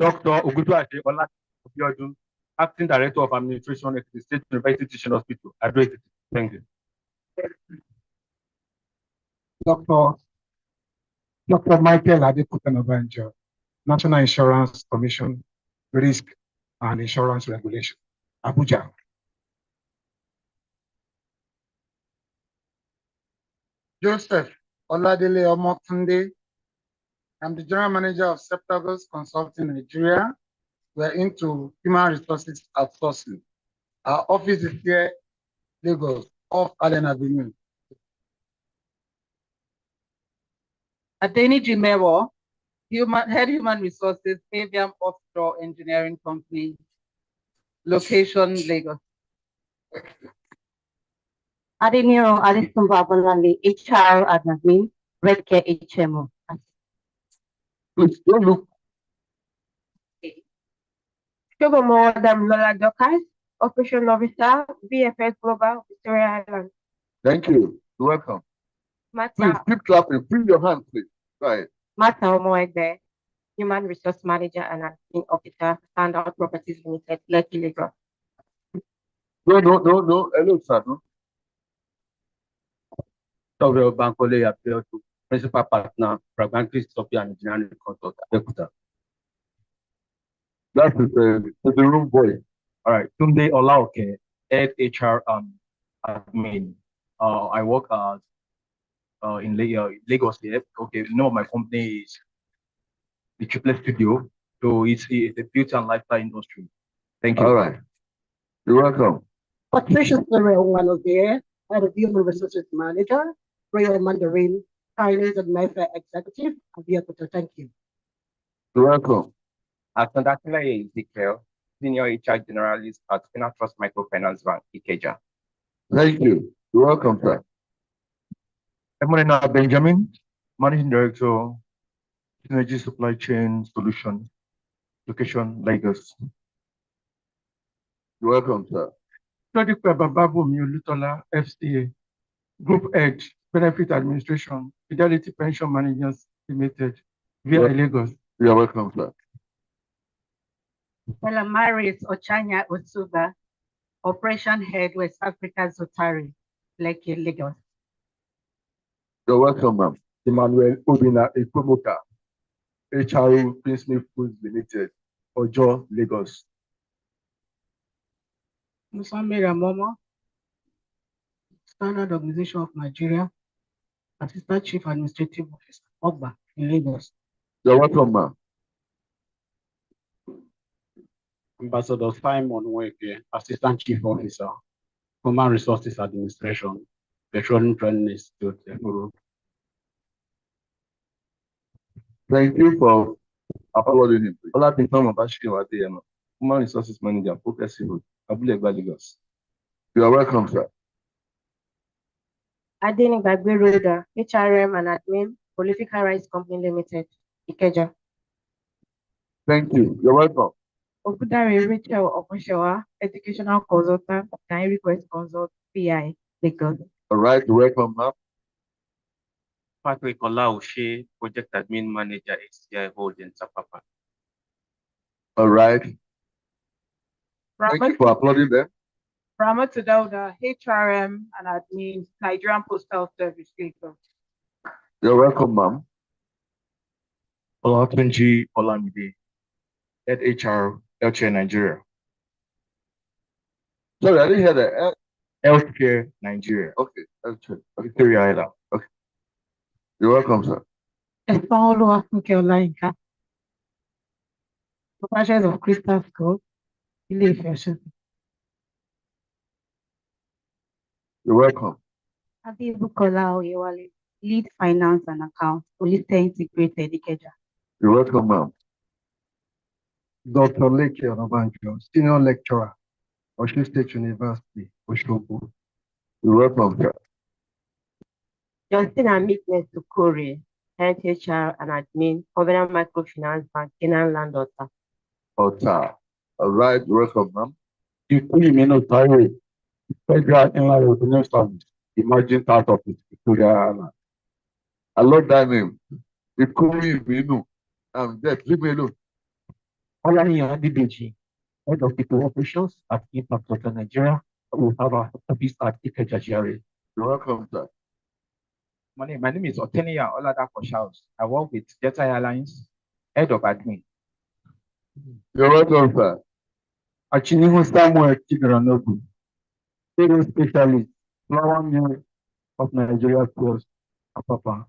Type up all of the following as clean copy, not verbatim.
Dr. Oguduaje Olabiodun, Acting Director of Administration at the State University Teaching Hospital, Ado Ekiti. Thank you. Dr. Michael Adeputan, National Insurance Commission, Risk and Insurance Regulation, Abuja. Joseph Oladele Omotunde. I'm the General Manager of Septagos Consulting Nigeria. We're into human resources outsourcing. Our office is here, Lagos, off Allen Avenue. Ateni Jimewo, Head Human Resources, Avian Offshore Engineering Company, location Lagos. Adeniro Alistumba Abolande, HR Admin, Redcare HMO. Please don't look. Shogomo Madam Lola Dokas, Operation Officer, VFS Global, Victoria Island. Thank you. You're welcome. Please keep clapping. Bring your hand, please. Go ahead. Mata Omoegbe, Human Resource Manager and Admin Officer, Standout Properties Limited, Lekki, Lagos. No. Hello, sir. No. Bankole Abiodun, Principal Partner, Pragmatic Software and Engineering Consult, Abeokuta. That is the room boy. All right. Tunde Olaoke, Head HR and Admin. I work at in Lagos here. Okay, the name of my company is the Triplet Studio. So it's a beauty and lifestyle industry. Thank you. All right. You're welcome. Patricia One Head of Human Resources Manager, Royal Mandarin, Chinese and Mayfair Executive, Abeokuta. Thank you. You're welcome. Asandakila Ezekiel, Senior HR Generalist at Final Trust Microfinance Bank, Ikeja. Thank you. You're welcome, sir. Emonena Benjamin, Managing Director, Energy Supply Chain Solution, location Lagos. You're welcome, sir. Bababu Lutola, FCA, Group Head, Benefit Administration, Fidelity Pension Managers Limited, via Lagos. You're welcome, sir. Maris Ochanya Otsuba, Operation Head West Africa Zotari, Lekki, Lagos. You're welcome, ma'am. Emmanuel Obina, a promoter, HRO Prince Foods Limited, Ojo, Lagos. Musamira Momo, Standard Organization of Nigeria, Assistant Chief Administrative Officer, Ogba, in Lagos. You're welcome, ma'am. Ambassador Simon Weke, Assistant Chief Officer, Human Resources Administration, Petroleum Training Institute, Group. Thank you for applauding him. Human Resources Manager, Focus Civil, Abulegba, Lagos. You are welcome, sir. Adeni Bagberoda, HRM and Admin, Political Rights Company Limited, Ikeja. Thank you. You're welcome. Obudare Rachel Okoshewa, Educational Consultant, Can Request Consult, PI, Lagos. All right, welcome, ma'am. Patrick Olaoshe, Project Admin Manager, HCI Holdings, Apapa. All right. Thank you for applauding them. Ramatu Dauda, HRM and Admin, Nigerian Postal Service, Lagos. You're welcome, ma'am. Olatunji Olamide, Head HR, Healthcare Nigeria. Sorry, I didn't hear that. Healthcare Nigeria. Okay, healthcare. Victoria Island. Okay. You're welcome, sir. Espaolo Afunke Olainka, Professor of Crystal School, Ile-Ife. You're welcome. Abibukola Oyewale, Lead Finance and Accounts, Police Integrated, Ikeja. You're welcome, ma'am. Dr. Leke Onabanjo, Senior Lecturer, Osun State University, Osogbo. You're welcome, sir. Justina Meekness Tukuri, Head HR and Admin, Covenant Microfinance Bank, Canaan Land Author. Ota. All right, you're welcome, ma'am. Federal Inland Revenue Service, Emerging Task Office, Victoria Island. I love that name. It could be, I'm dead. Leave me alone. Olaniyan DBG, Head of People Operations at Impact Water Nigeria. We have our office at Ikeja GRA. You're welcome, sir. My name is Otenia Oladapo Charles. I work with Delta Airlines, Head of Admin. You're welcome, sir. Achinihu Samuel Chigranobu, Sales Specialist, Flour Mill of Nigeria Stores, Apapa.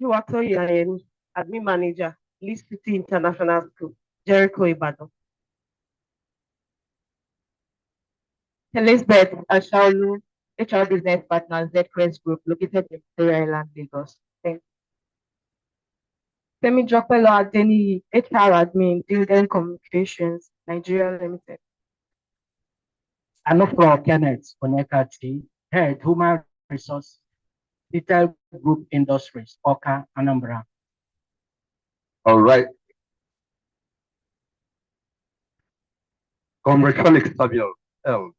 Oluwatoyi Ayeni, Admin Manager, Lee City International School, Jericho, Ibadan. Elizabeth Ashaolu, HR Business Partners, Z-Crest Group, located in Victoria Island, Lagos. Thanks. Femi Jokpelo Adeniyi, HR Admin, Dilden Communications, Nigeria Limited. Anofro Kenneth Onekati, Head Human Resource, Detail Group Industries, Oka, Anambra. All right. Comrade Felix Samuel L,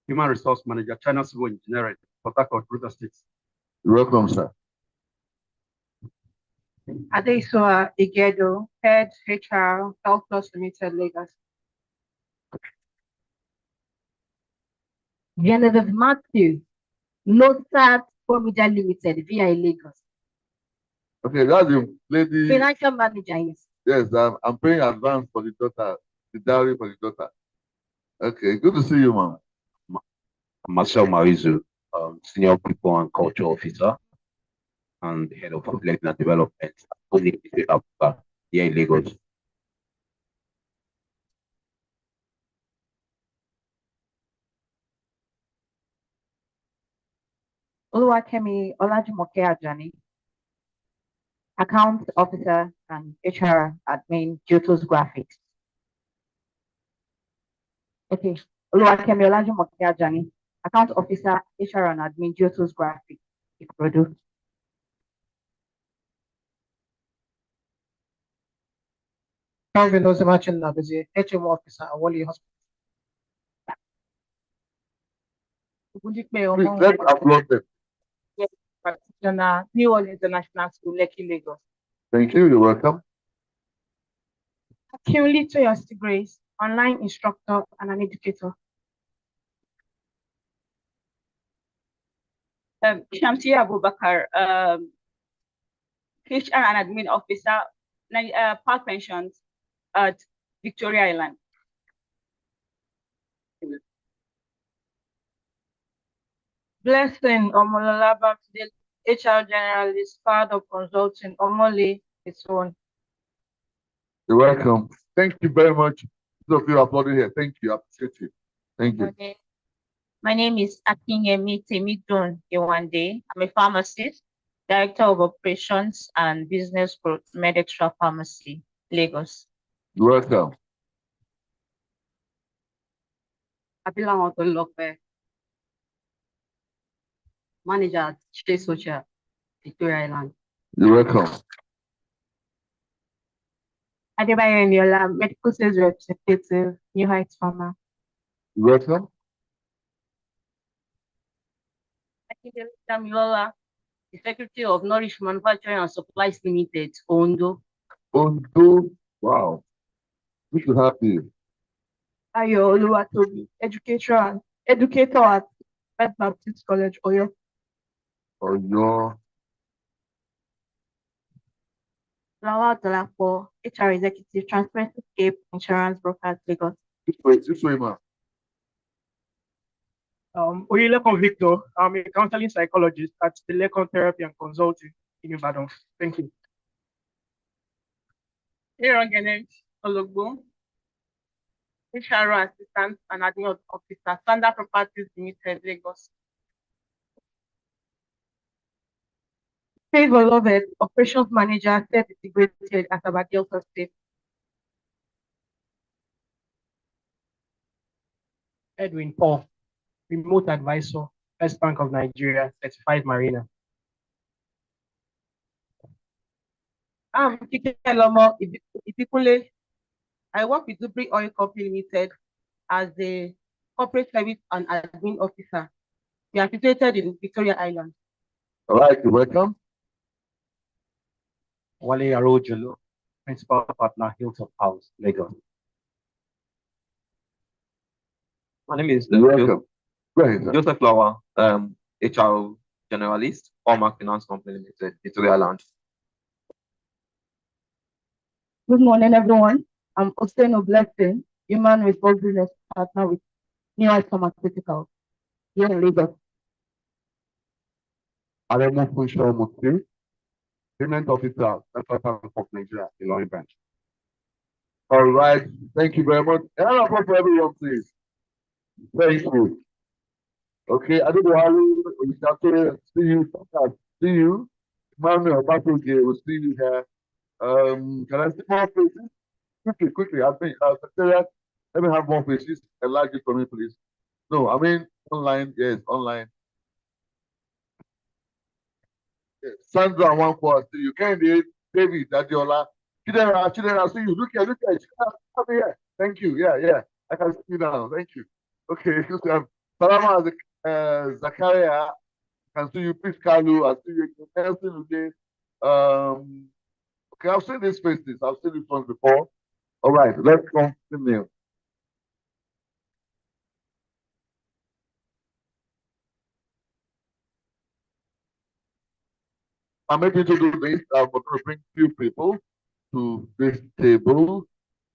Human Resource Manager, China Civil Engineering, Port Harcourt, River State. You're welcome, sir. Adesoa Igedo, Head HR, Health Plus Limited, Lagos. Genevieve Matthew, Lotsat Formida Limited, VI Lagos. Okay, that's the lady. Financial manager, yes. Yes, I'm paying advance for the daughter, the dowry for the daughter. Okay, good to see you, ma'am. Marcel Marizu, Senior People and Culture Officer and Head of Public Development, here in Lagos. Oluwakemi Olajumoke Ajani, Account Officer and HR Admin, Jotos Graphics. Okay, Oluwakemi Olajumoke Ajani, Account Officer, HR and Admin, Jotos Graphics, Ikorodu. Calvin Ozemachin Nabazi, HMO Officer, Awoli Hospital. Please, let's applaud them. Practitioner, New Orleans International School, Lekki, Lagos. Thank you. You're welcome. Akinwumi Toyosi Grace, online instructor and an educator. Shamsi Abubakar, HR and Admin Officer, Park Pensions at Victoria Island. Blessing Omololaba, the HR Generalist, part of consulting, Omole, its own. You're welcome. Thank you very much. Those of you applauding here. Thank you. I appreciate you. Thank you. Okay. My name is Akinyemi Temidun Yewande. I'm a pharmacist, Director of Operations and Business for MedExtra Pharmacy, Lagos. You're welcome. Abila Otolope, Manager at Chase Social, Victoria Island. You're welcome. Adebayo Eniola, Medical Sales Representative, New Heights Pharma. You're welcome. Akindele Damilola, the Secretary of Nourish Manufacturing and Supplies Limited, Ondo. Ondo. Wow. Good to have you. Ayo Oluwatobi, educator at First Baptist College, Oyo. Oyo. Lawal Dolapo, HR Executive, Transparency Cape Insurance Brokers, Lagos. This way, ma'am. Oyelekon Victor, I'm a counseling psychologist at the Lekon Therapy and Consulting in Ibadan. Thank you. Aaron Genet Ologbo, HR Assistant and Admin Officer, Standard Properties Limited, Lagos. Faith Beloved, Operations Manager, State Integrated at Abadil State. Edwin Paul, Remote Advisor, First Bank of Nigeria, Certified Marina. I'm Kike Lomo Ipikule. I work with Dubri Oil Company Limited as the Corporate Service and Admin Officer. We are situated in Victoria Island. All right, you're welcome. Wale Arojolo, Principal Partner, Hilltop House, Lagos. My name is Welcome. Go ahead, sir. Joseph Flower, HR Generalist, Hallmark Finance Company Limited, Victoria Land. Good morning, everyone. I'm Oseno Blessing, Human Resource Business Partner with New Eye Pharmaceuticals here in Lagos. Aremo Funsho Mutsi, Payment Officer, Central Bank of Nigeria, Ilorin Branch. All right. Thank you very much. And an applause for everyone, please. Thank you. Okay, I don't know how we started. See you. See you. Manuel Batoge, we'll see you here. Can I see more faces? Quickly. I think, Secretariat, let me have more faces. Enlarge it for me, please. No, I mean, online. Yes, online. Yes. Sandra, one for us. See you. Candy, David, Adiola. Chidera, see you. Look here. Come here. Thank you. Yeah. I can see you now. Thank you. Okay. Salama, Zakaria. I can see you. Please, Kalu. I see you. Nelson again. Okay, I've seen these faces. I've seen this one before. All right, let's continue. I'm able to do this. I'm going to bring few people to this table,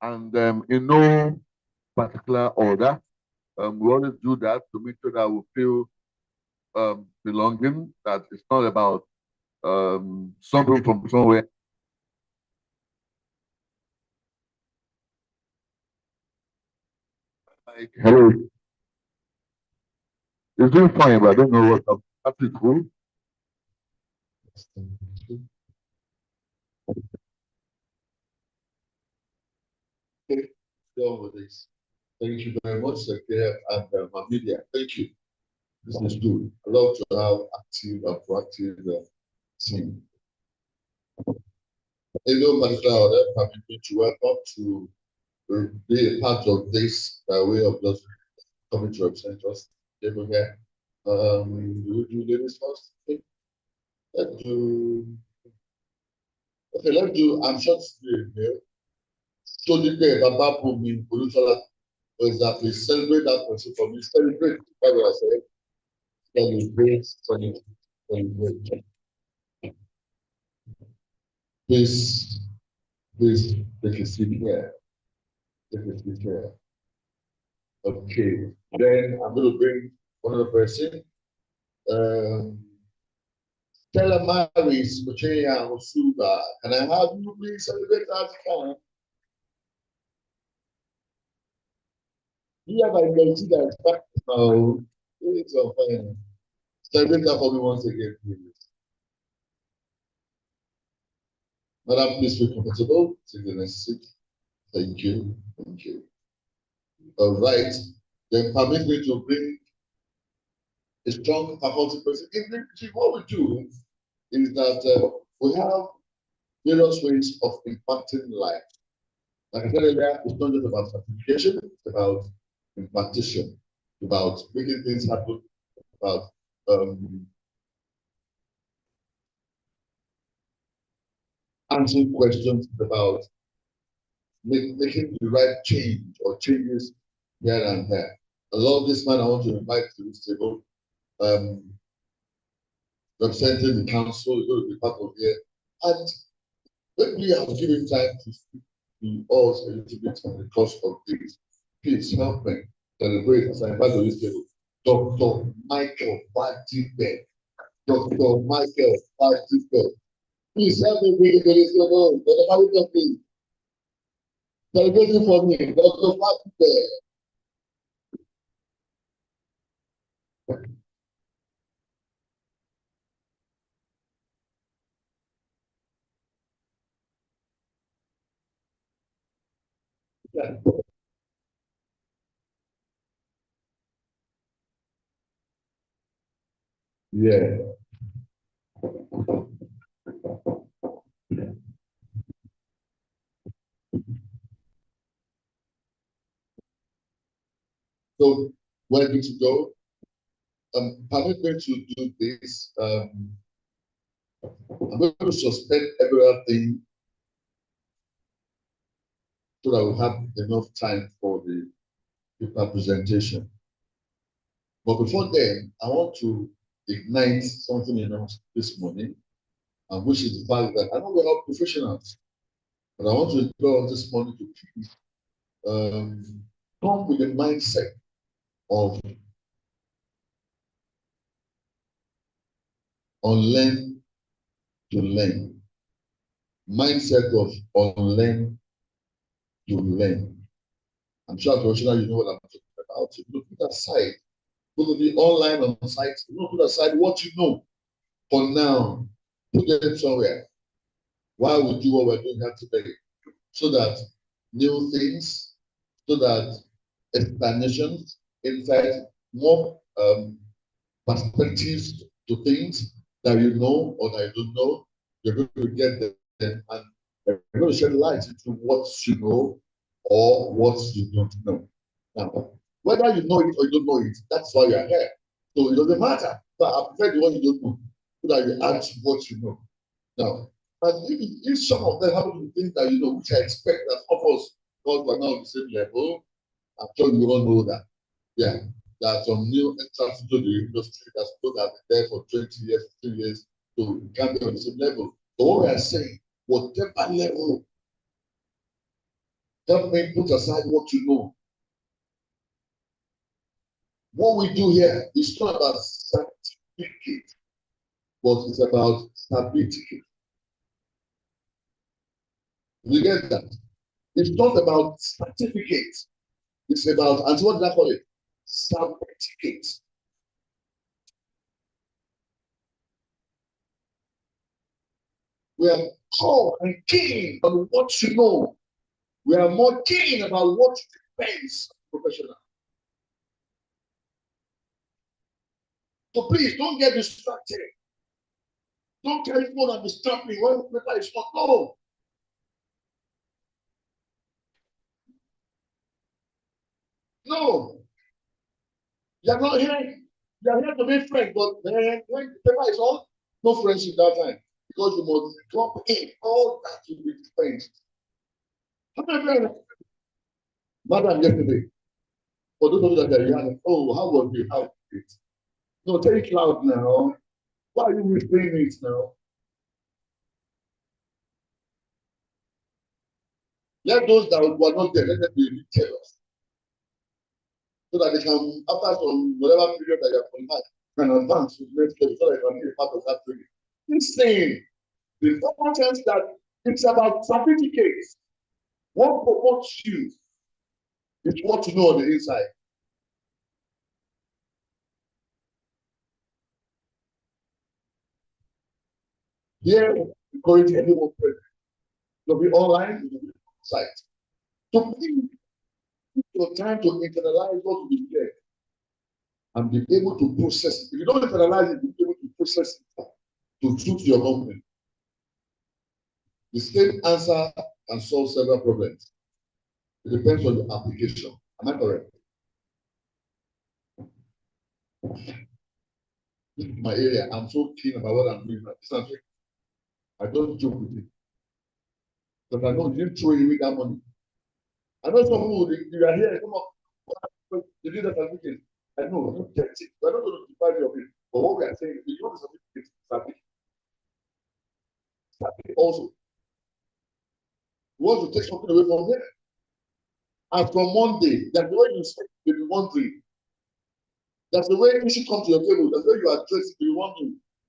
and in no particular order. We always do that to make sure that we feel belonging. That it's not about something from somewhere. Like, hello. It's doing fine, but I don't know what I'm happy for. Okay, go with this. Thank you very much, Secretary and media. Thank you. This is good. I love to have active and proactive team. In no particular order, permit me to welcome to be a part of this by way of just coming to represent us. Table here. Do we do ladies first? Okay. Let's do. Okay, let's do. I'm sure to do here. So the day, Baba Pumi, Olusola, exactly. Celebrate that person for me. Celebrate. That's what I said. Celebrate. Please take a seat here. Take a seat here. Okay. Then I'm going to bring another person. Stella Maris, Kochea Osuba. Can I have you please celebrate that time? You have identity that is back now. It's fine. Celebrate that for me once again, please. Madam, please be comfortable. Take the next seat. Thank you. Thank you. All right. Then permit me to bring a strong faculty person. What we do is that we have various ways of impacting life. Like I said earlier, it's not just about certification, it's about impartition, about making things happen, about answering questions, about making the right change or changes here and there. A lot of this man I want to invite to this table, representing the council, is going to be part of here. And when we have given time to speak to us a little bit on the cost of this, please help me celebrate as I invite to this table. Dr. Michael Badibe. Dr. Michael Badibe. Please help me bring it to this table. Dr. Badibe, please. Celebrating for me, Dr. Badibe. Yeah. So where did you go? Permit me to do this. I'm going to suspend everything so that we have enough time for the paper presentation. But before then, I want to ignite something in us this morning, and which is the fact that I know we're all professionals, but I want to implore us this morning to please come with a mindset of unlearn to learn. Mindset of unlearn to learn. I'm sure professional, you know what I'm talking about. You know, put aside, go to the online on site, you know, put aside what you know for now, put them somewhere while we do what we're doing here today, so that new things, so that explanations, insights, more perspectives to things that you know or that you don't know, you're going to get them, and you're going to shed light into what you know or what you don't know. Now, whether you know it or you don't know it, that's why you're here. So it doesn't matter. But I prefer the one you don't know, so that you add to what you know. Now, and if some of them happen to think that you know, which I expect that of us, because we're not on the same level, I'm sure you all know that. Yeah, there are some new entrants into the industry that's people that have been there for 20 years, 15 years, so you can't be on the same level. But what we are saying, whatever level, help me put aside what you know. What we do here is not about certificate, but it's about stability. You get that? It's not about certificates. It's about, and what did I call it? Certificates. We are called and keen on what you know. We are more keen about what depends on professional. So please don't get distracted. Don't carry phone and disturb me when the paper is not. No. No. You're not here. You're here to make friends, but when the paper is on, no friendship that time. Because you must drop in all that you will friends. How many friends? Madam, yesterday. For those of you that are young, oh, how was the outfit? No, take it loud now. Why are you whispering it now? Let those that were not there, let them be jealous. So that they can, after some whatever period that you have combined, can advance to the next level so that they can be a part of that training. This thing, the importance that it's about certificates. What promotes you is what you know on the inside. Here, encourage anyone present. You'll be online, you'll be on site. So please take your time to internalize what will be there and be able to process it. If you don't internalize it, you'll be able to process it to suit your company. The same answer can solve several problems. It depends on the application. Am I correct? This is my area. I'm so keen about what I'm doing. I don't joke with it. Because I know you didn't throw away that money. I know some people, you are here, come on, you did that certificate. I know, you get it. We're not going to deprive you of it. But what we are saying is, you want the certificate, certificate also. We want to take something away from there. And from Monday, that's the way you expect to be wondering. That's the way you should come to your table. That's the way you address it. You want to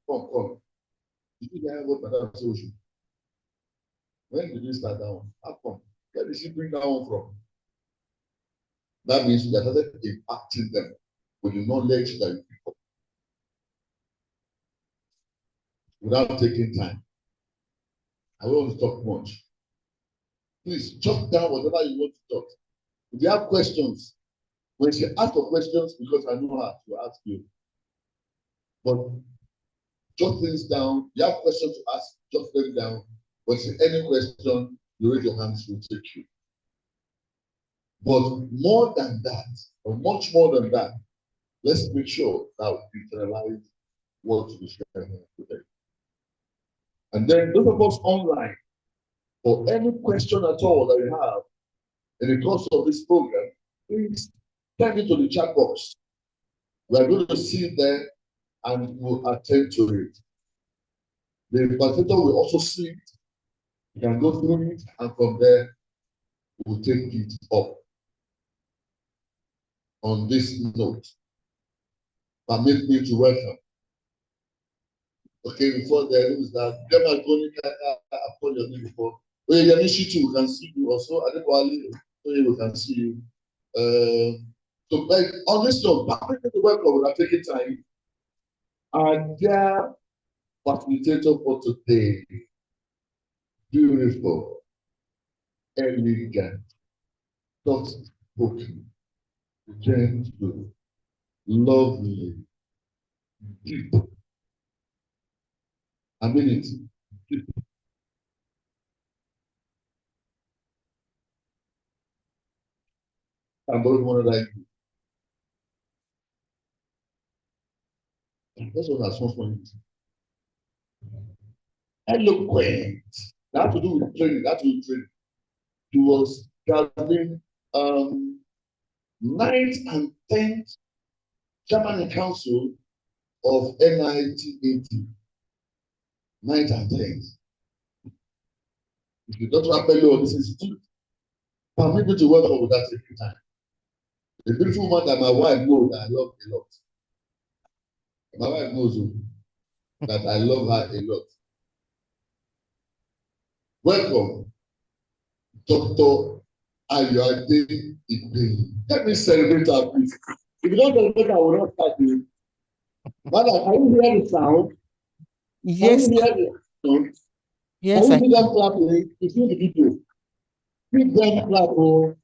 come. Did you hear what Madam Social? When did you start that one? How come? Where did she bring that one from? That means you are started impacting them with the knowledge that you pick up without taking time. I won't talk much. Please jot down whatever you want to talk. If you have questions, when she asks for questions, because I know her to ask you. But jot things down. You have questions to ask, jot them down. When she any question, you raise your hand, she will take you. But more than that, or much more than that, let's make sure that we internalize what we share today. And then those of us online, for any question at all that you have, in the course of this program, please send it to the chat box. We are going to see it there and we'll attend to it. The facilitator will also see it. You can go through it, and from there, we'll take it up. On this note, permit me to welcome. Okay, before the name is that, I've called your name before. Oh, yeah, we can see you also. I think we can see you. So, like, on this note, permit me to welcome. We're taking time. And their facilitator for today, beautiful, elegant, soft spoken, gentle, lovely, deep. I mean it. Deep. I'm going to want to like you. That's what I saw for you. Eloquent. That to do with training. That to do with training. He was gathering 9th and 10th Chairman and Council of NITAT. 9th and 10th. If you don't have fellow of this institute, permit me to welcome with that every time. The beautiful man that my wife knows that I love a lot. My wife knows that I love her a lot. Welcome, Dr. Ayode Igbe. Let me celebrate her, please. If you don't celebrate her, I will not start you. Madam, can you hear the sound? Yes. Can you hear the sound? Yes, can you see them clapping? You see the video. Give them clap. Oh.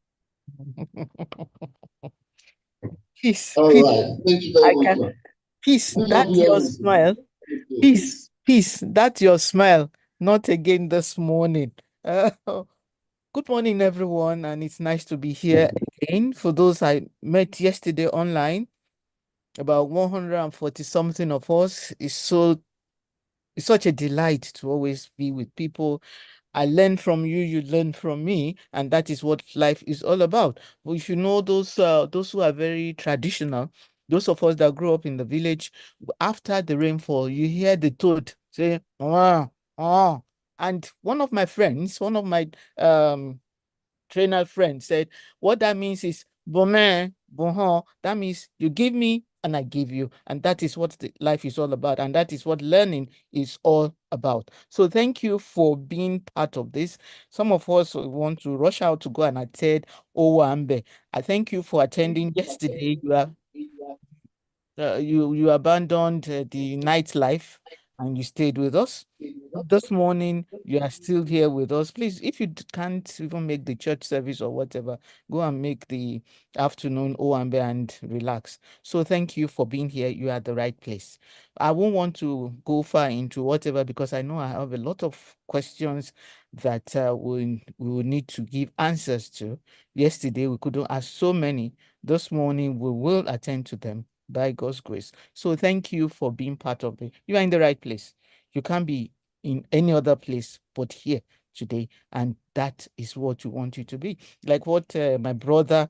Peace. All Peace. right. Thank you very much. Sir. Peace. That's your smile. Peace. Peace. That's your smile. Not again this morning. Good morning, everyone, and it's nice to be here again. For those I met yesterday online, about 140 something of us. It's such a delight to always be with people. I learn from you, you learn from me, and that is what life is all about. Well, if you know those who are very traditional, those of us that grew up in the village, after the rainfall, you hear the toad say, ah, ah. And one of my friends, one of my trainer friend said, what that means is, Bomen, bonhon, that means you give me and I give you. And that is what life is all about. And that is what learning is all about. So thank you for being part of this. Some of us want to rush out to go and attend Owambe. I thank you for attending yesterday. You abandoned the nightlife and you stayed with us. This morning, you are still here with us. Please, if you can't even make the church service or whatever, go and make the afternoon Owambe and relax. So thank you for being here. You are at the right place. I won't want to go far into whatever because I know I have a lot of questions that we will need to give answers to. Yesterday, we couldn't ask so many. This morning, we will attend to them by God's grace. So thank you for being part of it. You are in the right place. You can't be in any other place but here today, and that is what we want you to be. Like what my brother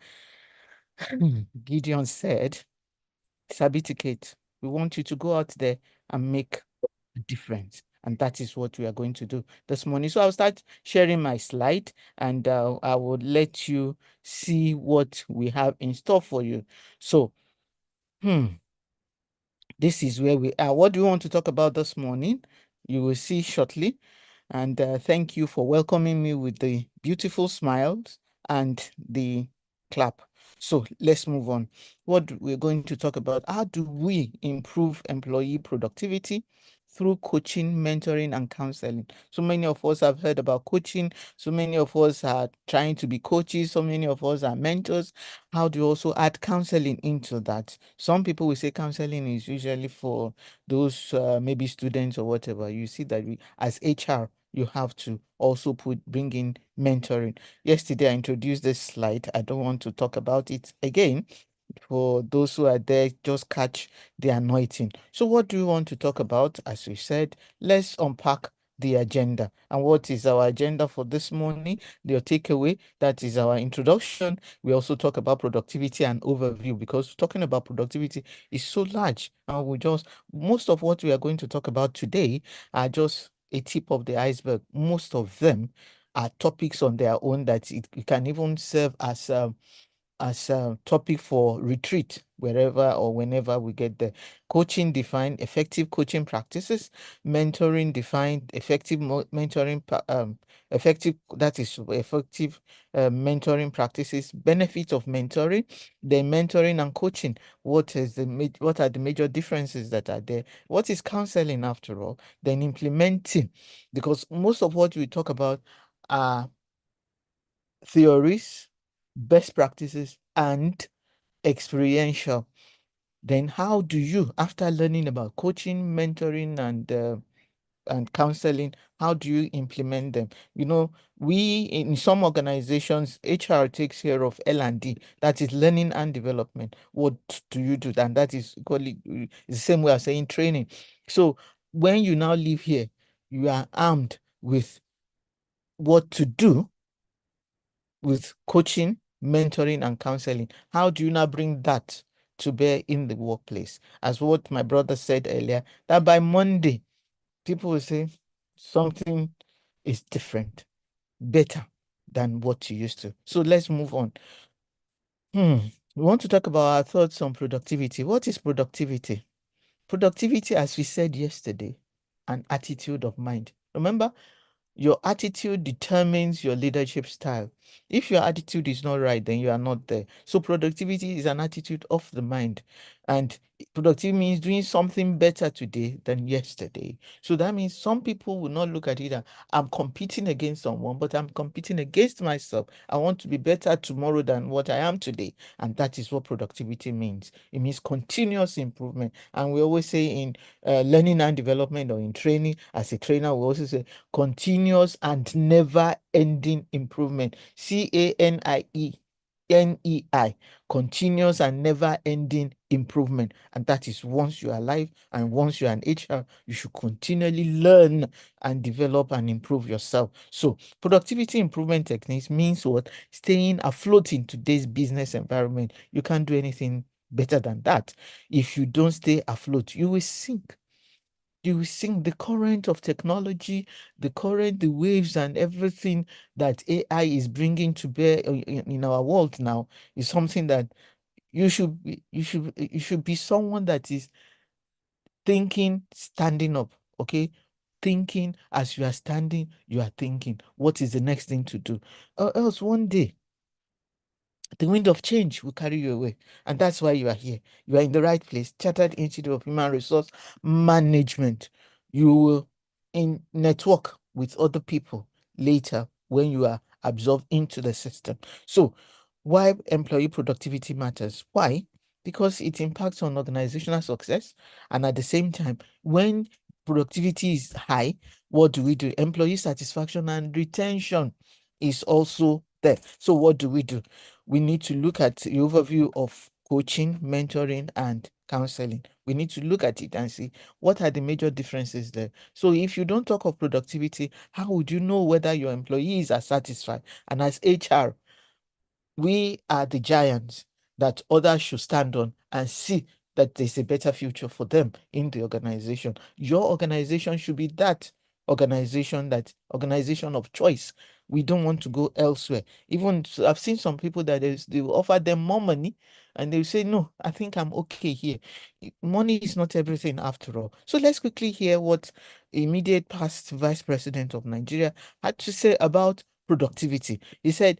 Gideon said, Sabiticate. We want you to go out there and make a difference. And that is what we are going to do this morning. So I'll start sharing my slide and I will let you see what we have in store for you. So, this is where we are. What do you want to talk about this morning? You will see shortly. And thank you for welcoming me with the beautiful smiles and the clap. So let's move on. What we're going to talk about, how do we improve employee productivity through coaching, mentoring, and counseling? So many of us have heard about coaching. So many of us are trying to be coaches. So many of us are mentors. How do you also add counseling into that? Some people will say counseling is usually for those maybe students or whatever. You see that we, as HR, you have to also bring in mentoring. Yesterday, I introduced this slide. I don't want to talk about it again. For those who are there, just catch the anointing. So what do we want to talk about? As we said, let's unpack the agenda. And what is our agenda for this morning? Your takeaway, that is our introduction. We also talk about productivity and overview, because talking about productivity is so large. And most of what we are going to talk about today are just a tip of the iceberg. Most of them are topics on their own that it can even serve as a topic for retreat wherever or whenever we get there. Coaching defined effective coaching practices, mentoring defined effective mentoring effective that is effective mentoring practices, benefits of mentoring, then mentoring and coaching. What are the major differences that are there? What is counseling after all? Then implementing, because most of what we talk about are theories, best practices, and experiential. Then how do you, after learning about coaching, mentoring, and counseling, how do you implement them? You know, we in some organizations, HR takes care of L&D, that is learning and development. What do you do? And that is equally the same way of saying training. So when you now live here, you are armed with what to do with coaching, mentoring, and counseling. How do you now bring that to bear in the workplace? As what my brother said earlier, that by Monday, people will say something is different, better than what you used to. So let's move on. We want to talk about our thoughts on productivity. What is productivity? Productivity, as we said yesterday, an attitude of mind. Remember, your attitude determines your leadership style. If your attitude is not right, then you are not there. So productivity is an attitude of the mind. And productivity means doing something better today than yesterday. So that means some people will not look at it as I'm competing against someone, but I'm competing against myself. I want to be better tomorrow than what I am today. And that is what productivity means. It means continuous improvement. And we always say in learning and development, or in training, as a trainer, we also say continuous and never ending improvement. CANIENEI, continuous and never ending improvement. And that is once you are alive and once you're an HR, you should continually learn and develop and improve yourself. So productivity improvement techniques means what? Staying afloat in today's business environment. You can't do anything better than that. If you don't stay afloat, you will sink. You will sink. The current of technology, the waves and everything that AI is bringing to bear in our world now is something that you should be someone that is thinking, standing up, okay? Thinking as you are standing, you are thinking, what is the next thing to do? Or else one day, the wind of change will carry you away. And that's why you are here. You are in the right place. Chartered Institute of Human Resource Management. You will network with other people later when you are absorbed into the system. So why employee productivity matters? Why? Because it impacts on organizational success. And at the same time, when productivity is high, what do we do? Employee satisfaction and retention is also there. So what do? We need to look at the overview of coaching, mentoring, and counseling. We need to look at it and see what are the major differences there. So if you don't talk of productivity, how would you know whether your employees are satisfied? And as HR, we are the giants that others should stand on and see that there's a better future for them in the organization. Your organization should be that organization of choice. We don't want to go elsewhere. Even I've seen some people that they will offer them more money and they say, no, I think I'm okay here. Money is not everything after all. So let's quickly hear what immediate past vice president of Nigeria had to say about productivity. He said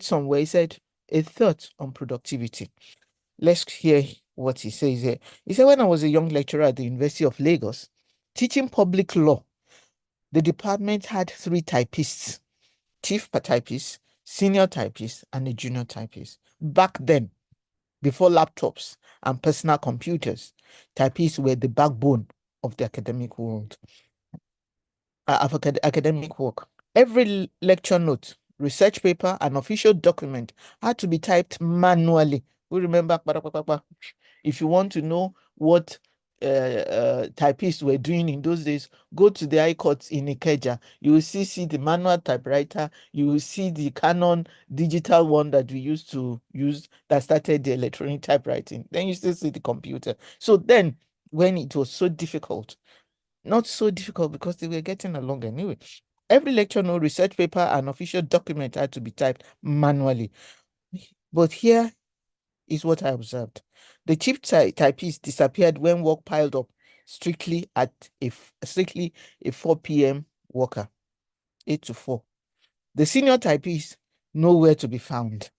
somewhere, he said a thought on productivity. Let's hear what he says here. He said, when I was a young lecturer at the University of Lagos, teaching public law, the department had 3 typists: chief typist, senior typist, and a junior typist. Back then, before laptops and personal computers, typists were the backbone of the academic world, of academic work. Every lecture note, research paper, and official document had to be typed manually. We remember, if you want to know what typists were doing in those days, go to the high courts in Ikeja, you will see the manual typewriter, you will see the Canon digital one that we used to use that started the electronic typewriting. Then you still see the computer. So then when it was so difficult, not so difficult because they were getting along anyway. Every lecture note, research paper, and official document had to be typed manually. But here is what I observed. The chief typist disappeared when work piled up, strictly a 4 p.m. worker, 8 to 4. The senior typist, nowhere to be found.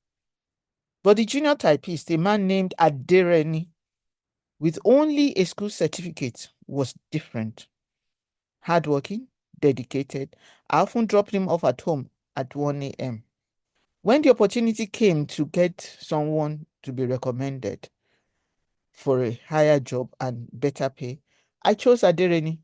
But the junior typist, a man named Adereni, with only a school certificate, was different. Hardworking, dedicated. I often dropped him off at home at 1 a.m. When the opportunity came to get someone to be recommended for a higher job and better pay, I chose Adereni.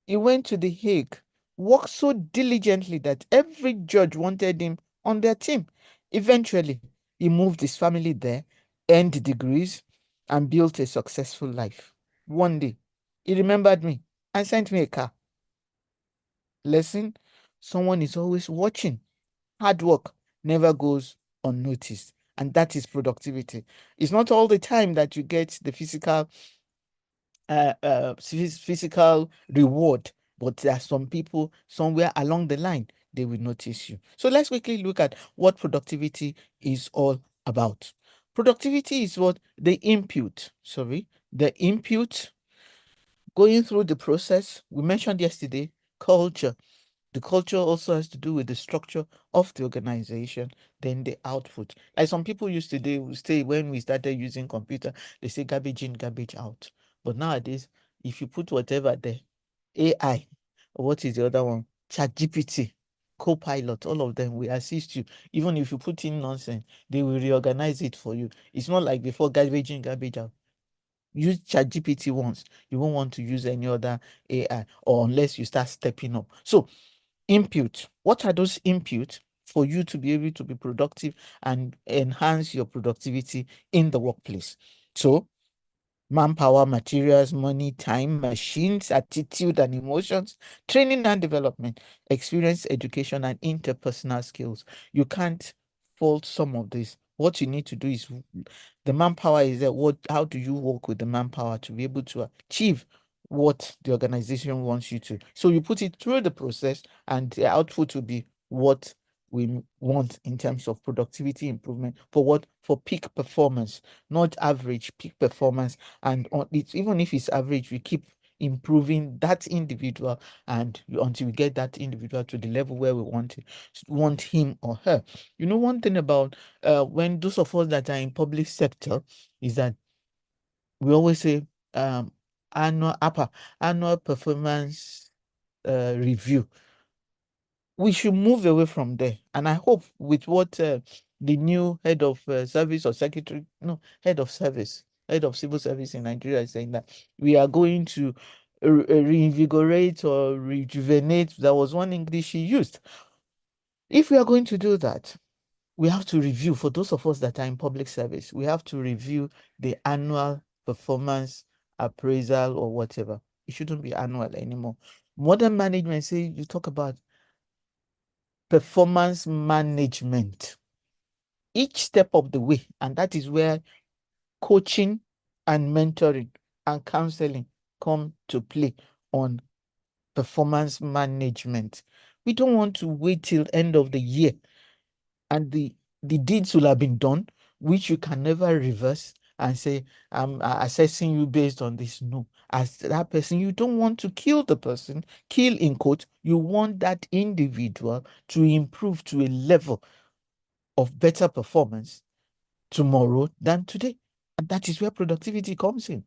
He went to The Hague, worked so diligently that every judge wanted him on their team. Eventually, he moved his family there, earned degrees, and built a successful life. One day, he remembered me and sent me a car. Lesson: someone is always watching. Hard work never goes unnoticed, and that is productivity. It's not all the time that you get the physical reward, but there are some people somewhere along the line, they will notice you. So let's quickly look at what productivity is all about. Productivity is what the input, going through the process. We mentioned yesterday culture. The culture also has to do with the structure of the organization, then the output. Like some people used to say when we started using computer, they say garbage in, garbage out. But nowadays, if you put whatever there, AI, or what is the other one? ChatGPT, Copilot, all of them will assist you. Even if you put in nonsense, they will reorganize it for you. It's not like before, garbage in, garbage out. Use ChatGPT once. You won't want to use any other AI, or unless you start stepping up. So input. What are those inputs for you to be able to be productive and enhance your productivity in the workplace? So manpower, materials, money, time, machines, attitude and emotions, training and development, experience, education, and interpersonal skills. You can't fault some of this. What you need to do is, the manpower is there. How do you work with the manpower to be able to achieve what the organization wants you to? So you put it through the process, and the output will be what we want in terms of productivity improvement for peak performance, not average, peak performance. And even if it's average, we keep improving that individual until we get that individual to the level where we want him or her. You know, one thing about when those of us that are in public sector is that we always say annual performance review. We should move away from there. And I hope with what the new head of service or secretary, no, head of civil service in Nigeria is saying, that we are going to reinvigorate or rejuvenate. There was one English he used. If we are going to do that, we have to review, for those of us that are in public service, we have to review the annual performance appraisal or whatever. It shouldn't be annual anymore. Modern management say you talk about performance management each step of the way, and that is where coaching and mentoring and counseling come to play on performance management. We don't want to wait till end of the year and the deeds will have been done, which you can never reverse and say, I'm assessing you based on this. No, as that person, you don't want to kill the person, kill in quote, you want that individual to improve to a level of better performance tomorrow than today. And that is where productivity comes in.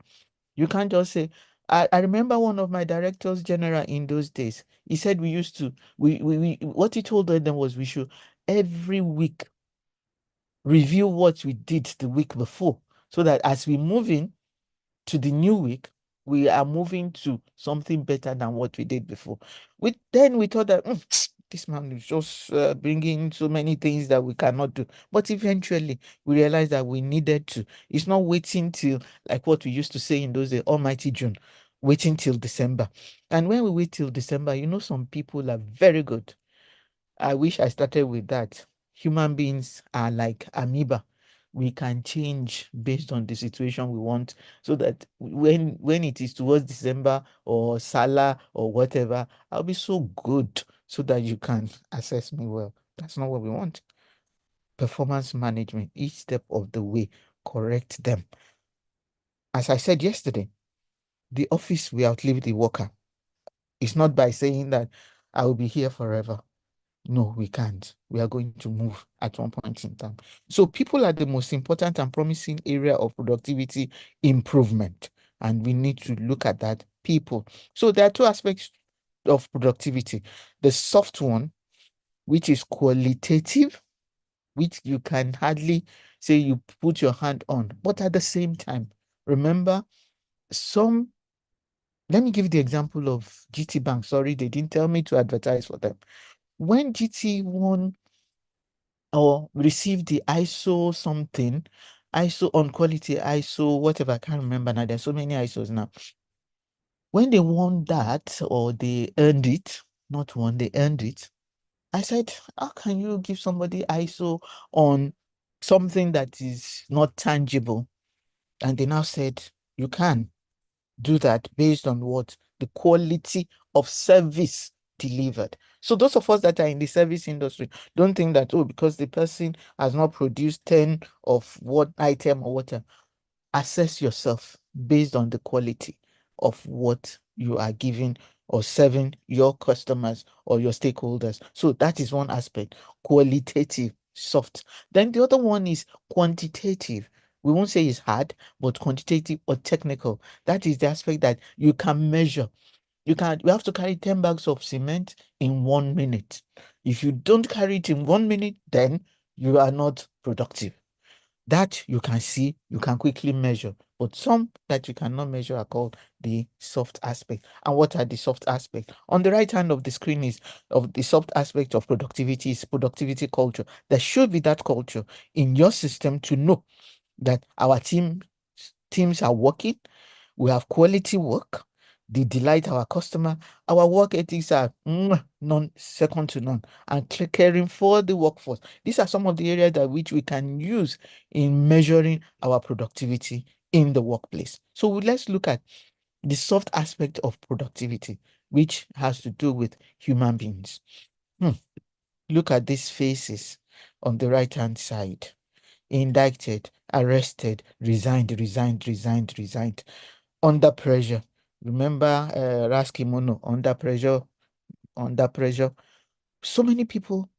You can't just say, I remember one of my directors general in those days, he said we used to, what he told them was we should every week review what we did the week before, so that as we move in to the new week, we are moving to something better than what we did before. Then we thought that this man is just bringing so many things that we cannot do. But eventually, we realized that we needed to. It's not waiting till, like what we used to say in those days, Almighty June, waiting till December. And when we wait till December, some people are very good. I wish I started with that. Human beings are like amoeba. We can change based on the situation we want, so that when it is towards December or Salah or whatever, I'll be so good so that you can assess me well. That's not what we want. Performance management, each step of the way, correct them. As I said yesterday, the office will outlive the worker. It's not by saying that I will be here forever. No, we can't. We are going to move at one point in time. So people are the most important and promising area of productivity improvement. And we need to look at that, people. So there are two aspects of productivity. The soft one, which is qualitative, which you can hardly say you put your hand on. But at the same time, remember, let me give you the example of GT Bank. Sorry, they didn't tell me to advertise for them. When GT won or received the ISO something, ISO on quality, ISO whatever, I can't remember now. There's so many ISOs now. When they won that, or they earned it, not won, they earned it. I said, how can you give somebody ISO on something that is not tangible? And they now said, you can do that based on what? The quality of service delivered. So those of us that are in the service industry, don't think that, because the person has not produced 10 of what item or whatever. Assess yourself based on the quality of what you are giving or serving your customers or your stakeholders. So that is one aspect, qualitative, soft. Then the other one is quantitative. We won't say it's hard, but quantitative or technical. That is the aspect that you can measure. You have to carry 10 bags of cement in 1 minute. If you don't carry it in 1 minute, then you are not productive. That you can see, you can quickly measure, but some that you cannot measure are called the soft aspect. And what are the soft aspects? On the right hand of the screen is of the soft aspect of productivity is productivity culture. There should be that culture in your system to know that our teams are working, we have quality work, they delight our customer, our work ethics are none second to none, and caring for the workforce. These are some of the areas that which we can use in measuring our productivity in the workplace. So let's look at the soft aspect of productivity, which has to do with human beings. Look at these faces on the right hand side. Indicted, arrested, resigned, under pressure. Remember Raskimono, under pressure. So many people,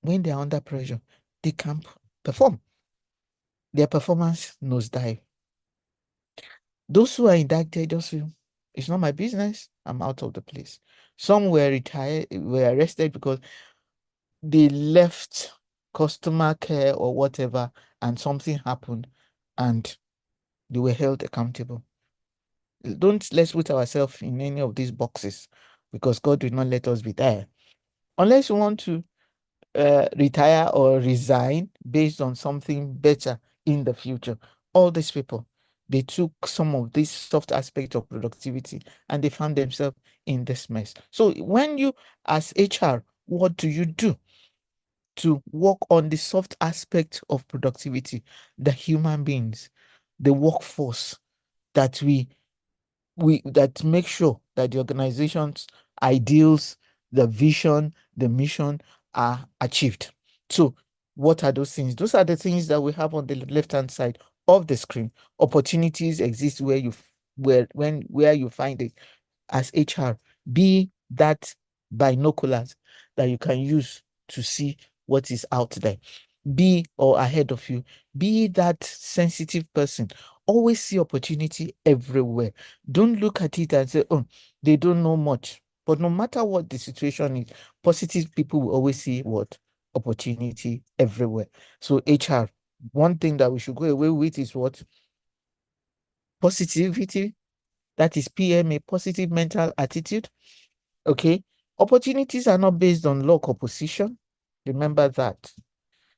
when they're under pressure, they can't perform. Their performance nosedive. Those who are indicted just feel, it's not my business, I'm out of the place. Some were arrested because they left customer care or whatever, and something happened, and they were held accountable. Let's put ourselves in any of these boxes, because God will not let us be there. Unless you want to retire or resign based on something better in the future. All these people, they took some of these soft aspects of productivity and they found themselves in this mess. So when you, as HR, what do you do to work on the soft aspect of productivity? The human beings, the workforce that we that make sure that the organization's ideals, the vision, the mission are achieved. So what are those things? Those are the things that we have on the left-hand side of the screen. Opportunities exist where you find it as HR. Be that binoculars that you can use to see what is out there. Be or ahead of you. Be that sensitive person. Always see opportunity everywhere. Don't look at it and say, oh, they don't know much. But no matter what the situation is, positive people will always see what? Opportunity everywhere. So HR, one thing that we should go away with is what? Positivity. That is PMA, positive mental attitude. Okay. Opportunities are not based on luck or position. Remember that.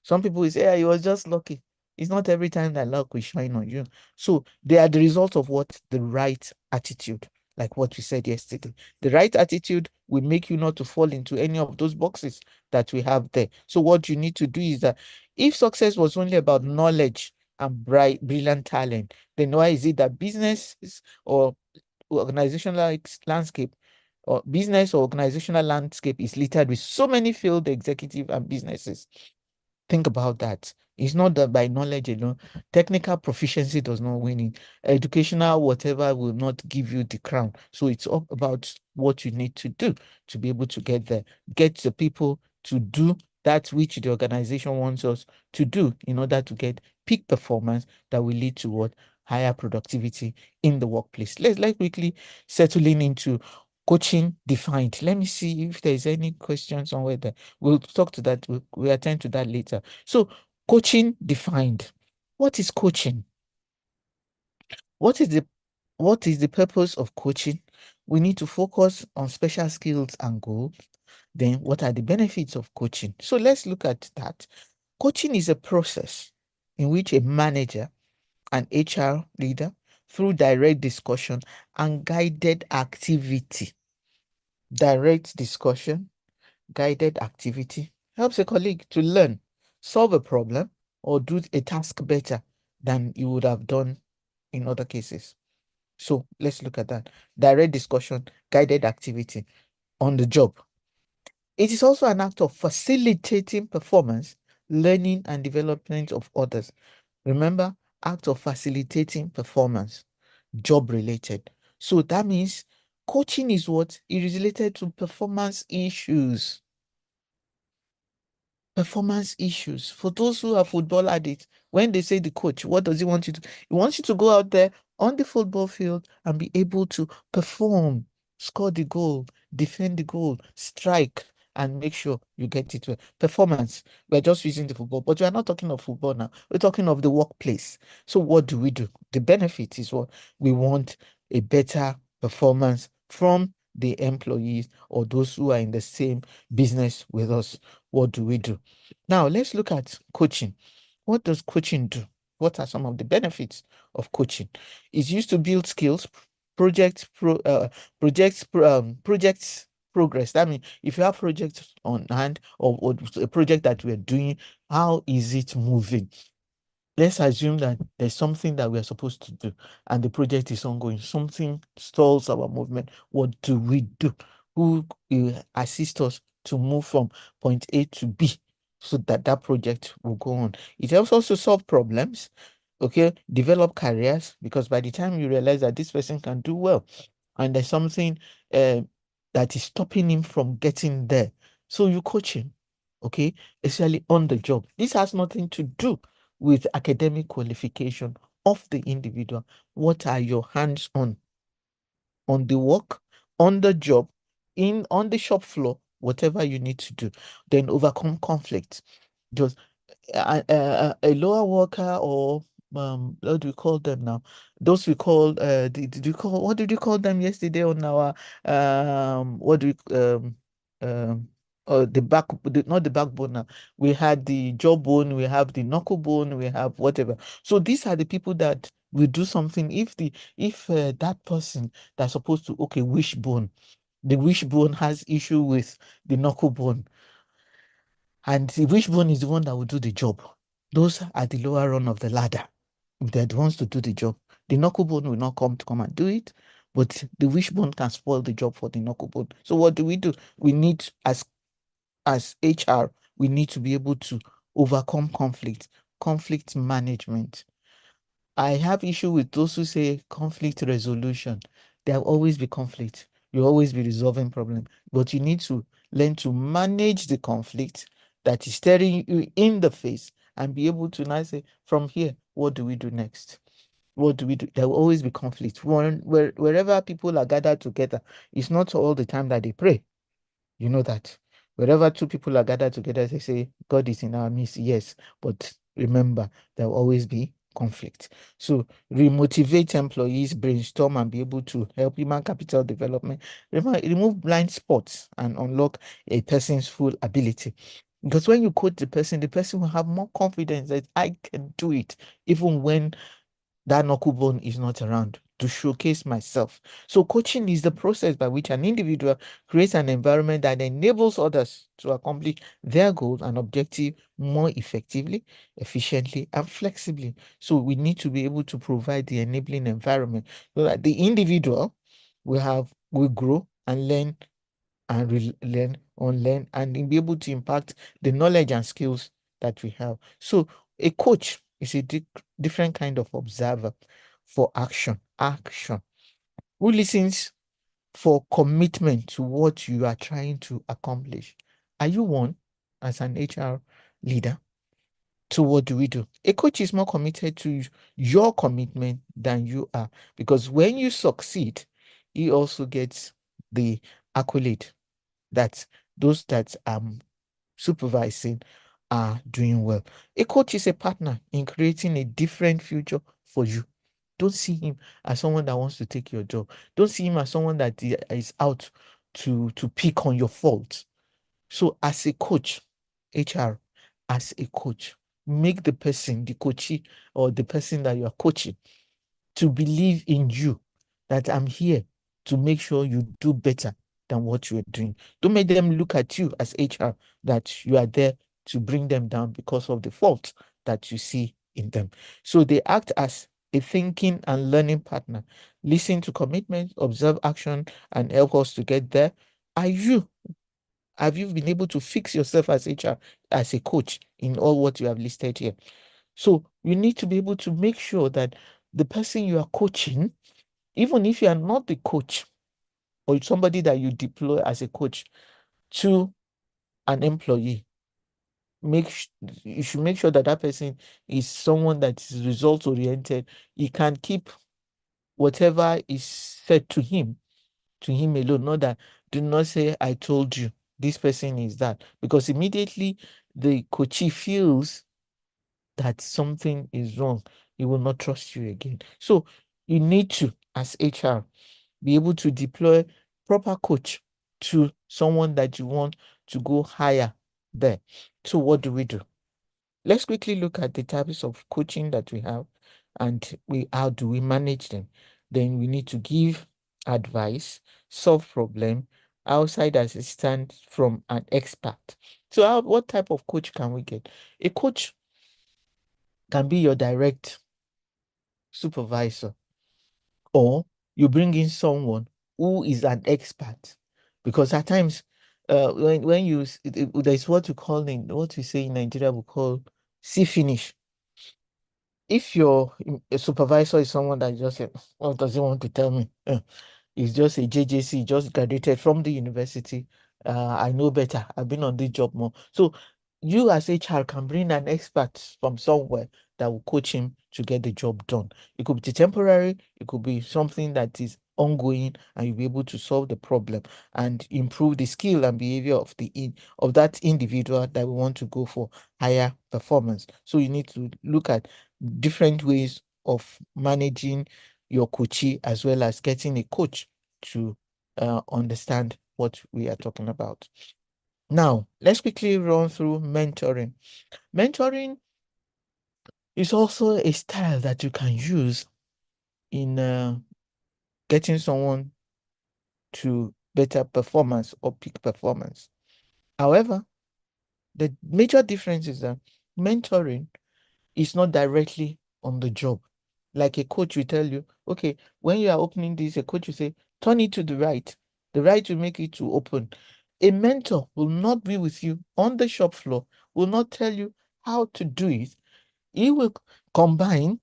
Some people will say, "Yeah, you was just lucky." It's not every time that luck will shine on you. So they are the result of what? The right attitude, like what we said yesterday. The right attitude will make you not to fall into any of those boxes that we have there. So what you need to do is that if success was only about knowledge and brilliant talent, then why is it that business or organizational landscape or business or organizational landscape is littered with so many failed executive and businesses? Think about that. It's not that by knowledge alone, technical proficiency does not win it. Educational, whatever, will not give you the crown. So it's all about what you need to do to be able to get there. Get the people to do that which the organization wants us to do in order to get peak performance that will lead to what? Higher productivity in the workplace. Let's quickly settling into coaching defined. Let me see if there's any questions somewhere there. We'll talk to that. We'll attend to that later. So, coaching defined. What is coaching? What is the purpose of coaching? We need to focus on special skills and goals. Then, what are the benefits of coaching? So, let's look at that. Coaching is a process in which a manager, an HR leader, through direct discussion and guided activity, direct discussion, guided activity helps a colleague to learn, solve a problem, or do a task better than you would have done in other cases. So let's look at that. Direct discussion, guided activity on the job. It is also an act of facilitating performance, learning, and development of others. Remember, act of facilitating performance, job related. So that means coaching is what? It is related to performance issues. Performance issues. For those who are football addicts, when they say the coach, what does he want you to? He wants you to go out there on the football field and be able to perform, score the goal, defend the goal, strike, and make sure you get it well. Performance. We're just using the football, but we're not talking of football now. We're talking of the workplace. So what do we do? The benefit is what we want: a better performance from the employees or those who are in the same business with us. What do we do? Now, let's look at coaching. What does coaching do? What are some of the benefits of coaching? It's used to build skills, projects, projects progress. That means if you have projects on hand or a project that we're doing, how is it moving? Let's assume that there's something that we're supposed to do and the project is ongoing. Something stalls our movement. What do we do? Who will assist us to move from point A to B so that that project will go on? It helps us to solve problems, okay? Develop careers, because by the time you realize that this person can do well and there's something that is stopping him from getting there, so you coach him, okay? Especially on the job. This has nothing to do with academic qualification of the individual. What are your hands on the work, on the job, on the shop floor, whatever you need to do? Then overcome conflict. Just a lower worker, or what do we call them now? Those we call did you call, what did you call them yesterday on our what do we not the backbone now. We had the jawbone, we have the knuckle bone, we have whatever. So these are the people that will do something if that person that's supposed to, okay, wishbone, the wishbone has issue with the knuckle bone, and the wishbone is the one that will do the job. Those are the lower run of the ladder. If they're the ones to do the job, the knuckle bone will not come and do it, but the wishbone can spoil the job for the knuckle bone. So what do? We need, as HR, we need to be able to overcome conflict management. I have issue with those who say conflict resolution. There will always be conflict. You'll always be resolving problem, but you need to learn to manage the conflict that is staring you in the face and be able to now say, from here, what do we do next? What do we do? There will always be conflict. Wherever people are gathered together, it's not all the time that they pray. You know that. Wherever two people are gathered together, they say, God is in our midst. Yes, but remember, there will always be conflict. So remotivate employees, brainstorm, and be able to help human capital development, remove blind spots and unlock a person's full ability. Because when you coach the person will have more confidence that I can do it, even when that knuckle bone is not around, to showcase myself. So coaching is the process by which an individual creates an environment that enables others to accomplish their goals and objective more effectively, efficiently, and flexibly. So we need to be able to provide the enabling environment so that the individual will grow and learn and unlearn and be able to impact the knowledge and skills that we have. So a coach is a different kind of observer for action, who listens for commitment to what you are trying to accomplish. Are you one as an HR leader? So what do we do? A coach is more committed to your commitment than you are, because when you succeed, he also gets the accolade that those that supervising are doing well. A coach is a partner in creating a different future for you. Don't see him as someone that wants to take your job. Don't see him as someone that is out to pick on your faults. So as a coach, HR, as a coach, make the person, the coachee, or the person that you are coaching, to believe in you, that I'm here to make sure you do better than what you are doing. Don't make them look at you as HR, that you are there to bring them down because of the fault that you see in them. So they act as a thinking and learning partner. Listen to commitment, observe action, and help us to get there. Have you been able to fix yourself as HR, as a coach, in all what you have listed here? So you need to be able to make sure that the person you are coaching, even if you are not the coach or somebody that you deploy as a coach to an employee, you should make sure that that person is someone that is result oriented. He can keep whatever is said to him alone. Not that, do not say I told you, this person is that, because immediately the coachee feels that something is wrong, he will not trust you again. So you need to, as HR, be able to deploy proper coach to someone that you want to go higher there. So what do we do? Let's quickly look at the types of coaching that we have and how do we manage them. Then we need to give advice, solve problem, outside assistance from an expert. So what type of coach can we get? A coach can be your direct supervisor, or you bring in someone who is an expert, because at times when there's what we say in Nigeria we call see finish. If your supervisor is someone that just said, what does he want to tell me? He's just a JJC, just graduated from the university. I know better. I've been on this job more. So you as HR can bring an expert from somewhere that will coach him to get the job done. It could be temporary, it could be something that is ongoing, and you'll be able to solve the problem and improve the skill and behavior of that individual that we want to go for higher performance. So you need to look at different ways of managing your coachee, as well as getting a coach to understand what we are talking about. Now, let's quickly run through mentoring. Mentoring is also a style that you can use in getting someone to better performance or peak performance. However, the major difference is that mentoring is not directly on the job. Like a coach will tell you, okay, when you are opening this, a coach will say, turn it to the right. The right will make it to open. A mentor will not be with you on the shop floor, will not tell you how to do it. He will combine,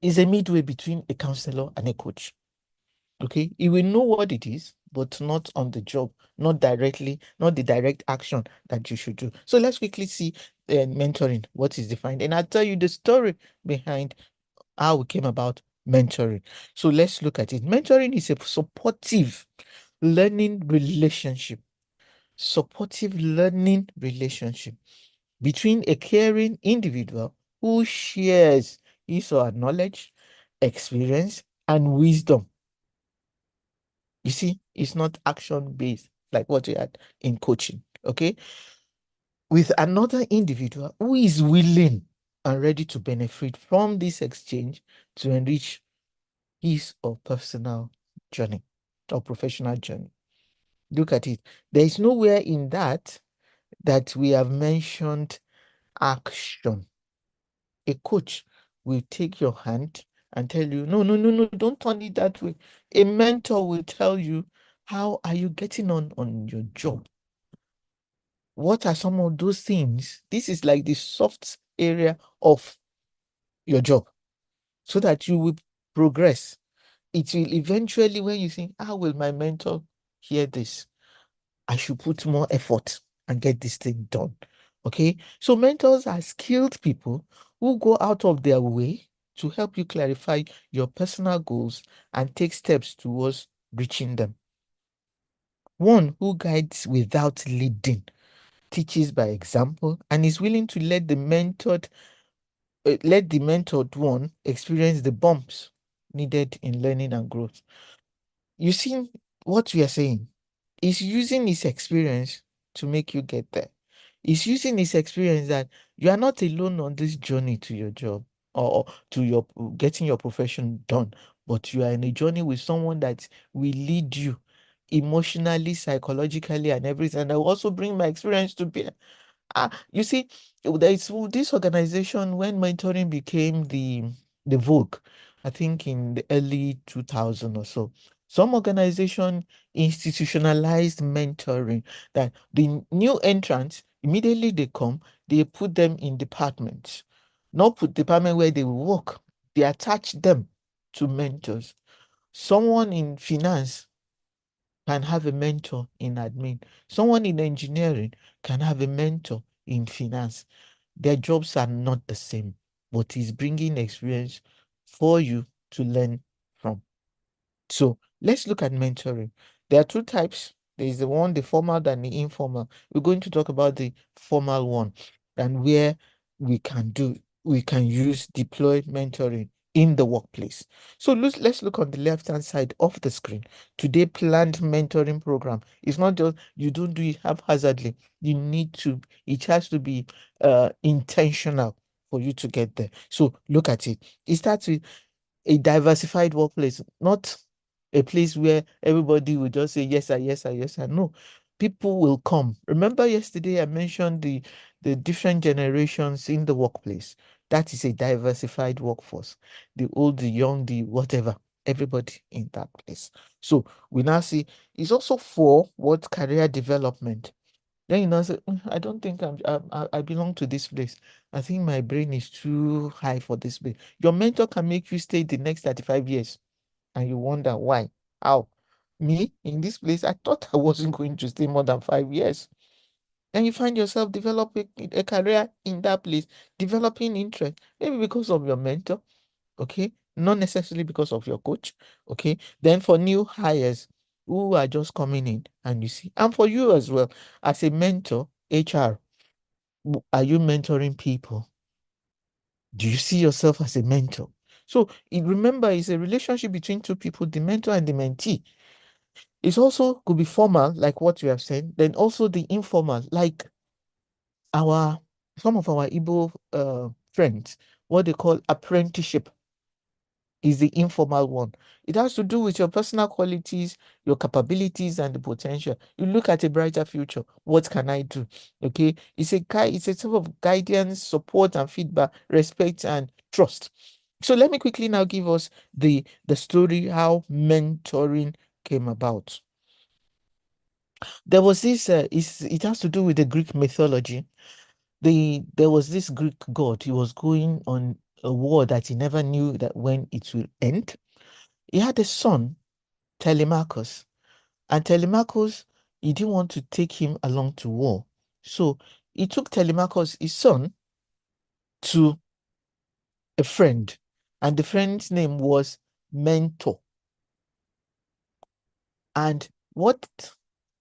is a midway between a counselor and a coach. Okay, he will know what it is, but not on the job, not directly, not the direct action that you should do. So let's quickly see mentoring, what is defined, and I'll tell you the story behind how we came about mentoring. So let's look at it. Mentoring is a supportive learning relationship, between a caring individual who shares his or her knowledge, experience, and wisdom. You see, it's not action based like what you had in coaching. Okay. With another individual who is willing and ready to benefit from this exchange to enrich his or personal journey or professional journey. Look at it. There is nowhere in that we have mentioned action. A coach will take your hand and tell you, no, no, no, no, don't turn it that way. A mentor will tell you, how are you getting on your job? What are some of those things? This is like the soft area of your job so that you will progress. It will eventually, when you think, how will my mentor hear this? I should put more effort and get this thing done. Okay. So mentors are skilled people who go out of their way to help you clarify your personal goals and take steps towards reaching them. One who guides without leading, teaches by example, and is willing to let the mentored one experience the bumps needed in learning and growth. You see what we are saying is using his experience to make you get there. He's using his experience that you are not alone on this journey to your job or to your getting your profession done, but you are in a journey with someone that will lead you emotionally, psychologically, and everything. And I will also bring my experience to bear. You see, there is this organization when mentoring became the vogue, I think in the early 2000 or so. Some organization institutionalized mentoring that the new entrants immediately they come, they put them in departments, not put department where they will work. They attach them to mentors. Someone in finance can have a mentor in admin. Someone in engineering can have a mentor in finance. Their jobs are not the same, but he's bringing experience for you to learn from. So let's look at mentoring. There are two types. There is the formal and the informal. We're going to talk about the formal one and where we can use deploy mentoring in the workplace. So let's look on the left-hand side of the screen. Today, planned mentoring program. It's not just you don't do it haphazardly. It has to be intentional for you to get there. So look at it. It starts with a diversified workplace, not a place where everybody will just say yes, sir, yes, sir, yes, sir. No, people will come. Remember yesterday I mentioned the different generations in the workplace. That is a diversified workforce. The old, the young, the whatever, everybody in that place. So we now see it's also for what career development. Then you now say, I don't think I belong to this place. I think my brain is too high for this place. Your mentor can make you stay the next 35 years and you wonder why. How? Me in this place, I thought I wasn't going to stay more than 5 years. And you find yourself developing a career in that place, developing interest, maybe because of your mentor, okay? Not necessarily because of your coach, okay? Then for new hires who are just coming in and you see, and for you as well, as a mentor, HR, are you mentoring people? Do you see yourself as a mentor? So remember, it's a relationship between two people, the mentor and the mentee. It also could be formal, like what you have said, then also the informal, like some of our Igbo friends, what they call apprenticeship is the informal one. It has to do with your personal qualities, your capabilities, and the potential. You look at a brighter future. What can I do? Okay, it's a sort of guidance, support, and feedback, respect, and trust. So let me quickly now give us the story how mentoring came about. There was this. It has to do with the Greek mythology. There was this Greek god. He was going on a war that he never knew that when it will end. He had a son, Telemachus, and Telemachus, he didn't want to take him along to war. So he took Telemachus, his son, to a friend, and the friend's name was Mentor. And what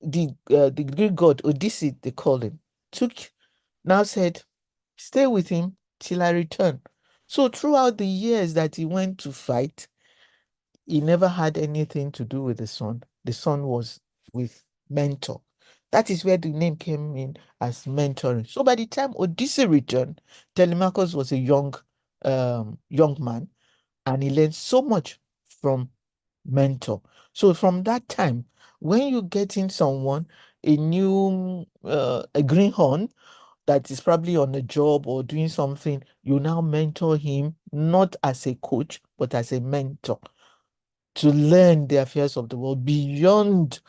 the Greek god Odysseus, they call him, now said, stay with him till I return. So throughout the years that he went to fight, he never had anything to do with the son. The son was with mentor. That is where the name came in as mentoring. So by the time Odyssey returned, Telemachus was a young man, and he learned so much from mentor. So from that time, when you get in someone, a new a greenhorn that is probably on a job or doing something, you now mentor him not as a coach but as a mentor to learn the affairs of the world beyond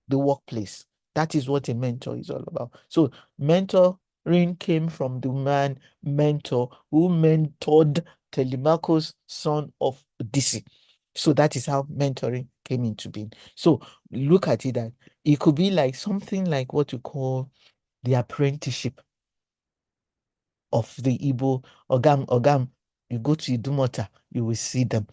the workplace. That is what a mentor is all about. So mentoring came from the man mentor who mentored Telemachus, son of Odyssey. So that is how mentoring came into being. So look at it that it could be like something like what you call the apprenticeship of the Igbo Ogam. You go to Idumota, you will see them.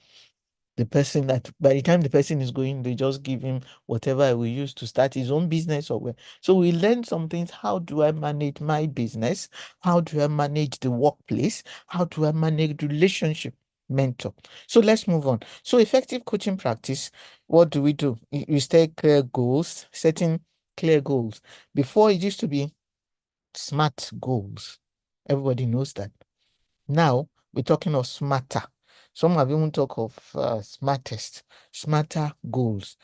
The person that by the time the person is going, they just give him whatever I will use to start his own business or where. So we learn some things. How do I manage my business? How do I manage the workplace? How do I manage the relationship? Mentor. So let's move on. So effective coaching practice, what do we do? You set clear goals, setting clear goals. Before it used to be smart goals. Everybody knows that. Now we're talking of smarter. Some have even talk of smarter goals.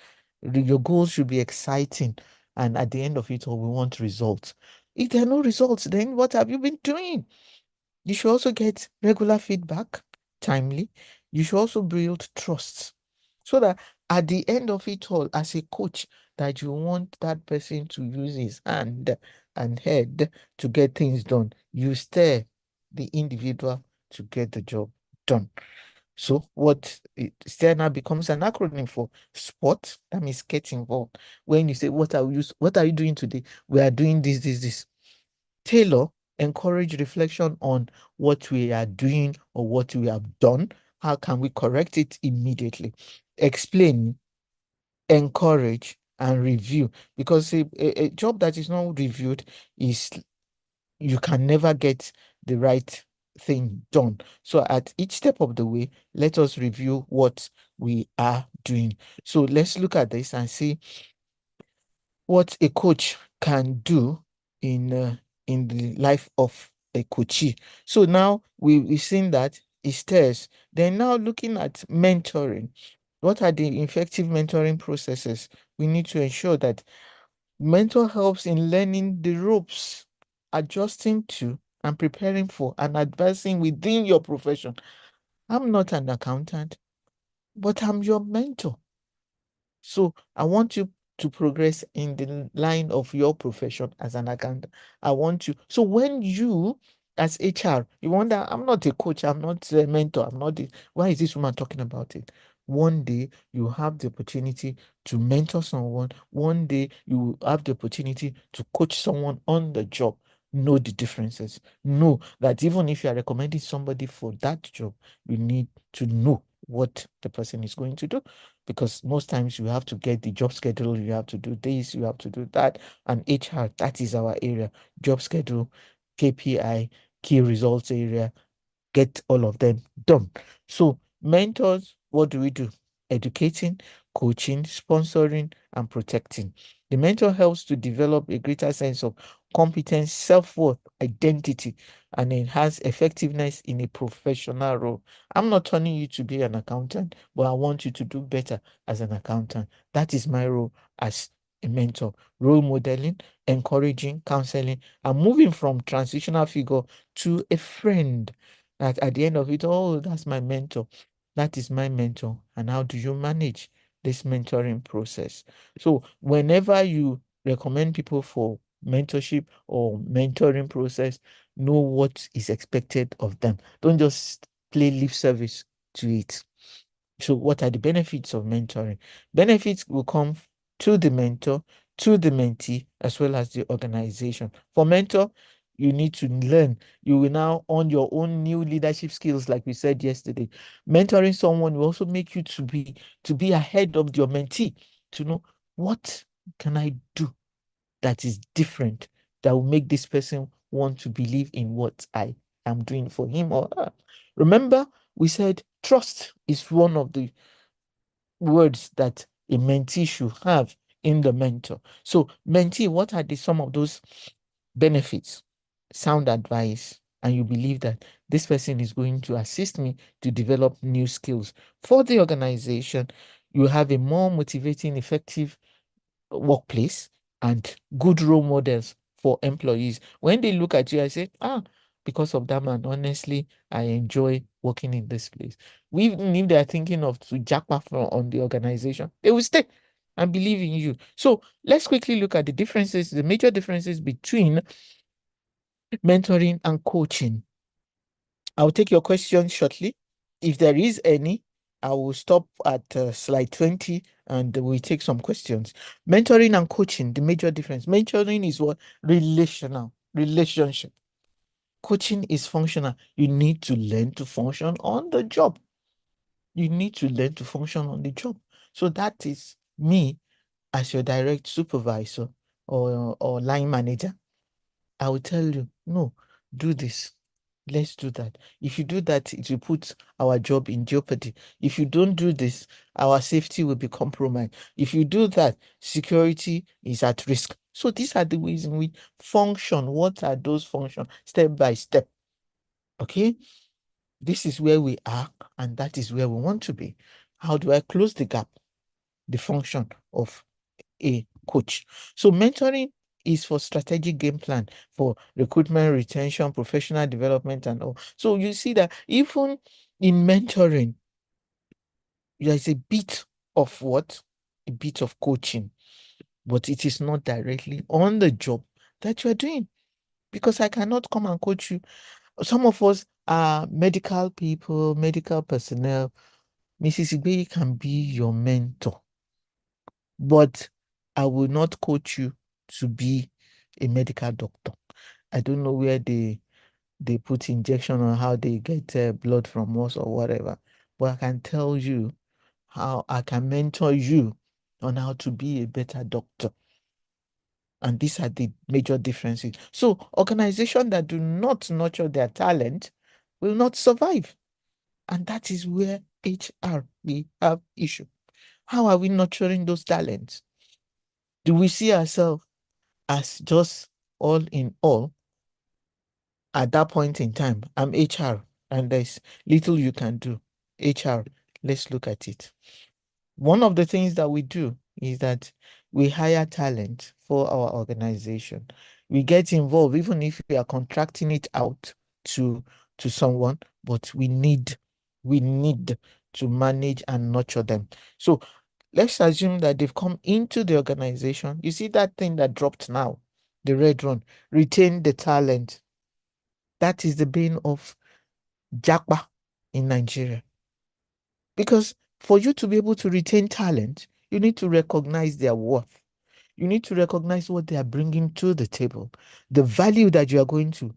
Your goals should be exciting, and at the end of it all, we want results. If there are no results, then what have you been doing? You should also get regular feedback, timely. You should also build trust, so that at the end of it all, as a coach, that you want that person to use his hand and head to get things done. You steer the individual to get the job done. So what steer now becomes an acronym for sport. That means get involved. When you say, what are you doing today? We are doing this. Tailor, encourage reflection on what we are doing or what we have done. How can we correct it immediately? Explain, encourage, and review. Because a job that is not reviewed is, you can never get the right thing done. So at each step of the way, let us review what we are doing. So let's look at this and see what a coach can do in the life of a coachee. So now we've seen that it stares. Then now looking at mentoring. What are the effective mentoring processes? We need to ensure that mentor helps in learning the ropes, adjusting to and preparing for and advancing within your profession. I'm not an accountant, but I'm your mentor. So I want you to progress in the line of your profession as an accountant. I want you. So when you, as HR, you wonder, I'm not a coach, I'm not a mentor, I'm not. Why is this woman talking about it? One day you have the opportunity to mentor someone. One day you have the opportunity to coach someone on the job. Know the differences. Know that even if you are recommending somebody for that job, you need to know what the person is going to do, because most times you have to get the job schedule, you have to do this, you have to do that, and HR, that is our area. Job schedule, KPI, key results area, get all of them done. So mentors, what do we do? Educating, coaching, sponsoring, and protecting. The mentor helps to develop a greater sense of competence, self-worth, identity, and enhance effectiveness in a professional role. I'm not turning you to be an accountant, but I want you to do better as an accountant. That is my role as a mentor. Role modeling, encouraging, counseling, and moving from transitional figure to a friend. That at the end of it, oh, that's my mentor. That is my mentor. And how do you manage this mentoring process? So whenever you recommend people for mentorship or mentoring process, know what is expected of them. Don't just play lip service to it. So what are the benefits of mentoring? Benefits will come to the mentor, to the mentee, as well as the organization. For mentor, you need to learn. You will now own your own new leadership skills, like we said yesterday. Mentoring someone will also make you to be ahead of your mentee, to know what can I do that is different, that will make this person want to believe in what I I'm doing for him or her. Remember, we said trust is one of the words that a mentee should have in the mentor. So, mentee, what are some of those benefits? Sound advice, and you believe that this person is going to assist me to develop new skills for the organization. You have a more motivating, effective workplace and good role models for employees. When they look at you, I say, because of that man, honestly, I enjoy working in this place. Even if they're thinking of to jackpot on the organization, they will stay and believe in you. So let's quickly look at the differences, the major differences between mentoring and coaching. I'll take your question shortly. If there is any, I will stop at slide 20 and we'll take some questions. Mentoring and coaching, the major difference. Mentoring is what? Relationship. Coaching is functional. You need to learn to function on the job. You need to learn to function on the job. So that is me as your direct supervisor or line manager. I will tell you, no, do this. Let's do that. If you do that, it will put our job in jeopardy. If you don't do this, our safety will be compromised. If you do that, security is at risk. So these are the ways in which function. What are those functions? Step by step. Okay? This is where we are, and that is where we want to be. How do I close the gap? The function of a coach. So mentoring is for strategic game plan for recruitment, retention, professional development, and all. So you see that even in mentoring, there is a bit of what? A bit of coaching, but it is not directly on the job that you are doing, because I cannot come and coach you. Some of us are medical people, medical personnel. Mrs. Igbe can be your mentor, but I will not coach you to be a medical doctor. I don't know where they put injection or how they get blood from us or whatever, but I can tell you how I can mentor you on how to be a better doctor. And these are the major differences. So organizations that do not nurture their talent will not survive. And that is where HR we have issue. How are we nurturing those talents? Do we see ourselves as just all in all at that point in time? I'm HR and there's little you can do. HR, let's look at it. One of the things that we do is that we hire talent for our organization. We get involved, even if we are contracting it out to someone, but we need to manage and nurture them. So let's assume that they've come into the organization. You see that thing that dropped now, the red one, retain the talent. That is the bane of Jakba in Nigeria. Because for you to be able to retain talent, you need to recognize their worth. You need to recognize what they are bringing to the table, the value that you are going to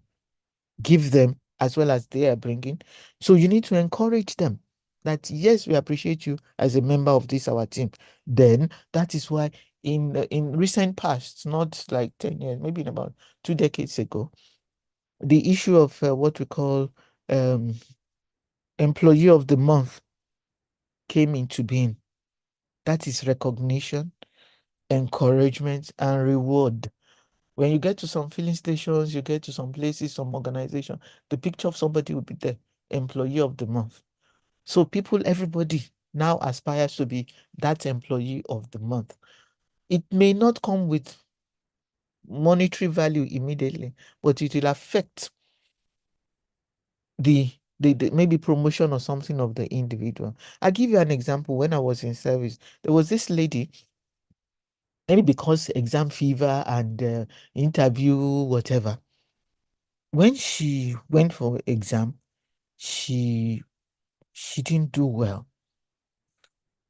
give them as well as they are bringing. So you need to encourage them that, yes, we appreciate you as a member of this, our team. Then that is why in recent past, not like 10 years, maybe in about 2 decades ago, the issue of what we call employee of the month came into being. That is recognition, encouragement, and reward. When you get to some filling stations, you get to some places, some organization, the picture of somebody will be there, employee of the month. So everybody now aspires to be that employee of the month. It may not come with monetary value immediately, but it will affect the maybe promotion or something of the individual. I'll give you an example. When I was in service, there was this lady, maybe because exam fever and interview, whatever. When she went for exam, she didn't do well.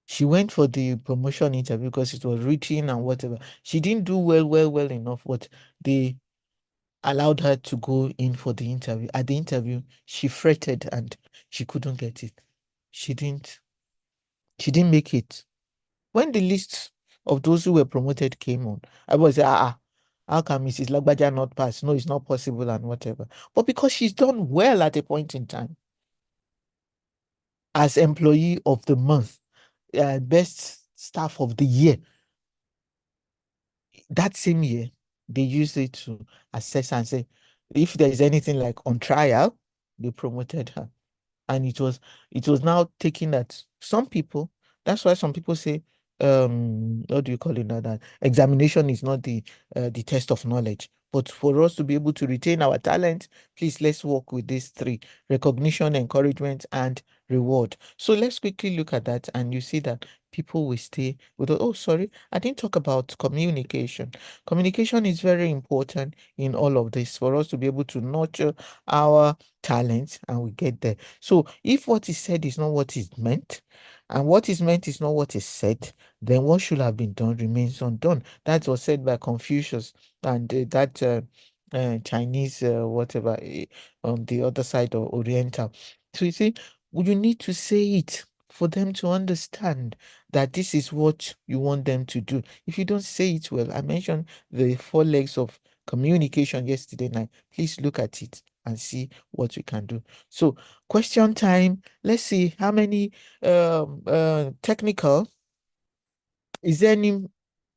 She went for the promotion interview because it was written and whatever. She didn't do well enough, but they allowed her to go in for the interview. At the interview, she fretted and she couldn't get it. She didn't make it. When the list of those who were promoted came on, I was How can Mrs. Lagbaja not pass? No, it's not possible and whatever. But because she's done well at a point in time as employee of the month, best staff of the year, that same year, they used it to assess and say, if there is anything like on trial, they promoted her. And it was now taken that some people, that's why some people say, what do you call it now, that examination is not the test of knowledge. But for us to be able to retain our talent, please let's work with these three: recognition, encouragement, and reward. So let's quickly look at that, and you see that people will stay with us. Oh, sorry, I didn't talk about communication. Communication is very important in all of this for us to be able to nurture our talents, and we get there. So if what is said is not what is meant, and what is meant is not what is said, then what should have been done remains undone. That was said by Confucius, and that Chinese, whatever, on the other side of Oriental. So you see, you need to say it for them to understand that this is what you want them to do. If you don't say it well, I mentioned the 4 legs of communication yesterday night. Please look at it and see what we can do. So question time. Let's see how many technical. Is there any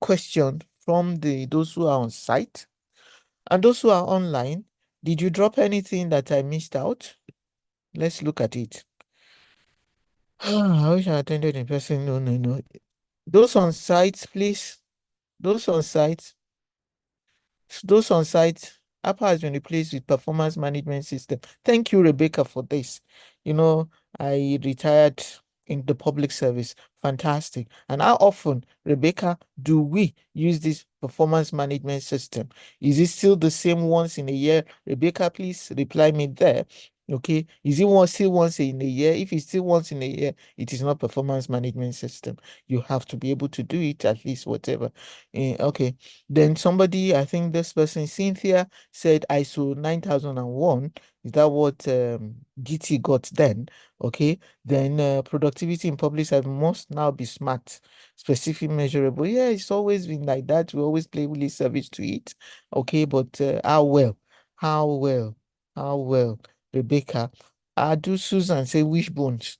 question from those who are on site and those who are online? Did you drop anything that I missed out? Let's look at it. I wish I attended in person. No. Those on site, please. Those on site. APA has been replaced with performance management system. Thank you, Rebecca, for this. You know, I retired in the public service. Fantastic. And how often, Rebecca, do we use this performance management system? Is it still the same once in a year? Rebecca, please reply me there. Okay, is it still once in a year? If it's still once in a year, it is not performance management system. You have to be able to do it at least, whatever. Okay, then somebody, I think this person, Cynthia, said ISO 9001. Is that what GT got then? Okay, then productivity in public service must now be smart, specific, measurable. Yeah, it's always been like that. We always play with service to it. Okay, but how well? How well? How well? Rebecca, I do Susan say wishbones.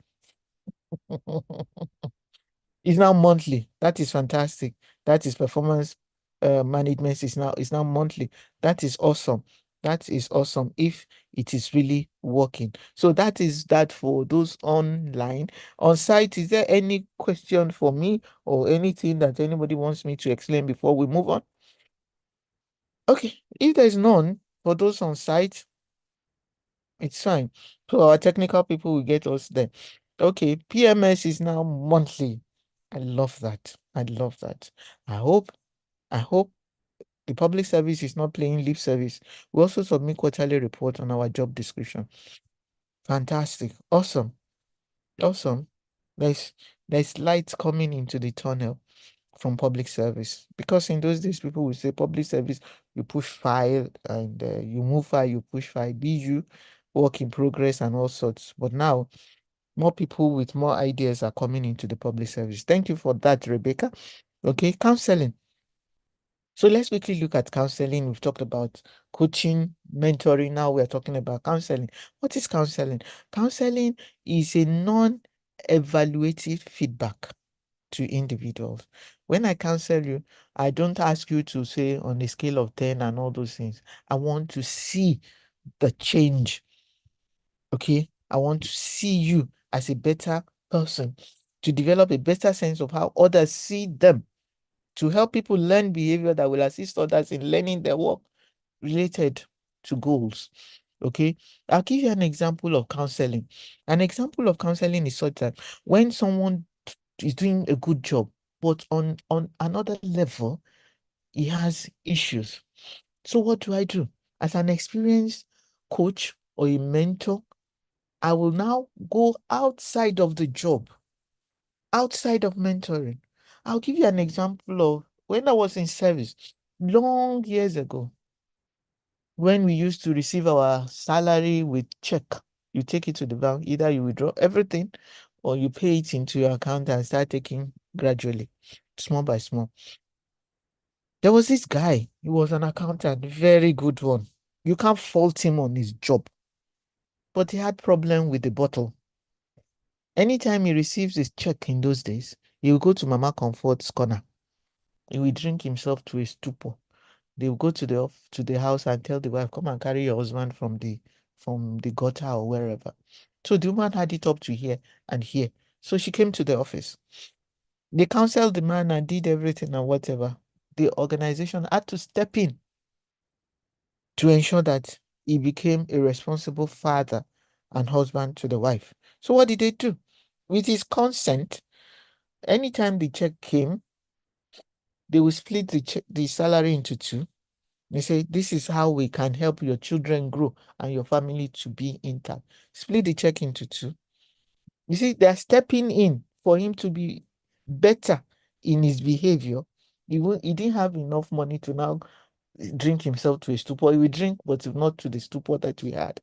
It's now monthly. That is fantastic. That is performance management is now monthly. That is awesome. That is awesome if it is really working. So that is that for those online. On site, is there any question for me or anything that anybody wants me to explain before we move on? Okay, if there's none for those on site, it's fine. So our technical people will get us there. Okay, PMS is now monthly. I love that. I love that. I hope the public service is not playing lip service. We also submit quarterly report on our job description. Fantastic. Awesome. Awesome. There's light coming into the tunnel from public service, because in those days people would say public service, you push file and you move file, you push file, BU, work in progress and all sorts. But now more people with more ideas are coming into the public service. Thank you for that, Rebecca. Okay, counseling. So let's quickly look at counseling. We've talked about coaching, mentoring. Now we're talking about counseling. What is counseling? Counseling is a non-evaluative feedback to individuals. When I counsel you, I don't ask you to say on a scale of 10 and all those things. I want to see the change. Okay, I want to see you as a better person, to develop a better sense of how others see them, to help people learn behavior that will assist others in learning their work related to goals. Okay, I'll give you an example of counseling. An example of counseling is such that when someone is doing a good job, but on another level, he has issues. So what do I do? As an experienced coach or a mentor, I will now go outside of the job, outside of mentoring. I'll give you an example of when I was in service long years ago, when we used to receive our salary with check. You take it to the bank, either you withdraw everything or you pay it into your account and start taking gradually, small by small. There was this guy, he was an accountant, very good one. You can't fault him on his job. But he had problem with the bottle. Anytime he receives his check in those days, he will go to Mama Comfort's corner. He will drink himself to a stupor. They will go to the house and tell the wife, come and carry your husband from the gutter or wherever. So the woman had it up to here and here. So she came to the office. They counseled the man and did everything and whatever. The organization had to step in to ensure that he became a responsible father and husband to the wife. So what did they do? With his consent, anytime the check came, they will split the salary into two. They say, this is how we can help your children grow and your family to be intact. Split the check into two. You see, they're stepping in for him to be better in his behavior. He didn't have enough money to now drink himself to a stupor. He will drink, but not to the stupor that we had.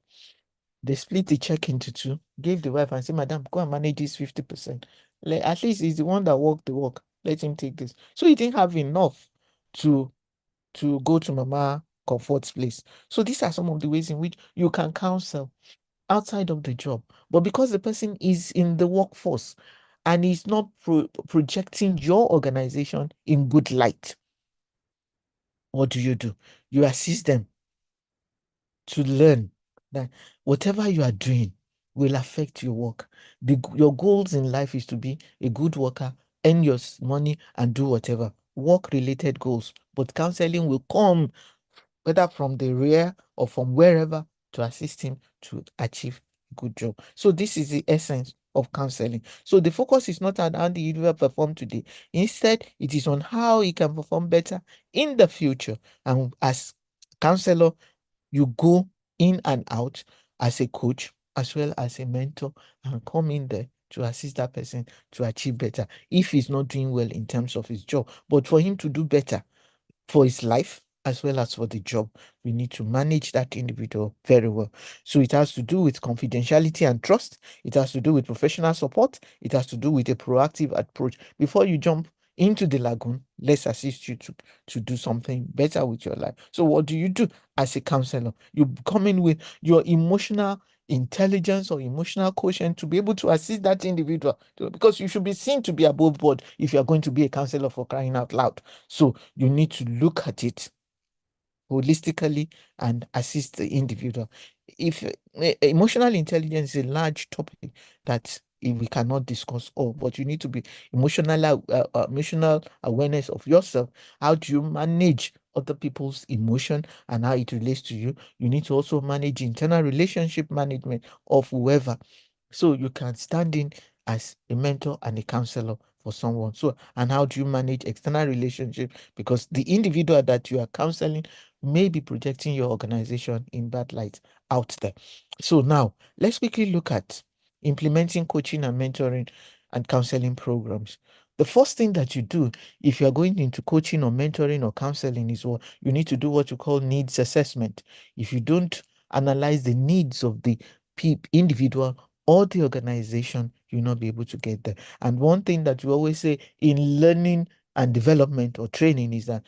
They split the check into two, gave the wife and said, Madam, go and manage this 50%. At least he's the one that walked the walk. Let him take this. So he didn't have enough to go to Mama Comfort's place. So these are some of the ways in which you can counsel outside of the job. But because the person is in the workforce and is not projecting your organization in good light, what do? You assist them to learn that whatever you are doing will affect your work. Your goals in life is to be a good worker, earn your money, and do whatever work-related goals. But counseling will come whether from the rear or from wherever to assist him to achieve a good job. So this is the essence of counseling. So the focus is not on how the individual perform today. Instead, it is on how he can perform better in the future. And as counselor, you go in and out as a coach as well as a mentor and come in there to assist that person to achieve better if he's not doing well in terms of his job. But for him to do better for his life as well as for the job, we need to manage that individual very well. So it has to do with confidentiality and trust. It has to do with professional support. It has to do with a proactive approach. Before you jump into the lagoon, let's assist you to do something better with your life. So what do you do as a counselor? You come in with your emotional intelligence or emotional quotient to be able to assist that individual, because you should be seen to be above board if you are going to be a counselor, for crying out loud. So you need to look at it holistically and assist the individual. If emotional intelligence is a large topic that we cannot discuss all, but you need to be emotional awareness of yourself. How do you manage other people's emotion and how it relates to you? You need to also manage internal relationship management of whoever, so you can stand in as a mentor and a counselor for someone. So, and how do you manage external relationship? Because the individual that you are counseling may be projecting your organization in bad light out there. So now let's quickly look at implementing coaching and mentoring and counseling programs. The first thing that you do if you're going into coaching or mentoring or counseling is what you need to do, what you call needs assessment. If you don't analyze the needs of the individual or the organization, you'll not be able to get there. And one thing that we always say in learning and development or training is that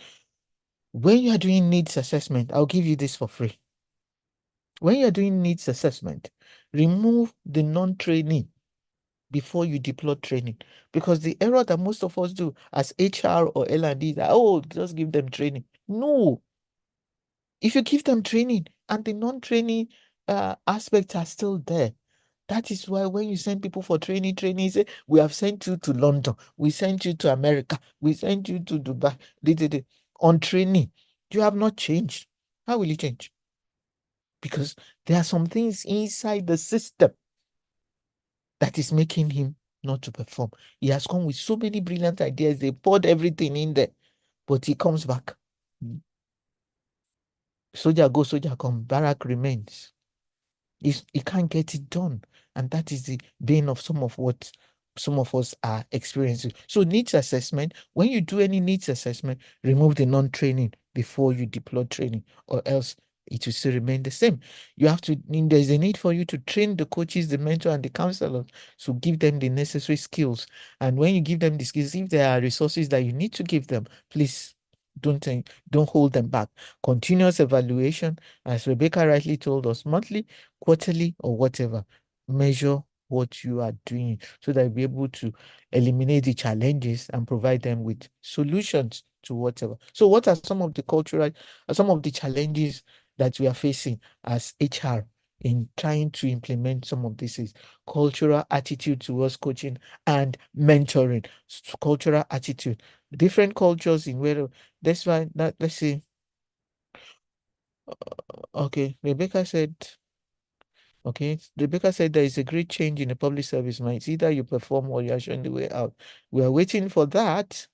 when you are doing needs assessment, I'll give you this for free. When you're doing needs assessment, remove the non-training before you deploy training. Because the error that most of us do as HR or L&D is that, oh, just give them training. No. If you give them training and the non-training aspects are still there, that is why when you send people for training, say, we have sent you to London, we sent you to America, we sent you to Dubai. On training, you have not changed. How will you change? Because there are some things inside the system that is making him not to perform. He has come with so many brilliant ideas. They poured everything in there, but he comes back. Soldier go, soldier come, barrack remains. He can't get it done. And that is the bane of some of what some of us are experiencing. So needs assessment, when you do any needs assessment, remove the non-training before you deploy training, or else it will still remain the same. You have to, there's a need for you to train the coaches, the mentor, and the counselors. So give them the necessary skills. And when you give them the skills, if there are resources that you need to give them, please Don't hold them back. Continuous evaluation, as Rebecca rightly told us, monthly, quarterly, or whatever. Measure what you are doing so that you'll be able to eliminate the challenges and provide them with solutions to whatever. So what are some of the challenges that we are facing as HR in trying to implement some of this? Is cultural attitude towards coaching and mentoring. Cultural attitude, different cultures in where that's why that let's see. Okay, Rebecca said there is a great change in the public service. It's either you perform or you are showing the way out. We are waiting for that.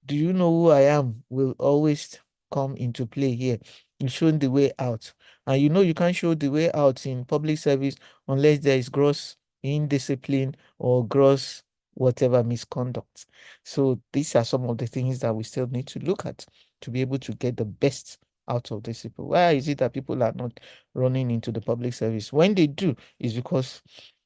Do you know who I am? Will always come into play here. You're showing the way out. And you know you can't show the way out in public service unless there is gross indiscipline or gross whatever misconduct. So these are some of the things that we still need to look at to be able to get the best out of these people. Why is it that people are not running into the public service? When they do, it's because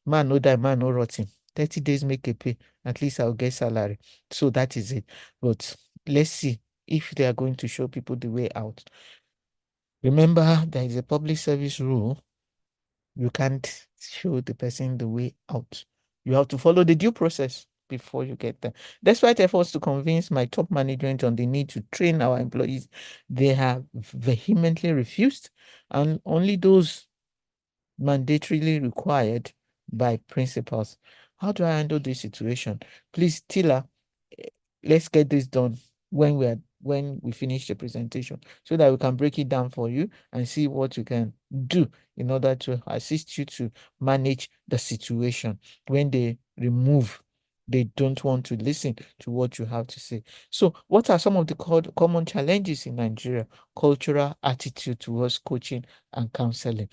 man no die, man no rotting. 30 days make a pay. At least I'll get salary. So that is it. But let's see if they are going to show people the way out. Remember, there is a public service rule. You can't show the person the way out. You have to follow the due process before you get there. Despite efforts to convince my top management on the need to train our employees, they have vehemently refused, and only those mandatorily required by principals. How do I handle this situation? Please, Tila, let's get this done when we finish the presentation so that we can break it down for you and see what you can do in order to assist you to manage the situation when they don't want to listen to what you have to say. So what are some of the common challenges in Nigeria? Cultural attitude towards coaching and counseling.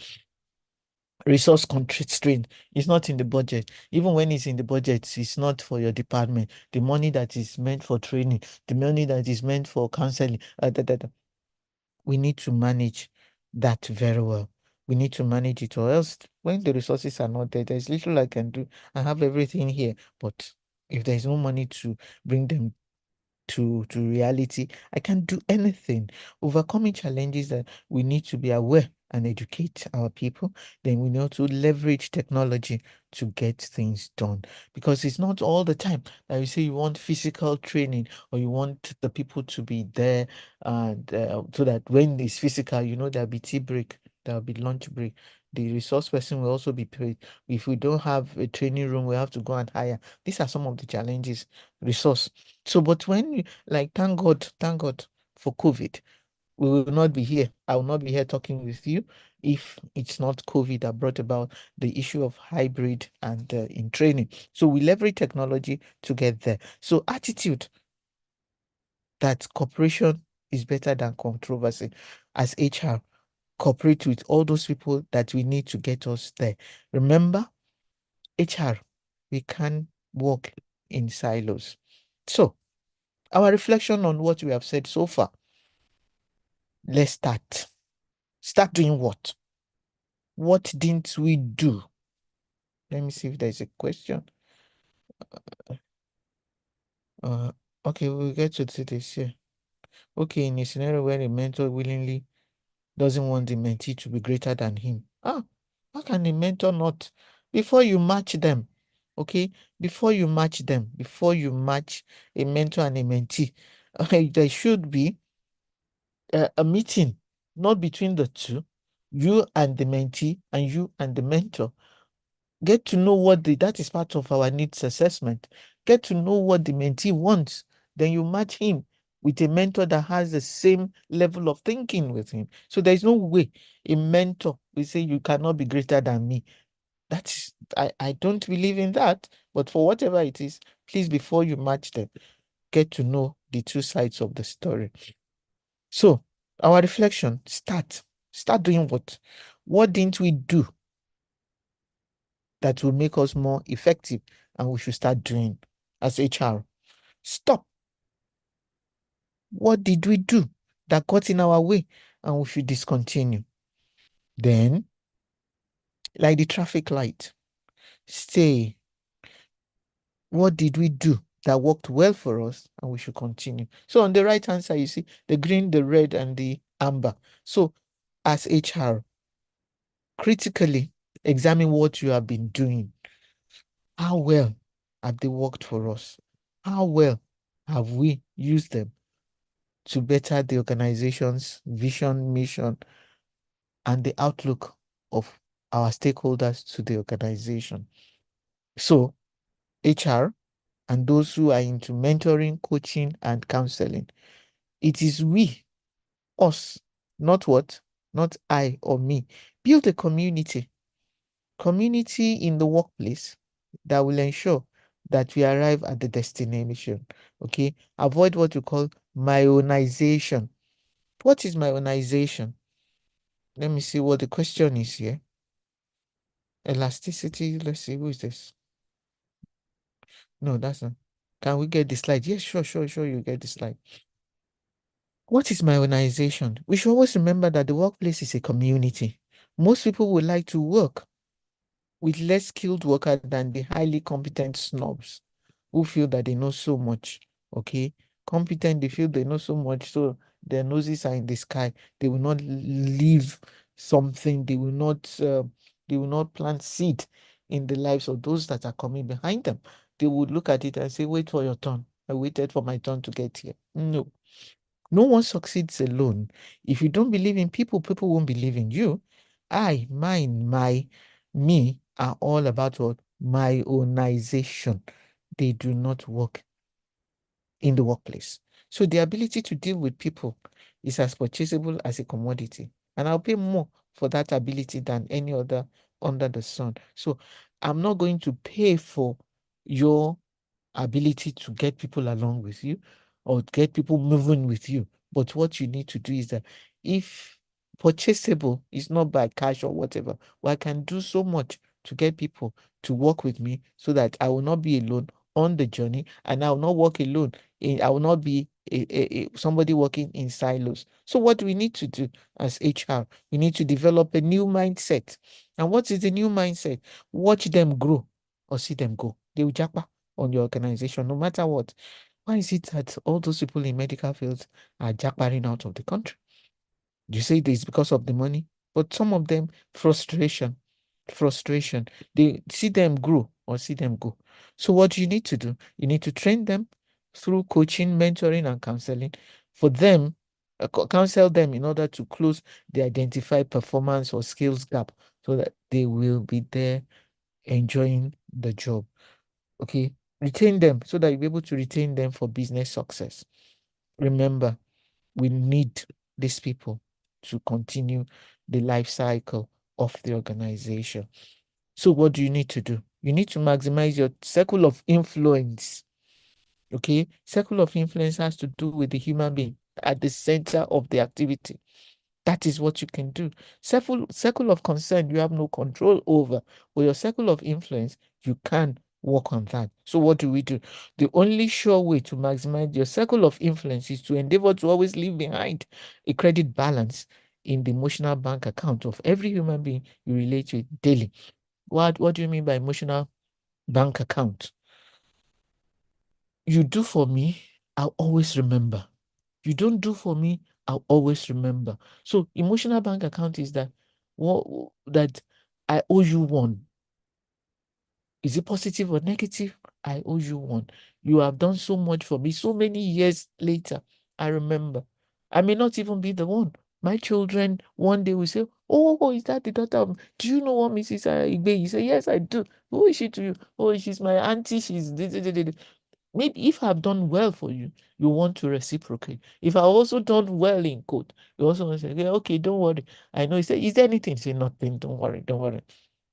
Resource constraint is not in the budget. Even when it's in the budget, it's not for your department. The money that is meant for training, the money that is meant for counseling, we need to manage that very well. We need to manage it, or else when the resources are not there, there's little I can do. I have everything here, but if there's no money to bring them to reality, I can't do anything. Overcoming challenges that we need to be aware and educate our people. Then we need to leverage technology to get things done, because it's not all the time that you say you want physical training or you want the people to be there, and so that when it's physical, there'll be tea break, there'll be lunch break. The resource person will also be paid. If we don't have a training room, we have to go and hire. These are some of the challenges. Resource. So, but thank God for COVID. We will not be here. I will not be here talking with you if it's not COVID that brought about the issue of hybrid and in training. So we leverage technology to get there. So attitude that cooperation is better than controversy. As HR, cooperate with all those people that we need to get us there. Remember, HR, we can work in silos. So our reflection on what we have said so far. Let's start. Start doing what? What didn't we do? Let me see if there's a question. Okay, we'll get to this here. Okay, in a scenario where a mentor willingly doesn't want the mentee to be greater than him. How can the mentor not? Before you match them, okay? Before you match a mentor and a mentee, there should be a meeting, not between the two, you and the mentee and you and the mentor. Get to know that is part of our needs assessment. Get to know what the mentee wants. Then you match him with a mentor that has the same level of thinking with him. So there's no way a mentor will say you cannot be greater than me. I don't believe in that. But for whatever it is, please, before you match them, get to know the two sides of the story. So our reflection, start doing what? What didn't we do that will make us more effective and we should start doing as HR? Stop. What did we do that got in our way and we should discontinue? Then, like the traffic light, stay. What did we do that worked well for us, and we should continue. So on the right hand side, you see the green, the red, and the amber. So as HR, critically examine what you have been doing. How well have they worked for us? How well have we used them to better the organization's vision, mission, and the outlook of our stakeholders to the organization? So HR and those who are into mentoring, coaching, and counseling, it is we, us, not what, not I or me, build a community in the workplace that will ensure that we arrive at the destination. Okay, avoid what you call myonization. What is myonization? Let me see what the question is here. Elasticity. Let's see, who is this? No, that's not. Can we get the slide? Yes, sure. You get the slide. What is myonization? We should always remember that the workplace is a community. Most people would like to work with less skilled workers than the highly competent snobs who feel that they know so much. Okay, competent, they feel they know so much, so their noses are in the sky. They will not leave something. They will not plant seed in the lives of those that are coming behind them. They would look at it and say, "Wait for your turn. I waited for my turn to get here." No. No one succeeds alone. If you don't believe in people, people won't believe in you. I, mine, my, me are all about what? My ownization. They do not work in the workplace. So the ability to deal with people is as purchasable as a commodity. And I'll pay more for that ability than any other under the sun. So I'm not going to pay for your ability to get people along with you or get people moving with you. But what you need to do is that if purchasable is not by cash or whatever, well, I can do so much to get people to work with me so that I will not be alone on the journey, and I will not work alone. I will not be somebody working in silos. So what do we need to do as HR? We need to develop a new mindset. And what is the new mindset? Watch them grow or see them go. They will japa on your organization, no matter what. Why is it that all those people in medical fields are jackparing out of the country? You say this because of the money, but some of them frustration. They see them grow or see them go. So what do you need to do? You need to train them through coaching, mentoring, and counseling for them, counsel them in order to close the identified performance or skills gap so that they will be there enjoying the job. Okay, retain them so that you'll be able to retain them for business success. Remember, we need these people to continue the life cycle of the organization. So what do you need to do? You need to maximize your circle of influence. Okay, circle of influence has to do with the human being at the center of the activity. That is what you can do. Circle of concern, you have no control over. But your circle of influence, you can work on that. So what do we do? The only sure way to maximize your circle of influence is to endeavor to always leave behind a credit balance in the emotional bank account of every human being you relate with daily. What do you mean by emotional bank account? You do for me, I'll always remember. You don't do for me, I'll always remember. So emotional bank account is that that I owe you one. Is it positive or negative? I owe you one. You have done so much for me. So many years later, I remember. I may not even be the one. My children one day will say, "Oh, is that the daughter of, do you know what Mrs. Igbe?" You say, "Yes, I do." "Who is she to you?" "Oh, she's my auntie. She's this." Maybe if I've done well for you, you want to reciprocate. If I've also done well in code, you also want to say, "Yeah, okay, don't worry. I know." You say, "Is there anything?" Say, "Nothing. Don't worry. Don't worry."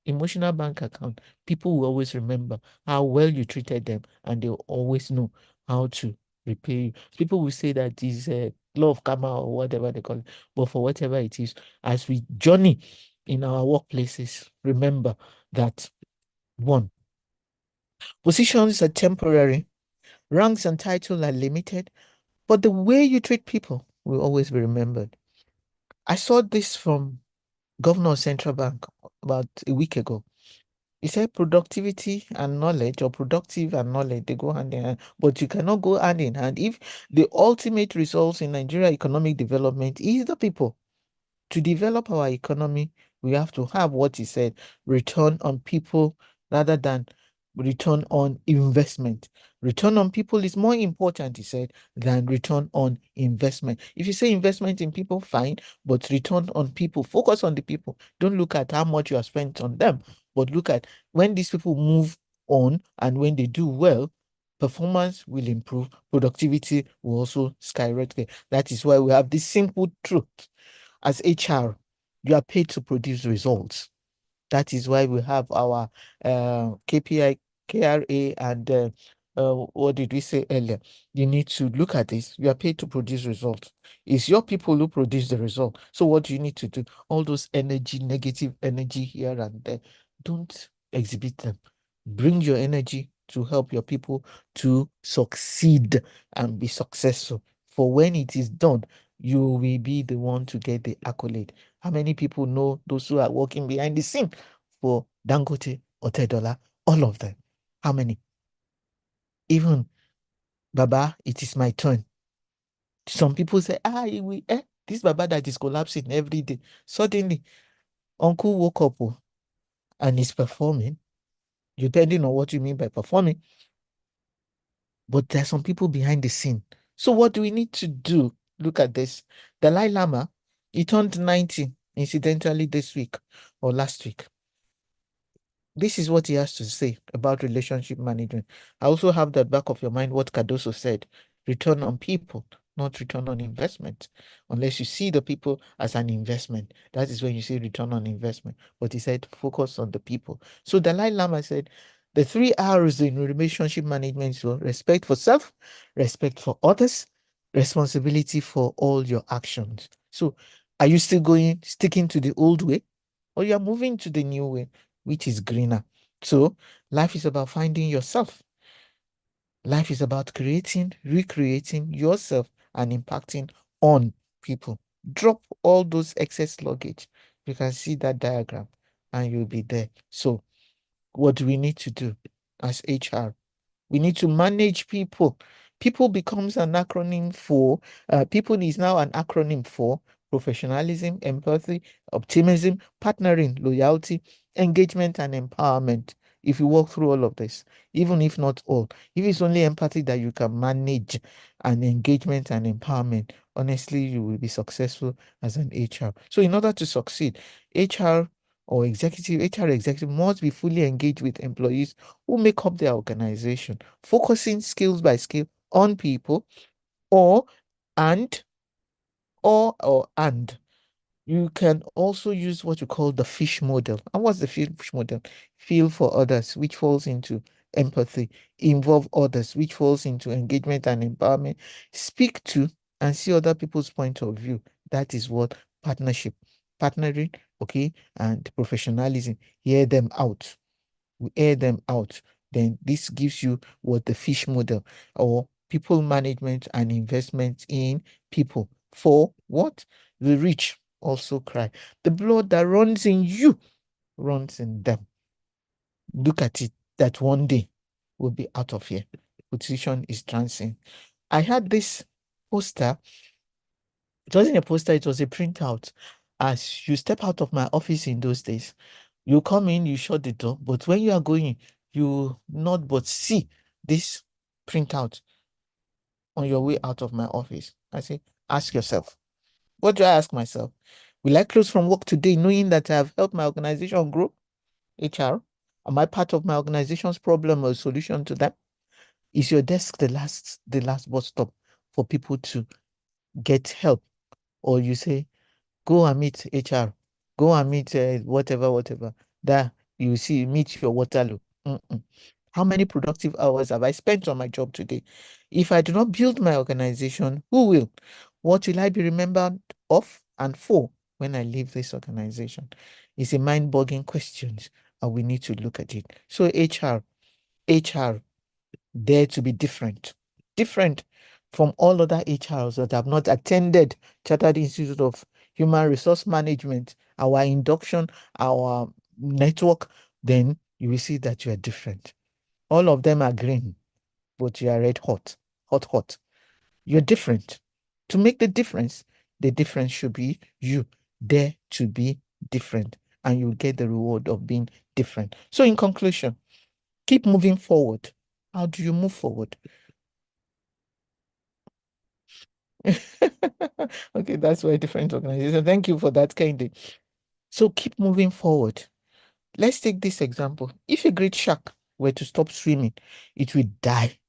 Emotional bank account. People will always remember how well you treated them, and they'll always know how to repay you. People will say that is a law of karma or whatever they call it. But for whatever it is, as we journey in our workplaces, remember that one, positions are temporary. Ranks and titles are limited, but the way you treat people will always be remembered. I saw this from Governor of Central Bank about a week ago. He said productivity and knowledge, or productive and knowledge, they go hand in hand. But you cannot go hand in hand if the ultimate results in Nigeria economic development is the people. To develop our economy, we have to have what he said, return on people rather than return on investment. Return on people is more important, he said, than return on investment. If you say investment in people, fine, but return on people, focus on the people. Don't look at how much you have spent on them, but look at when these people move on and when they do well, performance will improve, productivity will also skyrocket. That is why we have this simple truth. As HR, you are paid to produce results. That is why we have our KPI, KRA, and what did we say earlier? You need to look at this. You are paid to produce results. It's your people who produce the result. So what do you need to do? All those energy, negative energy here and there, don't exhibit them. Bring your energy to help your people to succeed and be successful. For when it is done, you will be the one to get the accolade. How many people know those who are working behind the scene for Dangote or Tedola? All of them. How many? Even Baba, it is my turn. Some people say, this Baba that is collapsing every day. Suddenly, Uncle woke up and is performing, depending on what you mean by performing. But there are some people behind the scene. So what do we need to do? Look at this. Dalai Lama, he turned 90, incidentally, this week or last week. This is what he has to say about relationship management. I also have that back of your mind what Cardoso said, return on people, not return on investment. Unless you see the people as an investment, that is when you say return on investment. But he said focus on the people. So Dalai Lama said the 3 R's in relationship management were respect for self, respect for others, responsibility for all your actions. So are you still sticking to the old way, or you are moving to the new way, which is greener? So life is about finding yourself. Life is about creating, recreating yourself and impacting on people. Drop all those excess luggage. You can see that diagram and you'll be there. So what do we need to do as HR? We need to manage people. People becomes an acronym for, people is now an acronym for professionalism, empathy, optimism, partnering, loyalty, engagement, and empowerment. If you walk through all of this, even if not all, if it's only empathy that you can manage and engagement and empowerment, honestly, you will be successful as an HR. So in order to succeed, HR or HR executive must be fully engaged with employees who make up their organization, focusing skills by skill on people, or and you can also use what you call the fish model. And what's the fish model? Feel for others, which falls into empathy. Involve others, which falls into engagement and empowerment. Speak to and see other people's point of view. That is what partnership, partnering, okay, and professionalism. Hear them out. We air them out. Then this gives you what the fish model, or people management and investment in people. For what? The rich also cry. The blood that runs in you runs in them. Look at it, that one day we'll be out of here. Position is transient. I had this poster. It wasn't a poster, it was a printout. As you step out of my office in those days, you come in, you shut the door, but when you are going, you not but see this printout on your way out of my office. I say, ask yourself, what do I ask myself? Will I close from work today knowing that I have helped my organization grow? HR, am I part of my organization's problem or solution to them? Is your desk the last bus stop for people to get help? Or you say, go and meet HR, go and meet whatever, that you see, meet your Waterloo. How many productive hours have I spent on my job today? If I do not build my organization, who will? What will I be remembered of and for when I leave this organization? It's a mind-boggling question, and we need to look at it. So HR, dare to be different from all other HRs that have not attended Chartered Institute of Human Resource Management, our induction, our network. Then you will see that you are different. All of them are green, but you are red hot, hot, hot. You're different. To make the difference should be you. Dare to be different, and you'll get the reward of being different. So, in conclusion, keep moving forward. How do you move forward? Okay, that's why different organization. Thank you for that, Kendi. So keep moving forward. Let's take this example. If a great shark were to stop swimming, it will die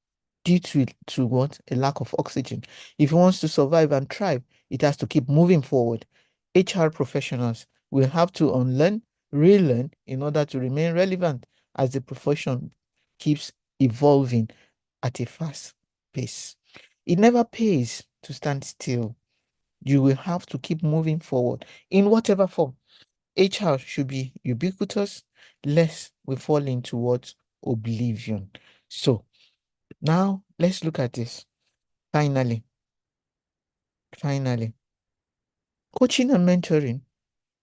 due to what? A lack of oxygen. If it wants to survive and thrive, it has to keep moving forward. HR professionals will have to unlearn, relearn in order to remain relevant as the profession keeps evolving at a fast pace. It never pays to stand still. You will have to keep moving forward in whatever form. HR should be ubiquitous, lest we fall into what? Oblivion. So now let's look at this. Finally, coaching and mentoring.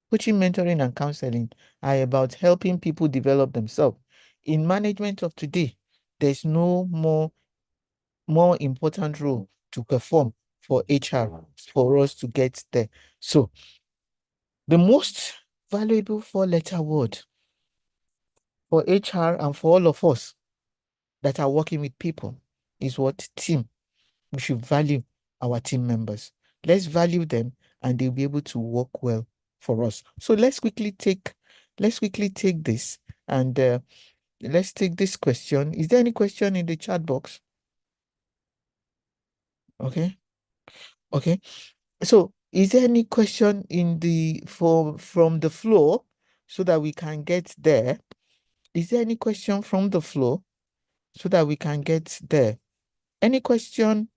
Coaching, mentoring, and counseling are about helping people develop themselves. In management of today, there's no more important role to perform for HR for us to get there. So the most valuable four-letter word for HR and for all of us that are working with people is what? Team. We should value our team members. Let's value them and they'll be able to work well for us. So let's quickly take this and let's take this question. Is there any question in the chat box? Okay. So is there any question in the from the floor so that we can get there? Is there any question from the floor so that we can get there? Any question?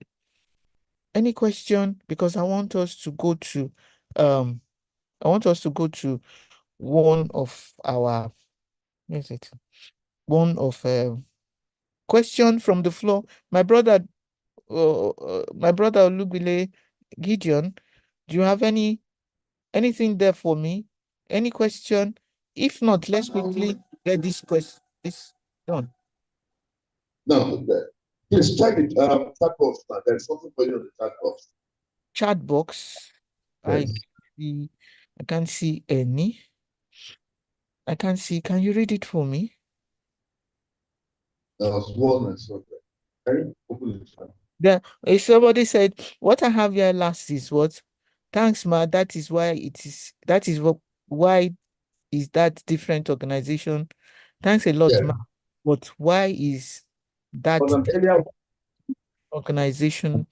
Any question? Because I want us to go to one of our, is it? One of question from the floor. My brother Olubile Gideon, do you have anything there for me? Any question? If not, let's quickly get this question done. No, please check it. Chat box. There's something for you on the chat box. Chat box. Yes. I can't see any. I can't see. Can you read it for me? There was one I saw there. Can you open it? There, somebody said, what I have here last is what? Thanks, ma. That is why why is that different organization? Thanks a lot, ma. But why is that organization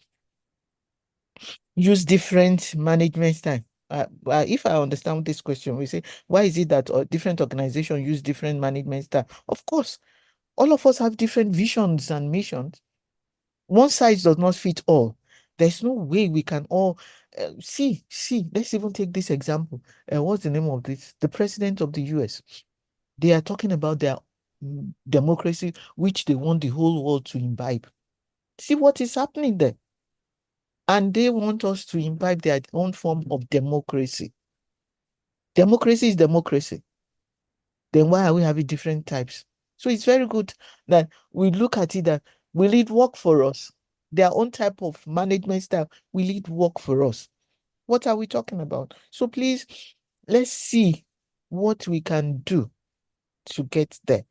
use different management style? If I understand this question, we say, why is it that different organizations use different management style? Of course, all of us have different visions and missions. One size does not fit all. There's no way we can all see. Let's even take this example. What's the name of this? The president of the US. They are talking about their democracy, which they want the whole world to imbibe. See what is happening there. And they want us to imbibe their own form of democracy. Democracy is democracy. Then why are we having different types? So it's very good that we look at it that will it work for us? Their own type of management style, will it work for us? What are we talking about? So please, let's see what we can do to get there.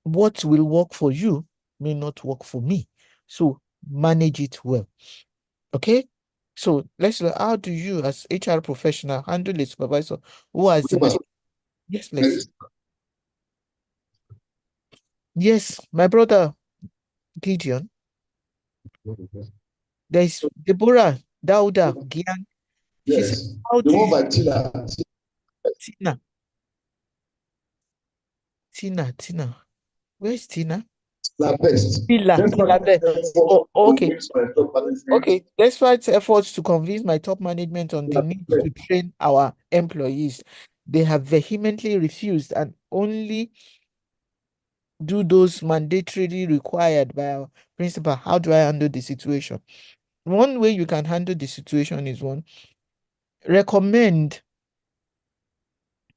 What will work for you may not work for me. So manage it well. Okay? So let's look, how do you as HR professional handle a supervisor who has yes, please. Yes, my brother Gideon. There's Deborah Dauda Gian. She said, how do you Tina. Where's Tina? Tila best. Oh, okay. Okay. Despite efforts to convince my top management on the need to train our employees, they have vehemently refused and only do those mandatorily required by our principal. How do I handle the situation? One way you can handle the situation is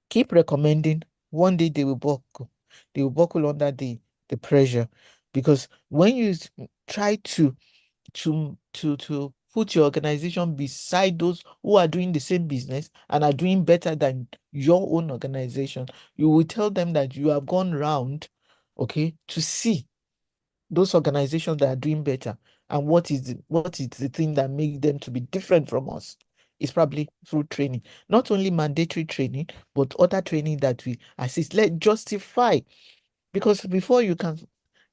keep recommending. One day they will balk. They will buckle under the pressure, because when you try to put your organization beside those who are doing the same business and are doing better than your own organization, you will tell them that you have gone round, okay, to see those organizations that are doing better, and what is the thing that makes them to be different from us. It's probably through training, not only mandatory training, but other training that we assist. Let's justify, because before you can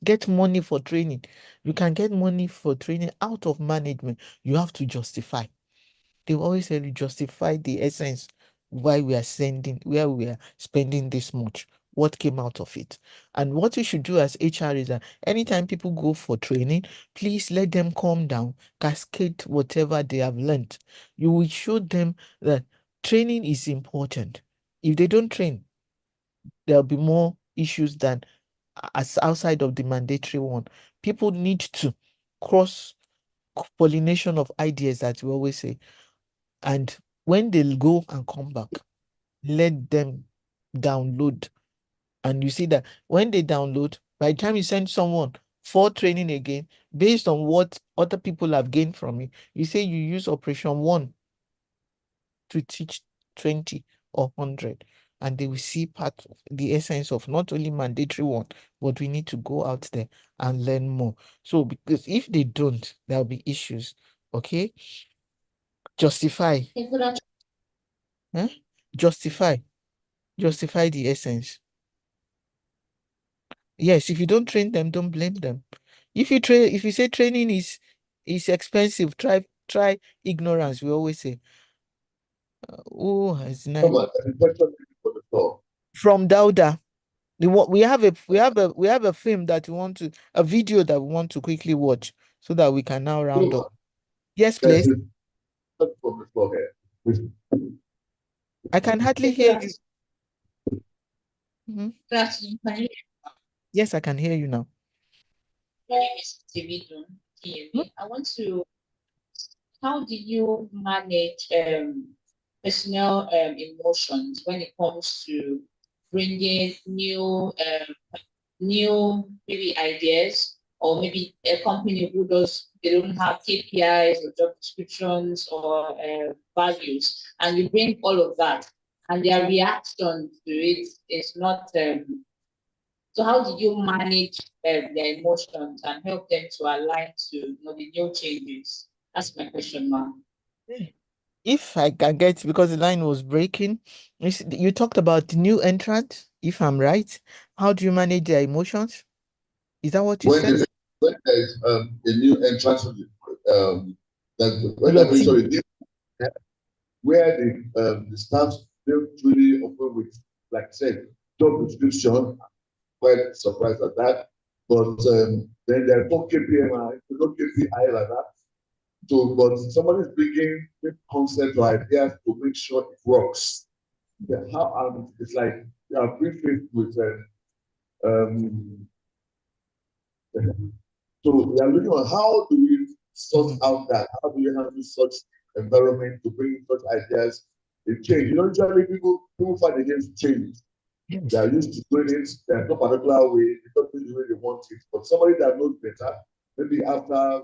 get money for training, you can get money for training out of management, you have to justify. They always say you justify the essence why we are where we are spending this much, what came out of it. And what we should do as HR is that anytime people go for training, please let them calm down, cascade whatever they have learned. You will show them that training is important. If they don't train, there'll be more issues than as outside of the mandatory one. People need to cross pollination of ideas, that we always say. And when they go and come back, let them download. And you see that when they download, by the time you send someone for training again, based on what other people have gained from it, you say you use operation 1 to teach 20 or 100, and they will see part of the essence of not only mandatory one, but we need to go out there and learn more. So because if they don't, there'll be issues. Okay, justify. Huh? Justify the essence. Yes, if you don't train them, don't blame them. If you say training is expensive, try ignorance. We always say. Oh, it's nice. From Dauda. We have a film that a video that we want to quickly watch, so that we can now round up. Yes, please. I can hardly hear you. Mhm. Yes, I can hear you now. My name is Davidon. I want to, how do you manage personal emotions when it comes to bringing new maybe ideas, or maybe a company who they don't have KPIs or job descriptions or values, and you bring all of that, and their reaction to it is not. So how do you manage their emotions and help them to align to the new changes? That's my question, ma'am. If I can get, because the line was breaking, you talked about the new entrant, if I'm right. How do you manage their emotions? Is that what you said? When there's a new entrance, where the staff don't really open with, like I said, job description. Quite surprised at that, but then there's no KPI, no KPI like that. So, but somebody is bringing concept or ideas to make sure it works. Yeah, how it's like you are briefed with so we are looking at how do we sort out that? How do we handle such environment to bring such ideas in change? Usually people fight against change. Yes. They are used to doing it. There's no particular way. They don't do the way they want it. But somebody that knows better, maybe after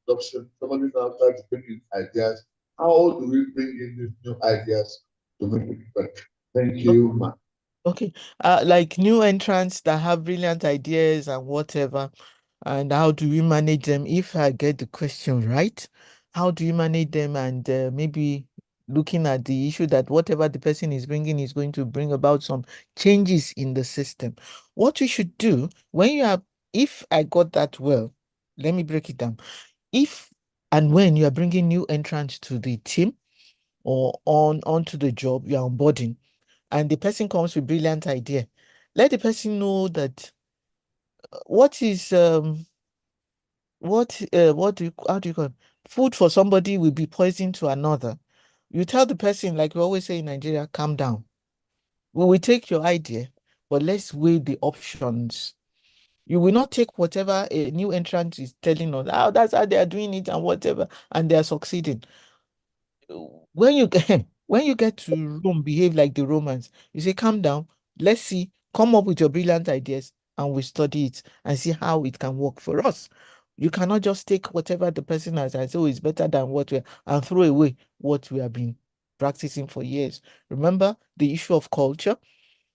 production, somebody now starts bringing ideas. How do we bring in these new ideas to make it better? Thank you, man. Okay. Like new entrants that have brilliant ideas and whatever. And how do we manage them? If I get the question right, how do you manage them? And maybe looking at the issue that whatever the person is bringing is going to bring about some changes in the system. What we should do when you are, if I got that well, let me break it down. If and when you are bringing new entrants to the team or onto the job, you are onboarding, and the person comes with brilliant idea, let the person know that what is what do you how do you call it? Food for somebody will be poison to another. You tell the person, like we always say in Nigeria, calm down. We will take your idea, but let's weigh the options. You will not take whatever a new entrant is telling us. Oh, that's how they are doing it and whatever, and they are succeeding. When you get when you get to Rome, behave like the Romans. You say, calm down. Let's see Come up with your brilliant ideas and we study it and see how it can work for us. You cannot just take whatever the person has and say, oh, it's better than what we and throw away what we have been practicing for years. Remember the issue of culture?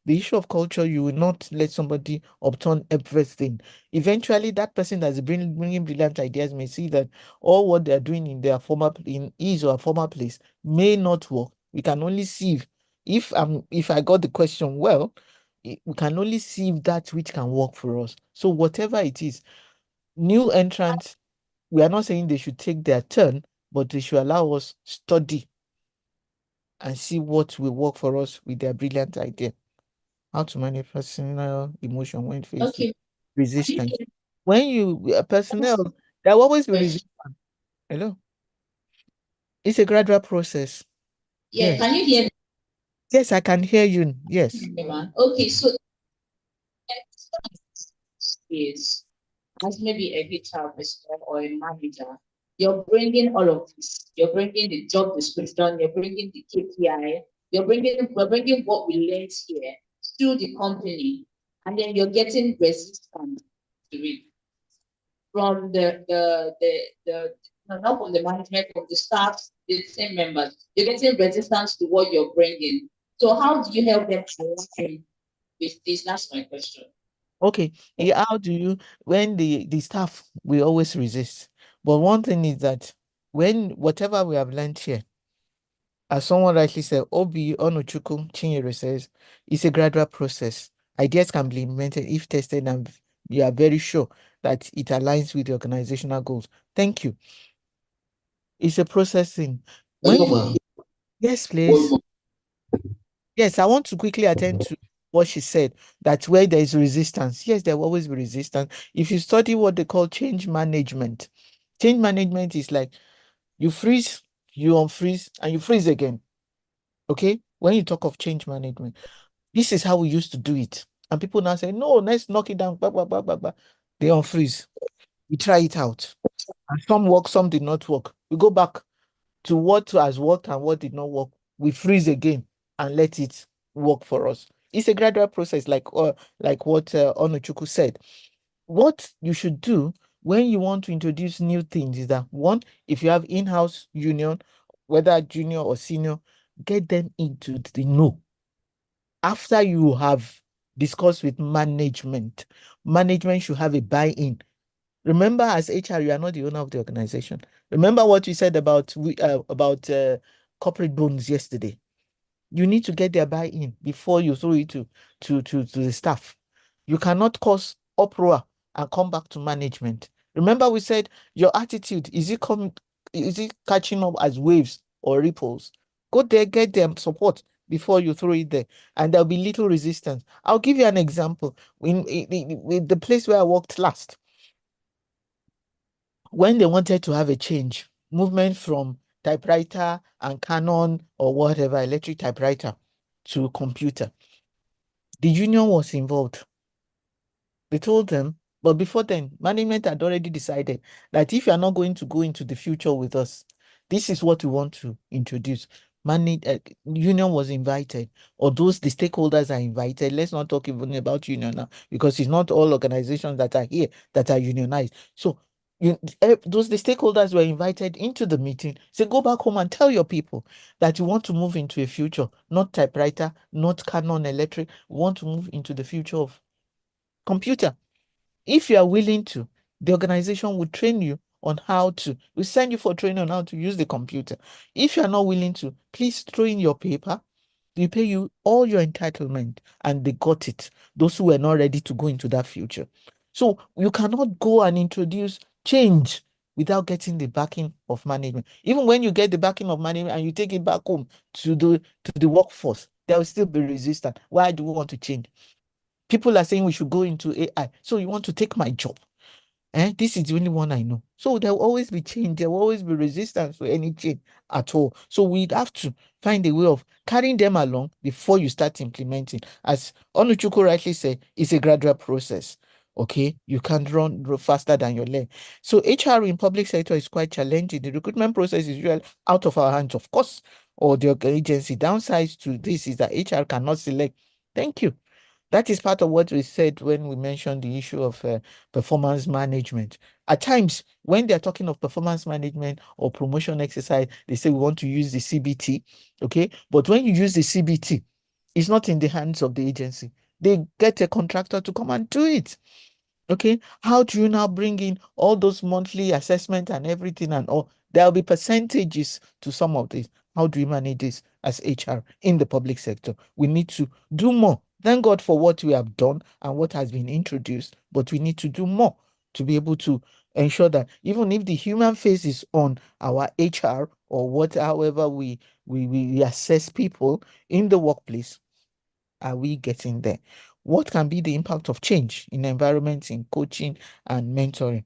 The issue of culture, you will not let somebody upturn everything. Eventually, that person that's bringing brilliant ideas may see that all what they're doing in their in his or former place may not work. We can only see if I got the question well, we can only see if that which can work for us. So whatever it is, new entrants, we are not saying they should take their turn, but they should allow us study and see what will work for us with their brilliant idea. How to manage personal emotion when faced with resistance. When you personnel, there will always be resistance. Hello? It's a gradual process. Yeah, Yes. can you hear me? Yes, I can hear you. Yes. Okay, so is as maybe a HR person or a manager, you're bringing all of this. You're bringing the job description, you're bringing the KPI, we're bringing what we learned here to the company, and then you're getting resistance to it from no, not from the management, from the staff, the same members. You're getting resistance to what you're bringing. So how do you help them align with this? That's my question. Okay. Yeah, how do you when the staff we always resist? But one thing is that when whatever we have learned here, as someone rightly said, Obi Onuchuku Chinyere says, it's a gradual process. Ideas can be implemented if tested and you are very sure that it aligns with the organizational goals. Thank you. It's a processing. Yes, please. Yes, I want to quickly attend to what she said, that where there is resistance, yes, there will always be resistance. If you study what they call change management is like you freeze, you unfreeze, and you freeze again. Okay? When you talk of change management, this is how we used to do it. And people now say, no, let's knock it down. Bah, bah, bah, bah, bah. They unfreeze. We try it out. And some work, some did not work. We go back to what has worked and what did not work. We freeze again and let it work for us. It's a gradual process, like what Onuchuku said. What you should do when you want to introduce new things is that one, if you have in-house union, whether junior or senior, get them into the know. After you have discussed with management, management should have a buy-in. Remember, as HR, you are not the owner of the organization. Remember what we said about corporate bonds yesterday. You need to get their buy-in before you throw it to the staff. You cannot cause uproar and come back to management. Remember, we said your attitude is it catching up as waves or ripples? Go there, get them support before you throw it there, and there'll be little resistance. I'll give you an example. In the place where I worked last, when they wanted to have a change, movement from typewriter and Canon or whatever, electric typewriter to computer, the union was involved. They told them, but before then, management had already decided that if you are not going to go into the future with us, this is what we want to introduce. Union was invited, or the stakeholders are invited. Let's not talk even about union now, because it's not all organizations that are here that are unionized. So the stakeholders were invited into the meeting. Say, go back home and tell your people that you want to move into a future, not typewriter, not Canon electric. We want to move into the future of computer. If you are willing to, the organization will train you on how to, we send you for training on how to use the computer. If you are not willing to, please throw in your paper. They pay you all your entitlement, and they got it. Those who were not ready to go into that future. So you cannot go and introduce change without getting the backing of management. Even when you get the backing of management and you take it back home to the workforce, there will still be resistance. Why do we want to change? People are saying we should go into AI. So you want to take my job? This is the only one I know. So there will always be change. There will always be resistance to any change at all. So we'd have to find a way of carrying them along before you start implementing. As Onuchuku rightly said, it's a gradual process. Okay, you can't run faster than your leg. So HR in public sector is quite challenging. The recruitment process is usually out of our hands, of course, or the agency. Downsides to this is that HR cannot select. Thank you. That is part of what we said when we mentioned the issue of performance management. At times, when they're talking of performance management or promotion exercise, they say we want to use the CBT, okay? But when you use the CBT, it's not in the hands of the agency. They get a contractor to come and do it. Okay, how do you now bring in all those monthly assessment and everything and all? There'll be percentages to some of this. How do we manage this as HR in the public sector? We need to do more. Thank God for what we have done and what has been introduced, but we need to do more to be able to ensure that even if the human face is on our HR or what, however we assess people in the workplace, are we getting there? What can be the impact of change in environments, in coaching and mentoring?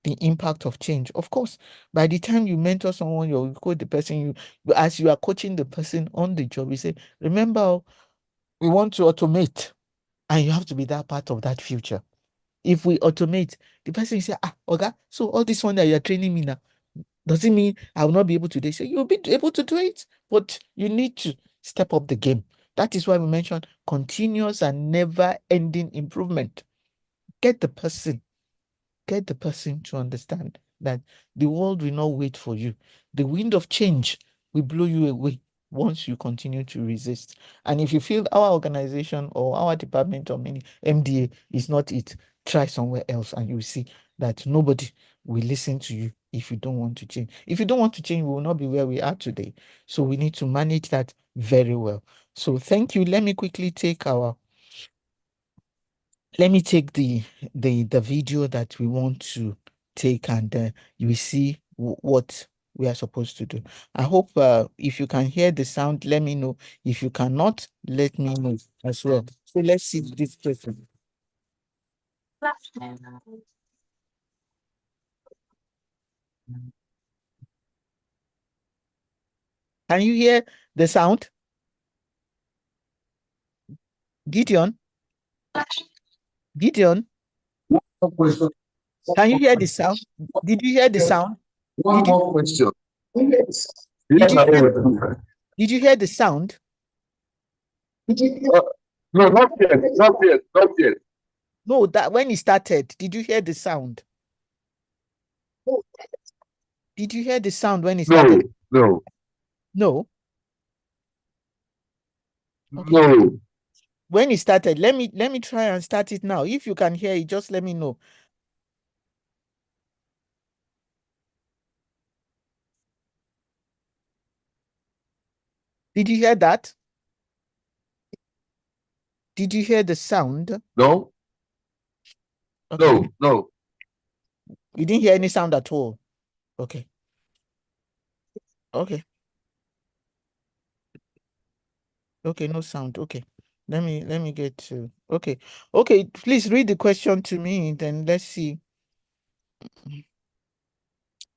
The impact of change. Of course, by the time you mentor someone, you coach the person, as you are coaching the person on the job, you say, remember, we want to automate, and you have to be that part of that future. If we automate, the person say, okay, so all this one that you're training me now, does it mean I will not be able to do it? So you'll be able to do it, but you need to step up the game. That is why we mentioned continuous and never-ending improvement. Get the person to understand that the world will not wait for you. The wind of change will blow you away once you continue to resist. And if you feel our organization or our department or many MDA is not it, try somewhere else and you'll see that nobody will listen to you if you don't want to change. If you don't want to change, we will not be where we are today. So we need to manage that very well. So thank you. Let me quickly take the video that we want to take, and you will see what we are supposed to do. I hope if you can hear the sound, let me know. If you cannot, let me know as well. So let's see this person. Can you hear the sound? Gideon? Gideon? Can you hear the sound? Did you hear the sound? One more question. Did you hear the sound? No, not yet, not yet, not yet. No, that when it started, did you hear the sound? Did you hear the sound when it started? No. No. Okay. No. When it started, let me try and start it now. If you can hear it, just let me know. Did you hear that? Did you hear the sound? No. Okay. No. You didn't hear any sound at all. Okay. Okay. Okay, no sound. Okay. Let me get to okay. Okay, please read the question to me, then let's see.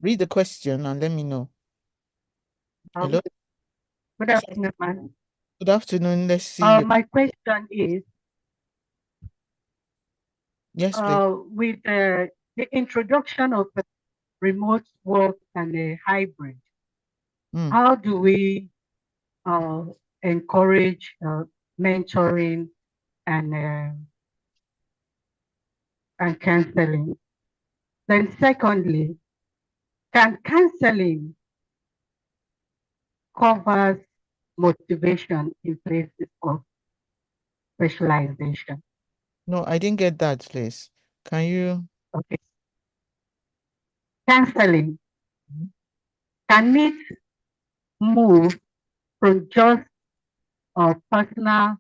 Read the question and let me know. Hello? Good afternoon, ma'am. Good afternoon. Let's see. My question is, Yes, please. with the introduction of remote work and a hybrid, how do we encourage mentoring and counseling? Then secondly, can counseling cover motivation in places of specialization? No, I didn't get that, please. Can you? Okay. Counseling, can it move from just personal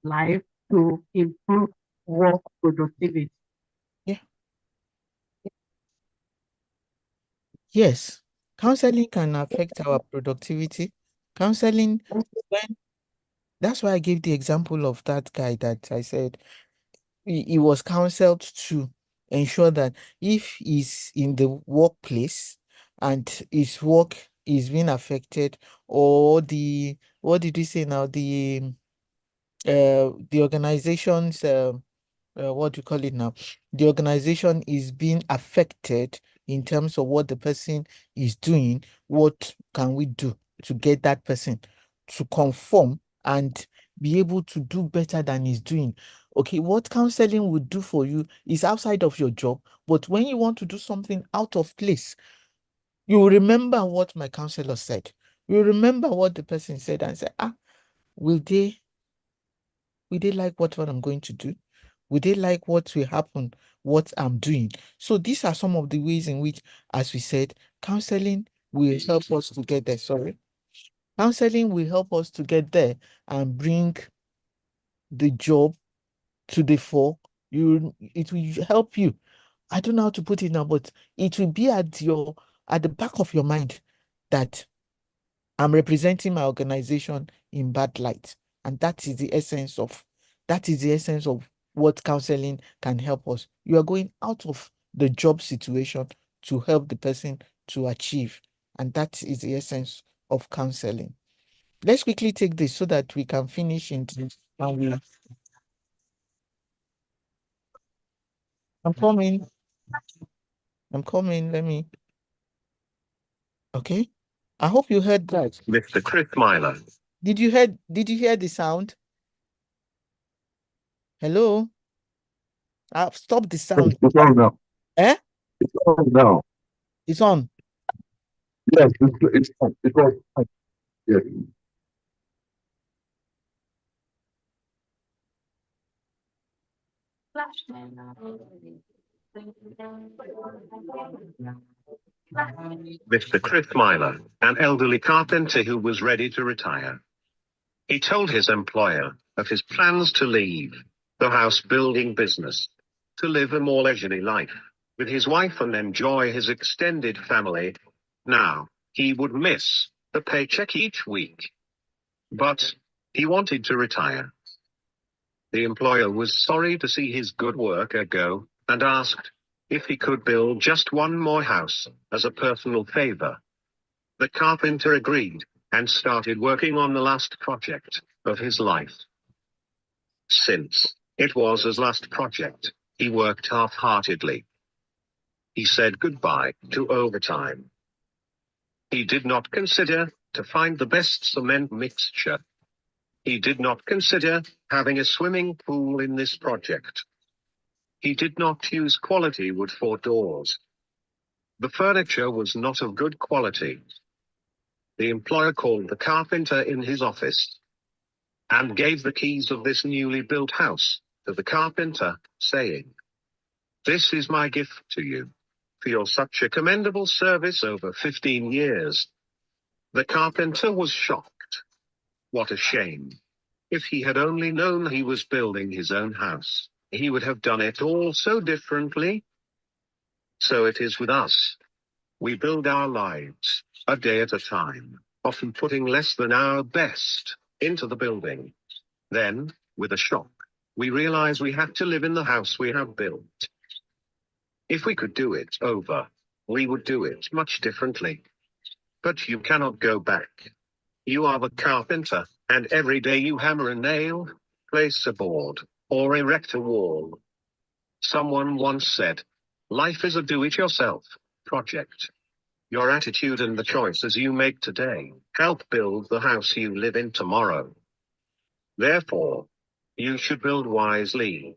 life to improve work productivity? Yeah. Yes. Counseling can affect our productivity. Counseling, that's why I gave the example of that guy that I said he was counseled to ensure that if he's in the workplace and his work is being affected, or what did he say now, the organization's what do you call it now, the organization is being affected in terms of what the person is doing, what can we do to get that person to conform and be able to do better than he's doing. Okay, what counseling will do for you is outside of your job, but when you want to do something out of place, you will remember what my counselor said. You remember what the person said and say, will they like what I'm going to do? Will they like what will happen, what I'm doing? So these are some of the ways in which, as we said, counseling will help us to get there. Sorry. Counseling will help us to get there and bring the job to the fore. It will help you. I don't know how to put it now, but it will be at the back of your mind that I'm representing my organization in bad light. And that is the essence of what counseling can help us. You are going out of the job situation to help the person to achieve. And that is the essence of counseling. Let's quickly take this so that we can finish into I'm coming. Let me. Okay. I hope you heard that. Mr. Chris Myler. Did you hear the sound? Hello? I've stopped the sound. It's on now. Eh? It's on now. It's on. Yes, it's on. It's on. Yes. Mr. Chris Myler, an elderly carpenter who was ready to retire. He told his employer of his plans to leave the house building business, to live a more leisurely life with his wife and enjoy his extended family. Now, he would miss the paycheck each week. But he wanted to retire. The employer was sorry to see his good worker go and asked if he could build just one more house as a personal favor. The carpenter agreed and started working on the last project of his life. Since it was his last project, he worked half-heartedly. He said goodbye to overtime. He did not consider to find the best cement mixture. He did not consider having a swimming pool in this project. He did not use quality wood for doors. The furniture was not of good quality. The employer called the carpenter in his office and gave the keys of this newly built house to the carpenter, saying, "This is my gift to you for your such a commendable service over 15 years." The carpenter was shocked. What a shame. If he had only known he was building his own house, he would have done it all so differently. So it is with us. We build our lives, a day at a time, often putting less than our best into the building. Then, with a shock, we realize we have to live in the house we have built. If we could do it over, we would do it much differently. But you cannot go back. You are the carpenter, and every day you hammer a nail, place a board, or erect a wall. Someone once said, life is a do-it-yourself project. Your attitude and the choices you make today help build the house you live in tomorrow. Therefore, you should build wisely.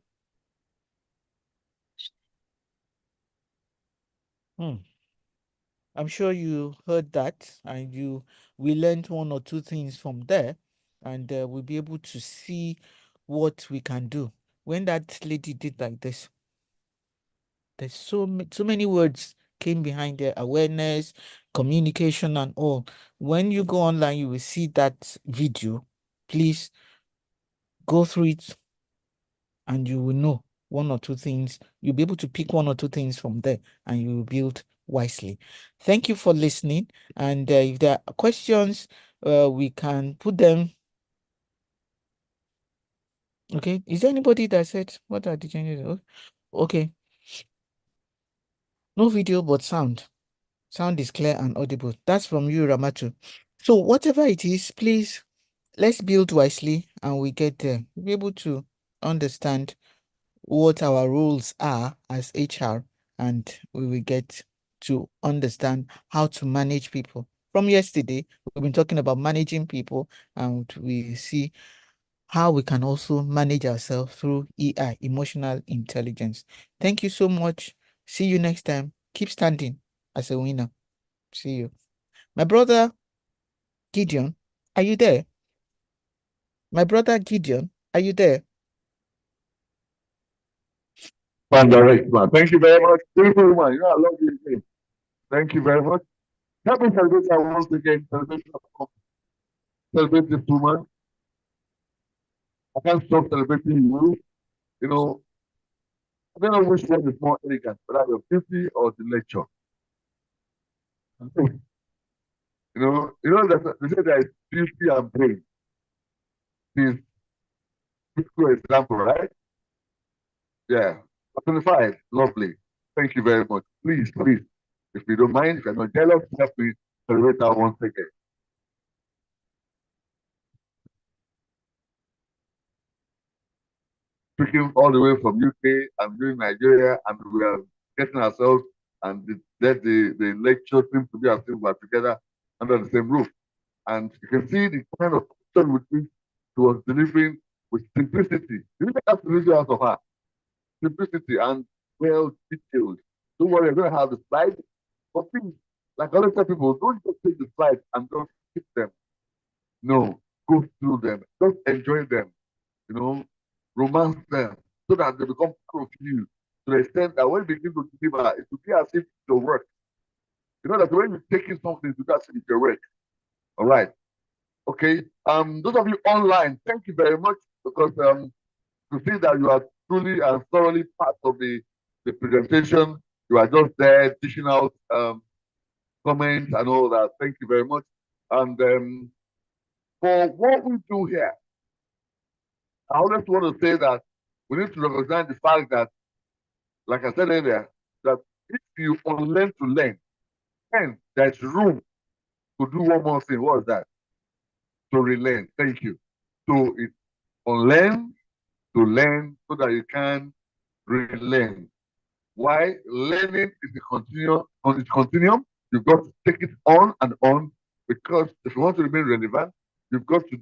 I'm sure you heard that and we learned one or two things from there, and we'll be able to see what we can do. When that lady did like this, there's so many words came behind there: awareness, communication, and all. When you go online, you will see that video. Please go through it and you will know one or two things. You'll be able to pick one or two things from there and you will build wisely. Thank you for listening. And if there are questions, we can put them. Okay. Is there anybody that said, what are the changes? Okay. No video, but sound. Sound is clear and audible. That's from you, Ramatu. So whatever it is, please, let's build wisely and we get there. We'll be able to understand what our roles are as HR, and we will get to understand how to manage people. From yesterday, we've been talking about managing people, and we see how we can also manage ourselves through EI, emotional intelligence. Thank you so much. See you next time. Keep standing as a winner. See you. My brother Gideon, are you there? My brother Gideon, are you there? Man, direct, man. Thank you very much. Beautiful woman. You know, I love you again. Thank you very much. Happy celebration once again. Celebrate this woman. I can't stop celebrating you. You know, I don't know which one is more elegant, whether your beauty or the lecture. That they say there is beauty and brain. This beautiful example, right? Yeah. Personified. Lovely. Thank you very much. Please, please, if you don't mind, if you're not jealous, help me celebrate that once again. Speaking all the way from UK and doing Nigeria, and we are getting ourselves and the lecture seems to be as if we are together under the same roof. And you can see the kind of question with which she was delivering with simplicity. You get that simplicity out of her. Simplicity and well detailed. Don't worry, I'm going to have the slides. But please, like I always tell people, don't just take the slides and just skip them. No, go through them. Just enjoy them. You know, romance them so that they become part of you to the extent that when you begin to deliver, it will be as if it's your work. You know that when you're taking something, it will be as if it's your work. All right. Okay. Those of you online, thank you very much because to see that you are truly and thoroughly part of the presentation. You are just there dishing out comments and all that. Thank you very much. And for what we do here, I always want to say that we need to recognize the fact that, like I said earlier, that if you unlearn to learn, then there's room to do one more thing. What is that? To relearn. Thank you. So it's unlearn to learn so that you can relearn. Why? Learning is a continuum. You've got to take it on and on because if you want to remain relevant, you've got to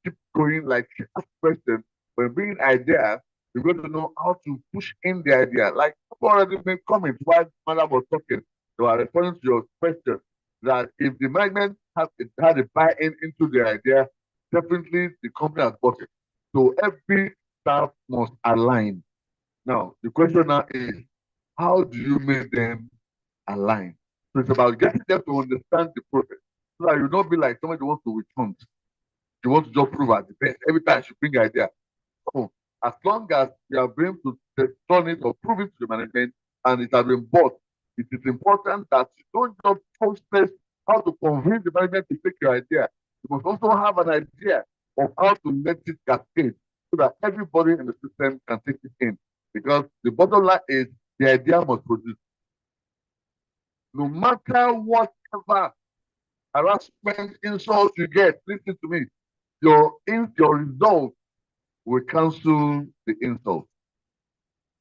keep going. Like ask questions when bringing ideas. You've got to know how to push in the idea. Like I've already made comments while Madam was talking. They are responding to your question that if the management had a buy-in into the idea, definitely the company has bought it. So every staff must align. Now the question now is, how do you make them align? So it's about getting them to understand the process. So that you don't be like somebody who wants to withhold. You want to just prove at the best. Every time you bring an idea. So as long as you are able to turn it or prove it to the management and it has been bought, it is important that you don't just process how to convince the management to take your idea. You must also have an idea of how to let it cascade so that everybody in the system can take it in. Because the bottom line is the idea must produce. No matter whatever harassment, insult you get, listen to me, your result will cancel the insult.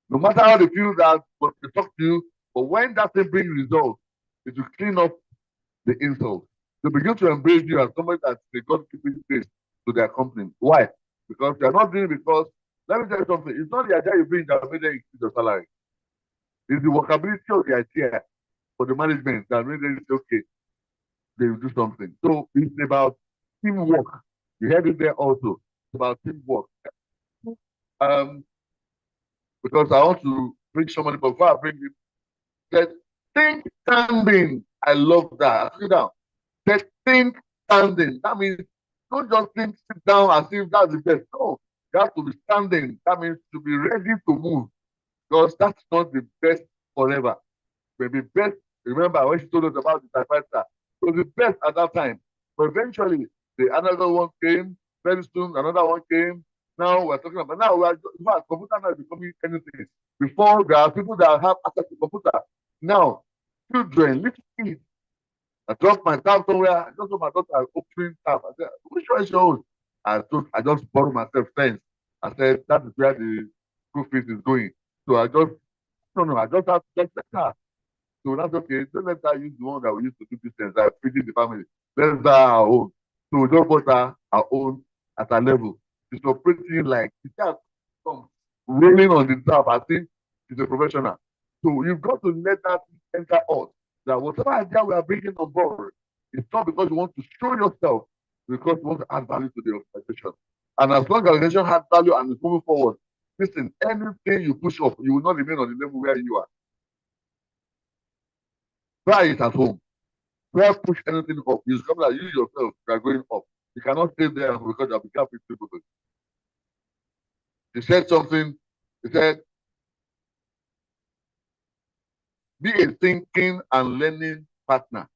No matter how they feel that what they talk to you, but when that thing brings results, it will clean up the insult. They begin to embrace you as somebody that they got to keep face to their company. Why? Because they are not doing it because, let me tell you something, it's not the idea you bring that made them increase your salary. It's the workability of the idea for the management that made them say, okay, they will do something. So it's about teamwork. You heard it there also. It's about teamwork. Because I want to bring somebody, but before I bring him, that think standing. I love that. Sit down. That think standing. That means don't just think sit down as if that's the best. No, you have to be standing. That means to be ready to move. Because that's not the best forever. Maybe best. Remember when she told us about the typewriter, it was the best at that time. But eventually, another one came. Very soon, another one came. Now we're talking about now. Computer now is becoming anything. Before there are people that have access to computer. Now, children, little kids. I dropped my tab somewhere. I just saw my daughter opening tab. I said, "Which one is yours?" I just borrowed myself pens. I said, "That is where the school fees is going." So I just no. I just have to just let her. So that's okay. Don't let her use the one that we used to do business, like feeding the family. Let's buy our own. So we just bought her our own at our level. She's operating like she just come rolling on the tap. I think she's a professional. So you've got to let that enter us. That whatever idea we are bringing on board, it's not because you want to show yourself, because you want to add value to the organization. And as long as the organization has value and is moving forward, listen, anything you push up, you will not remain on the level where you are. Try it at home. Try push anything up. You come like you yourself, you are going up. You cannot stay there because you have become people. He said something. He said, be a thinking and learning partner.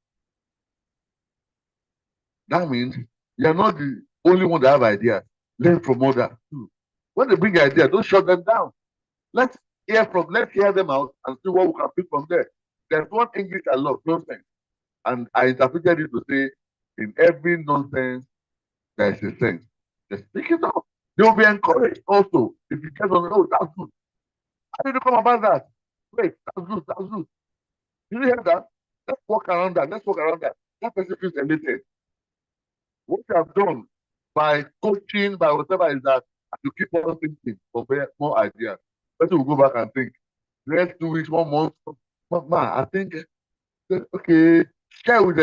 That means you are not the only one that have ideas. Learn from others too. When they bring ideas, don't shut them down. Let's hear them out and see what we can pick from there. There's one English I love, nonsense. And I interpreted it to say, in every nonsense, there is a sense. Just speak it up. They will be encouraged also. If you get on, oh, that's good. How did you come about that? Wait, that's good, that's good. Did you hear that? Let's walk around that. Let's walk around that. That person feels elated. What you have done by coaching, by whatever, is that you keep on thinking for more ideas. Person will go back and think. Next 2 weeks, 1 month, man, I think, okay, share with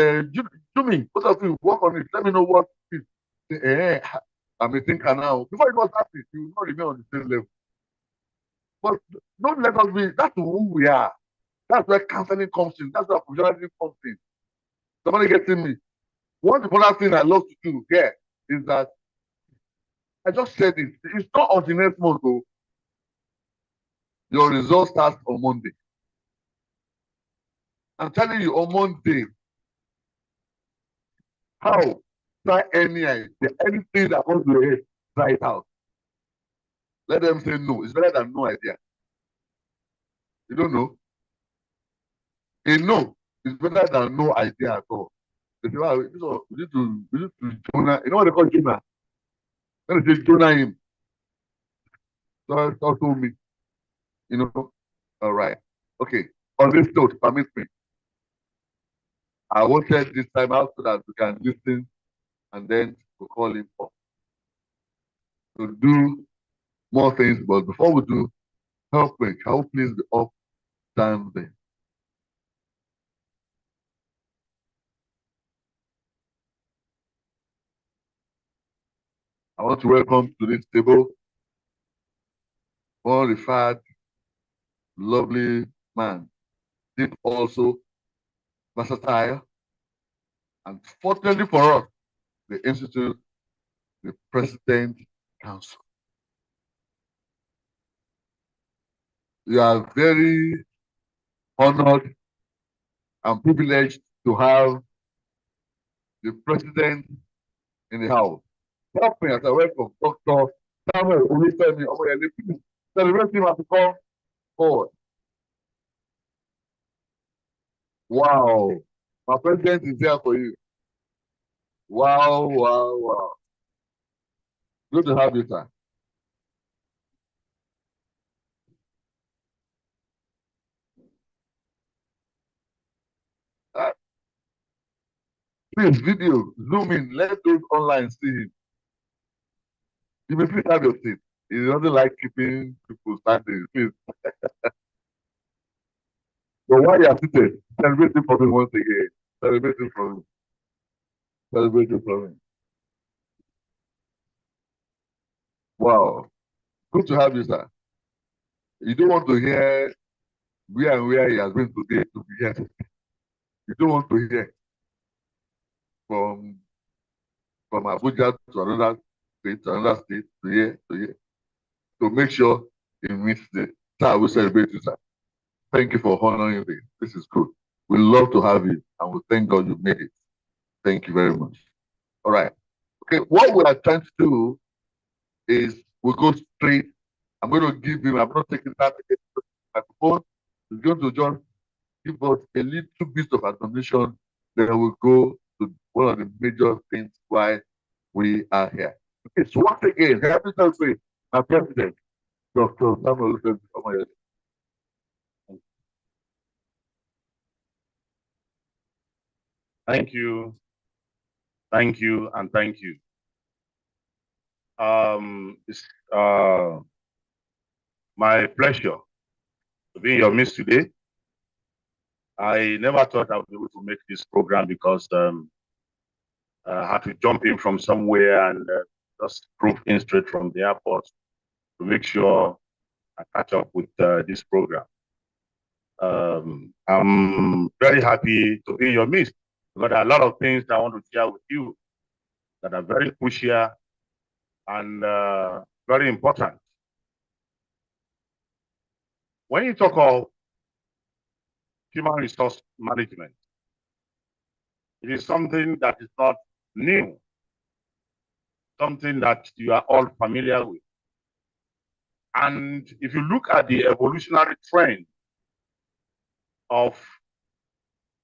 Jimmy. Both of you work on it. Let me know what it is. I'm a thinker now. Before it was happening, you will not remain on the same level. But don't let us be, that's who we are. That's where counseling comes in. That's where professionalism comes in. Somebody getting me. One important thing I love to do here is that I just said it. It's not ordinate mode, though. Your result starts on Monday. I'm telling you, on Monday, how? Try any idea, anything that comes to your head, try it out. Let them say no. It's better than no idea. You don't know? A no is better than no idea at all. They say, wow, we need to Jonah. You know what they call Jonah? When they say Jonah him, so told me, you know. All right. Okay. On this note, permit me. I wanted this time out so that we can listen and then we'll call him up to do more things. But before we do, help me. Can you please be up standing? I want to welcome to this table one referred, lovely man, did also versatile, and fortunately for us, the Institute, the President Council. We are very honored and privileged to have the President in the house. Help me as I welcome Dr. Samuel Olufemi Omoyele. Please celebrate him as he comes forward. Wow. My president is here for you. Wow, wow, wow. Good to have you, sir. Please, video, zoom in, let those online see him. You may please have your seat. He doesn't like keeping people standing. Please. So while you are seated, celebrate it for me once again. Celebrate it for me. Celebrate it for me. Wow. Good to have you, sir. You don't want to hear where he has been today to be here. You don't want to hear from Abuja to another state, to here, to make sure he meets the sir. We celebrate you, sir. Thank you for honoring this. This is good. We love to have you, and we thank God you made it. Thank you very much. All right. Okay, what we are trying to do is we go straight. I'm going to give him, I'm not taking that microphone. He's going to just give us a little bit of explanation. Then we'll go to one of the major things why we are here. Okay, so once again, happy birthday, my president, Dr. Samuel Olufemi. Thank you, and thank you. It's my pleasure to be in your midst today. I never thought I would be able to make this program because I had to jump in from somewhere and just drove in straight from the airport to make sure I catch up with this program. I'm very happy to be in your midst because there are a lot of things that I want to share with you that are very crucial and very important. When you talk of human resource management, it is something that is not new, something that you are all familiar with. And if you look at the evolutionary trend of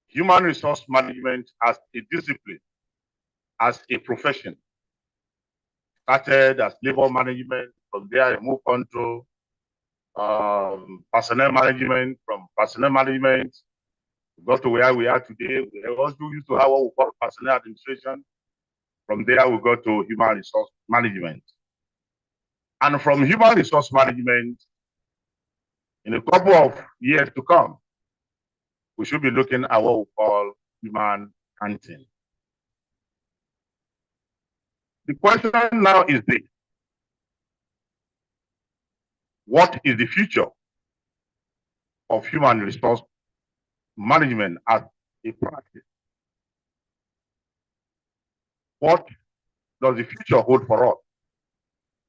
human resource management as a discipline, as a profession, started as labor management, from there it moved on to personnel management, from personnel management, we got to where we are today. We also used to have what we call personnel administration. From there, we go to human resource management. And from human resource management, in a couple of years to come, we should be looking at what we call human hunting. The question now is this: what is the future of human resource management as a practice? What does the future hold for us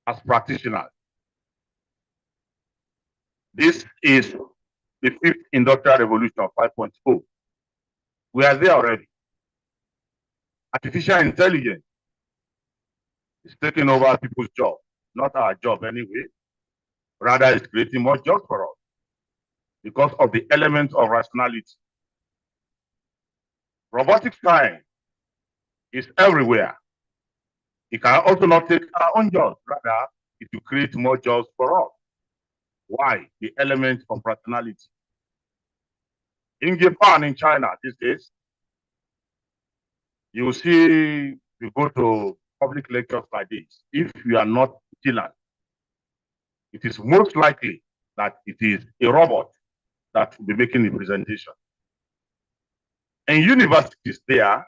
as practitioners? This is the fifth industrial revolution 5.0. We are there already. Artificial intelligence is taking over people's jobs, not our job anyway. Rather, it's creating more jobs for us because of the element of rationality. Robotic science is everywhere. It can also not take our own jobs. Rather, it will create more jobs for us. Why? The element of rationality. In Japan, in China these days, you will see, you go to public lectures like this. If you are not vigilant, it is most likely that it is a robot that will be making the presentation. In universities there,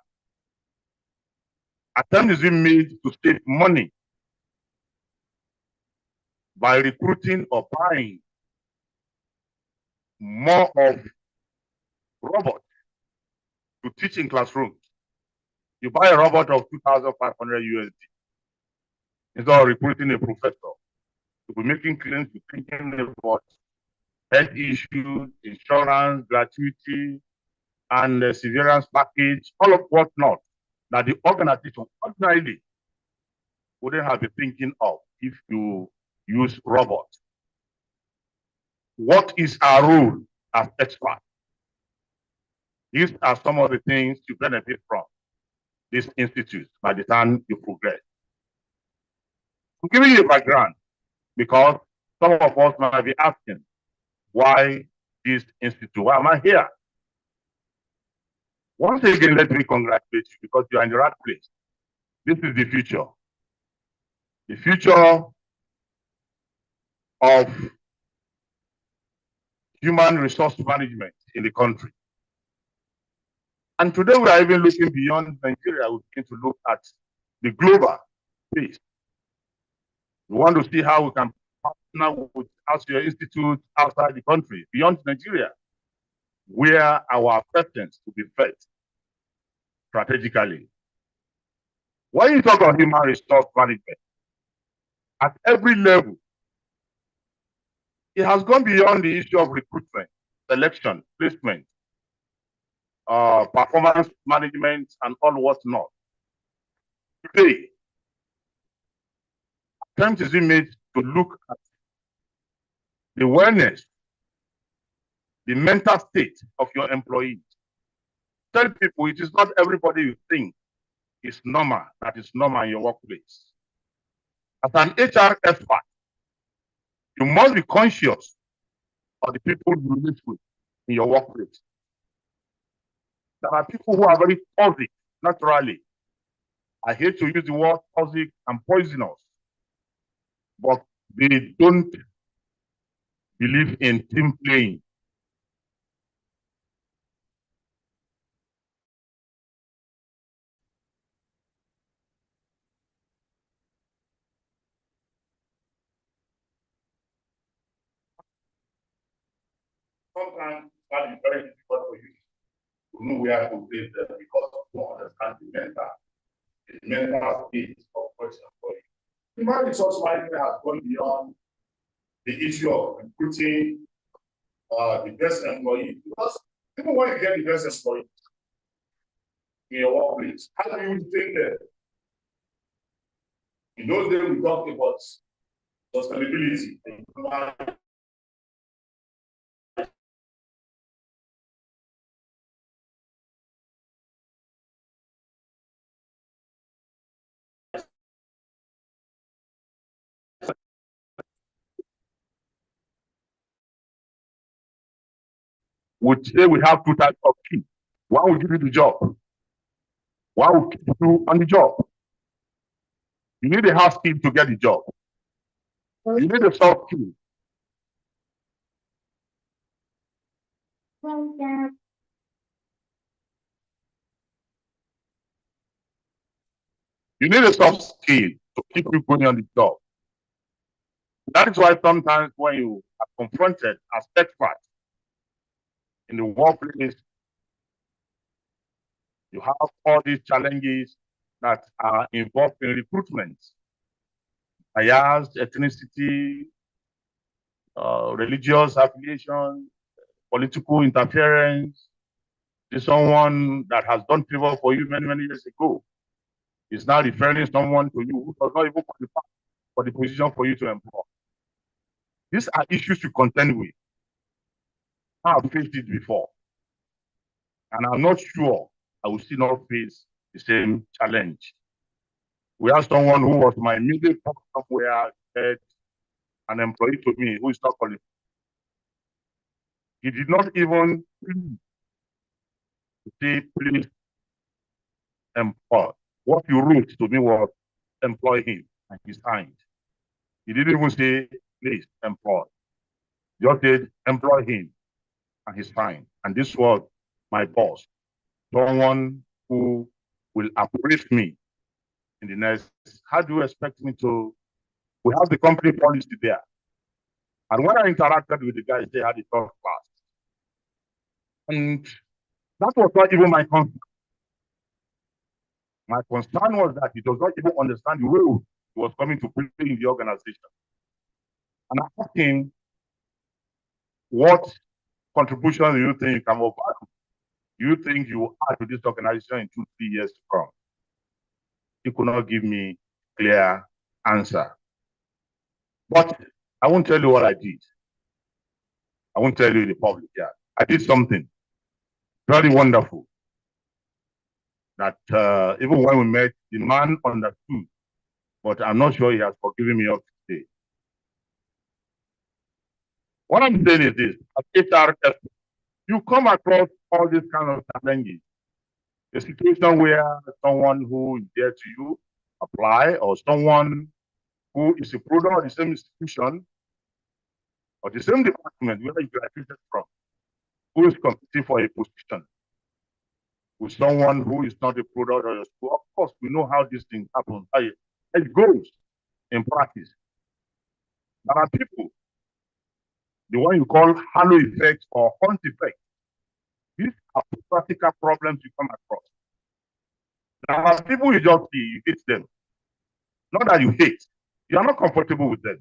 attempt is being made to save money by recruiting or buying more of robots to teach in classrooms. You buy a robot of 2,500 USD instead of recruiting a professor to be making claims, to thinking about health issues, insurance, gratuity, and the severance package, all of what not, that the organization ordinarily wouldn't have been thinking of if you use robots. What is our role as experts? These are some of the things you benefit from this institute by the time you progress. I'm giving you a background because some of us might be asking, why this institute? Why am I here? Once again, let me congratulate you because you are in the right place. This is the future. The future of human resource management in the country. And today we are even looking beyond Nigeria. We begin to look at the global space. We want to see how we can partner with your institute outside the country, beyond Nigeria, where our presence will be felt strategically. When you talk about human resource management, at every level, it has gone beyond the issue of recruitment, selection, placement, performance management, and all what's not. Today, attempt is being made to look at the wellness, the mental state of your employees. Tell people it is not everybody you think is normal that is normal in your workplace. As an HR expert, you must be conscious of the people you meet with in your workplace. There are people who are very toxic naturally. I hate to use the word toxic and poisonous, but they don't believe in team playing. Sometimes that is very difficult for you to know where to place them because you don't understand the mental state of person for you. Human resource management has gone beyond the issue of recruiting the best employee. Because even when you get the best employee in your workplace, how do you think that? In those days, we talked about sustainability. Would say we have two types of key. One will give you the job. One will keep you on the job. You need a hard skill to get the job. You need a soft skill. You need a soft skill to keep you going on the job. That is why sometimes when you are confronted as experts in the workplace, you have all these challenges that are involved in recruitment. Bias, ethnicity, religious affiliation, political interference. There's someone that has done favor for you many, many years ago is now referring someone to you who does not even qualify for the position for you to employ. These are issues to contend with. I have faced it before. And I'm not sure I will still not face the same challenge. We have someone who was my immediate boss somewhere said an employee to me who is not qualified. He did not even say, please employ. What you wrote to me was employ him, and he signed. He didn't even say, please employ. Just said, employ him, and he's fine. And this was my boss, someone who will appraise me in the next. How do you expect me to? We have the company policy there. And when I interacted with the guys, they had a tough class. And that was not even my concern. My concern was that he does not even understand the role he was coming to play in the organization. And I asked him, what contribution do you think you can offer? Do you think you will add to this organization in 2-3 years to come? He could not give me clear answer. But I won't tell you what I did. I won't tell you in the public yet. I did something very wonderful that even when we met, the man understood, but I'm not sure he has forgiven me up to today. What I'm saying is this, as HR, you come across all these kind of challenges. A situation where someone who is dear to you apply, or someone who is a product of the same institution or the same department where you graduated from, who is competing for a position with someone who is not a product of your school. Of course, we know how these things happen, how it goes in practice. There are people, the one you call halo effect or hunt effect. These are practical problems you come across. There are people you just see, you hate them. Not that you hate, you are not comfortable with them.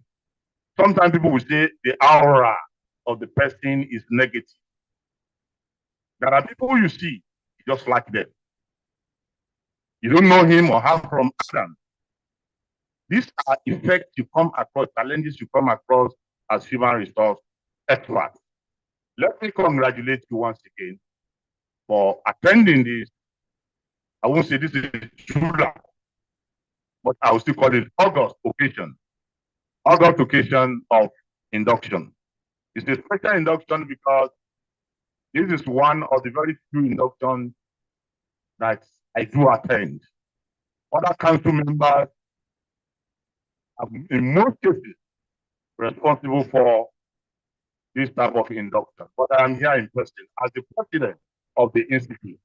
Sometimes people will say the aura of the person is negative. There are people you see, you just like them. You don't know him or her from Adam. These are effects you come across, challenges you come across as human resource experts. Let me congratulate you once again for attending this. I won't say this is July, but I will still call it August occasion. August occasion of induction. It's a special induction because this is one of the very few inductions that I do attend. Other council members I'm in most cases responsible for this type of induction, but I'm here in person as the president of the institute.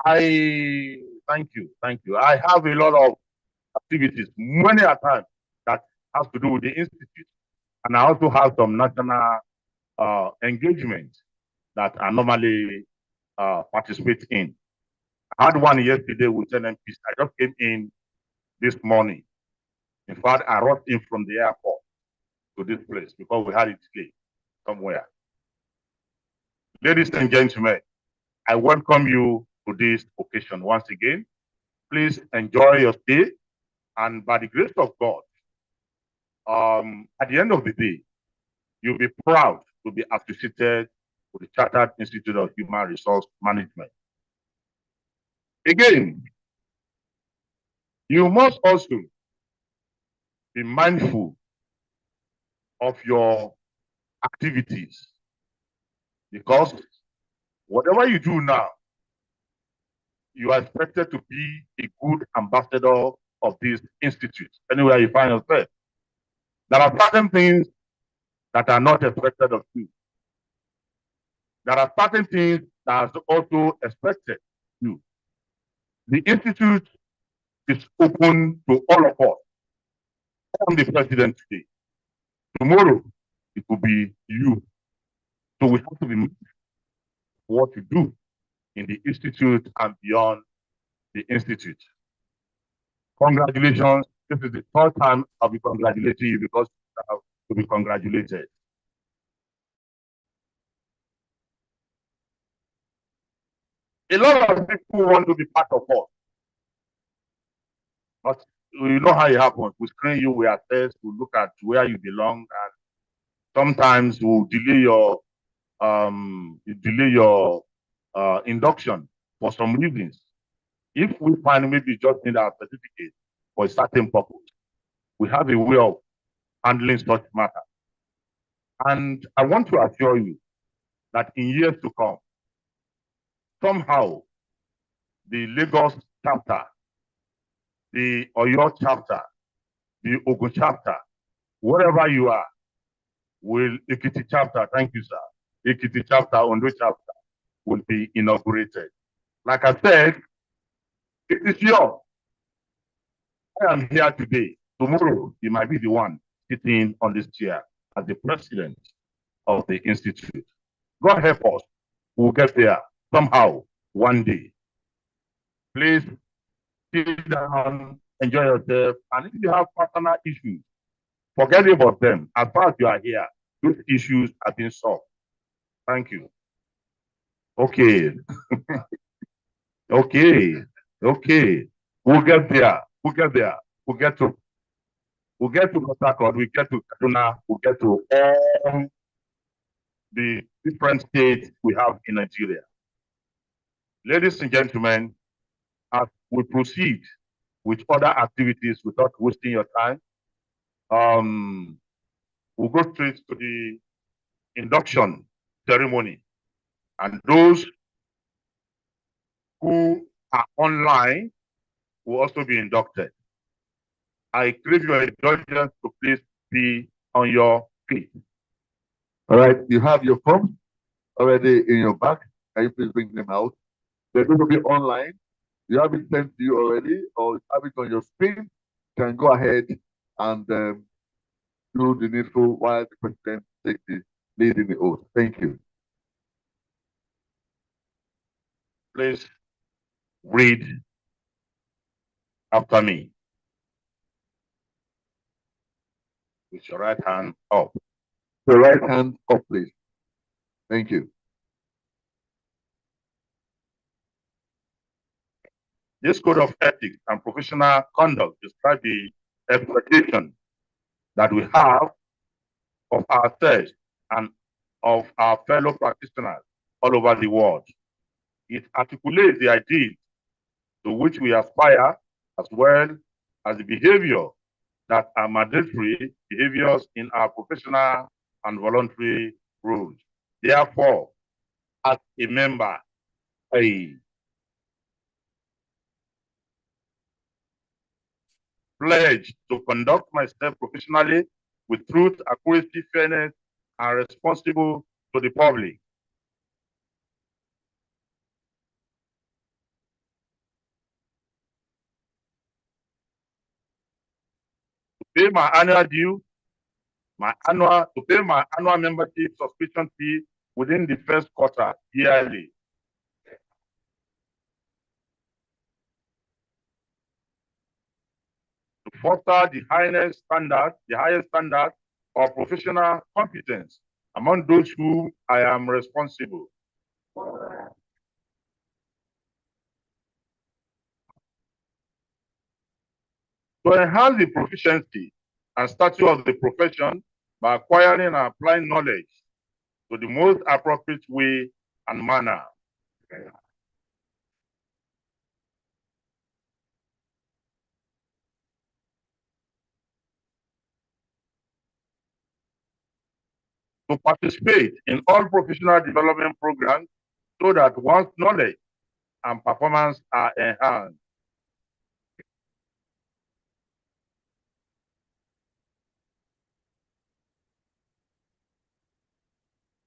Thank you. I have a lot of activities, many a time that has to do with the institute, and I also have some national engagements that I normally participate in. I had one yesterday with NMPs. I just came in this morning. In fact, I rushed in from the airport to this place because we had a delay somewhere. Ladies and gentlemen, I welcome you to this occasion once again. Please enjoy your stay, and by the grace of God, at the end of the day, you'll be proud to be associated with the Chartered Institute of Human Resource Management. Again, you must also be mindful of your activities, because whatever you do now, you are expected to be a good ambassador of this institute, anywhere you find yourself. There are certain things that are not expected of you. There are certain things that are also expected of you. The institute is open to all of us. I'm the president today. Tomorrow, it will be you. So we have to be mindful of what you do in the institute and beyond the institute. Congratulations. This is the third time I'll be congratulating you because you have to be congratulated. A lot of people want to be part of us, but you know how it happens. We screen you, we assess, we look at where you belong, and sometimes we'll delay your induction for some reasons. If we find maybe just need our certificate for a certain purpose, we have a way of handling such matter. And I want to assure you that in years to come, somehow the Lagos chapter, the Oyo chapter, the Ogun chapter, wherever you are, will Ekiti chapter, thank you, sir, Ekiti chapter, Ondo chapter will be inaugurated. Like I said, it is yours. I am here today. Tomorrow, you might be the one sitting on this chair as the president of the institute. God help us. We'll get there somehow, one day. Please sit down, enjoy yourself, and if you have personal issues, forget about them. As far as you are here, those issues have been solved. Thank you. Okay. Okay. We'll get there. We'll get to Port Harcourt, we get to Kaduna, we get to all the different states we have in Nigeria. Ladies and gentlemen, as we proceed with other activities without wasting your time, we'll go straight to the induction ceremony. And those who are online will also be inducted. I crave your indulgence to please be on your feet. All right, you have your forms already in your bag. Can you please bring them out? They're going to be online. You have it sent to you already, or you have it on your screen. You can go ahead and do the needful while the president takes the lead in the oath. Thank you. Please read after me. With your right hand up. The right hand up, please. Thank you. This code of ethics and professional conduct describes the expectation that we have of ourselves and of our fellow practitioners all over the world. It articulates the ideals to which we aspire, as well as the behavior that are mandatory behaviors in our professional and voluntary roles. Therefore, as a member, pledge to conduct myself professionally with truth, accuracy, fairness, and responsible to the public. To pay my annual due, to pay my annual membership subscription fee within the first quarter yearly. To foster the highest standard of professional competence among those whom I am responsible. To enhance the proficiency and stature of the profession by acquiring and applying knowledge to the most appropriate way and manner. To participate in all professional development programs so that one's knowledge and performance are enhanced.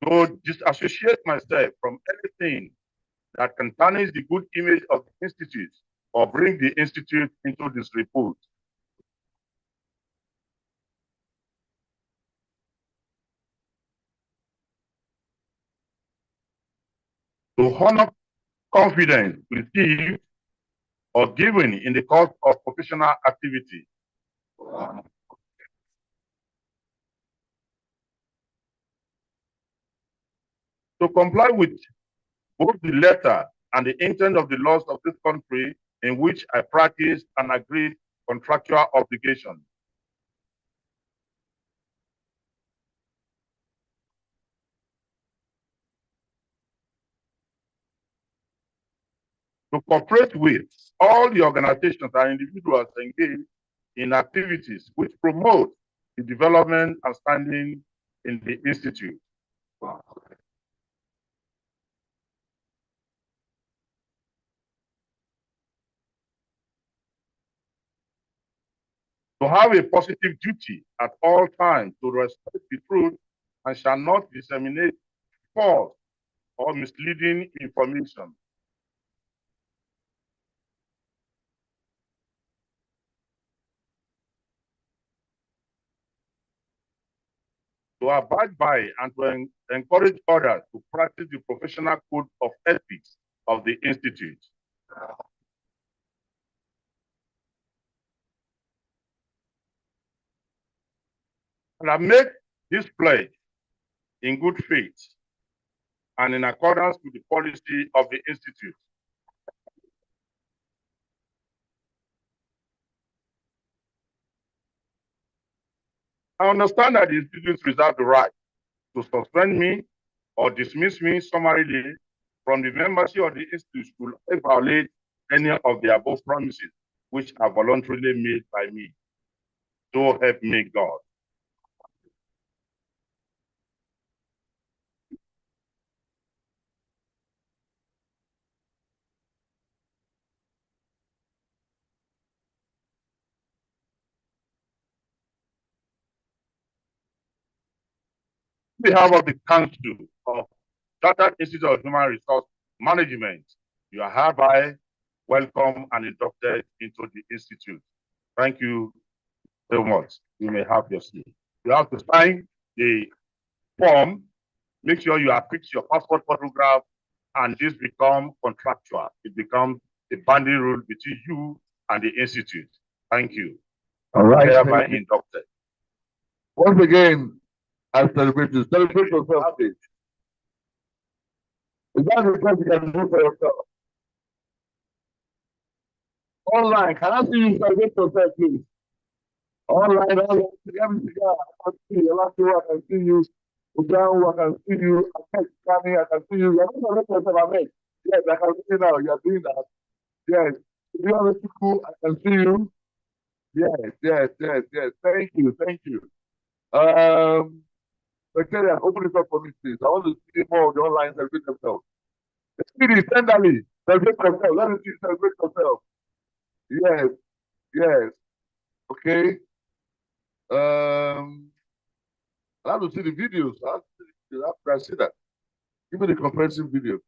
To disassociate myself from anything that can tarnish the good image of the Institute or bring the Institute into disrepute. To honor confidence received or given in the course of professional activity. To comply with both the letter and the intent of the laws of this country in which I practice and agree contractual obligations. To cooperate with all the organizations and individuals engaged in activities which promote the development and standing in the Institute. To have a positive duty at all times to respect the truth and shall not disseminate false or misleading information. To abide by and to encourage others to practice the professional code of ethics of the Institute. And I make this pledge in good faith and in accordance with the policy of the Institute. I understand that the Institute reserves the right to suspend me or dismiss me summarily from the membership of the Institute should I violate any of the above promises which are voluntarily made by me. So help me God. On behalf of the Council of Chartered Institute of Human Resource Management, you are hereby welcome and inducted into the Institute. Thank you so much. You may have your seat. You have to sign the form, make sure you affix your passport photograph, and this becomes contractual. It becomes a binding rule between you and the Institute. Thank you. All right. Hereby inducted. Once again, I celebrate you. Celebrate yourself. Is that the best you can do for yourself? Online, can I see you celebrate yourself, please? Online, let me see. I can see you. I can see you. Ugang, I can see you. Kami, I can see you. You're not celebrate yourself, Ahmed. Yes, I can see you now. You're doing that. Yes. If you are cool, I can see you. Yes. Thank you. Secretariat, open it up for me, please. I want to see more of the online celebrate themselves. Speedy, tenderly, celebrate yourself. Let me see you celebrate yourself. Yes. Okay. I have to see the videos. I have to see the videos after I see that. Give me the comprehensive video.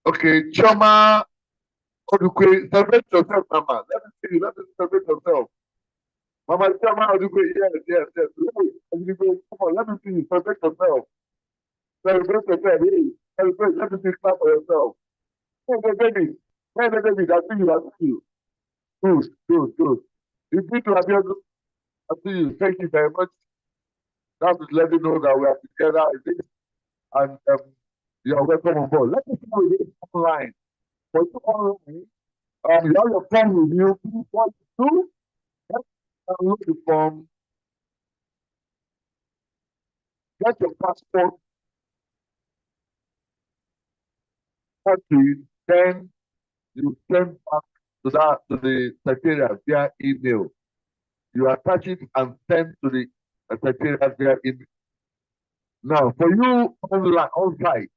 Okay, Choma Odukwe, celebrate yourself, Mama. Let me see you. Let me celebrate yourself. Mama Choma Odukwe, yes. Odukwe, come on, let me see you. Celebrate yourself. Celebrate yourself. Hey, celebrate. Let me see you clap for yourself. Hey, baby. Hey, baby. I see you. I see you. Good. It's good to have you. I see you. Thank you very much. That is letting me know that we are together in this, and you are welcome on board. Let me see you this online. For you online, you have your phone with you. Please, what you do, just download the form, get your passport copy, then you send back to the secretariat via email. You attach it and send to the secretariat via email. Now, for you online, on site,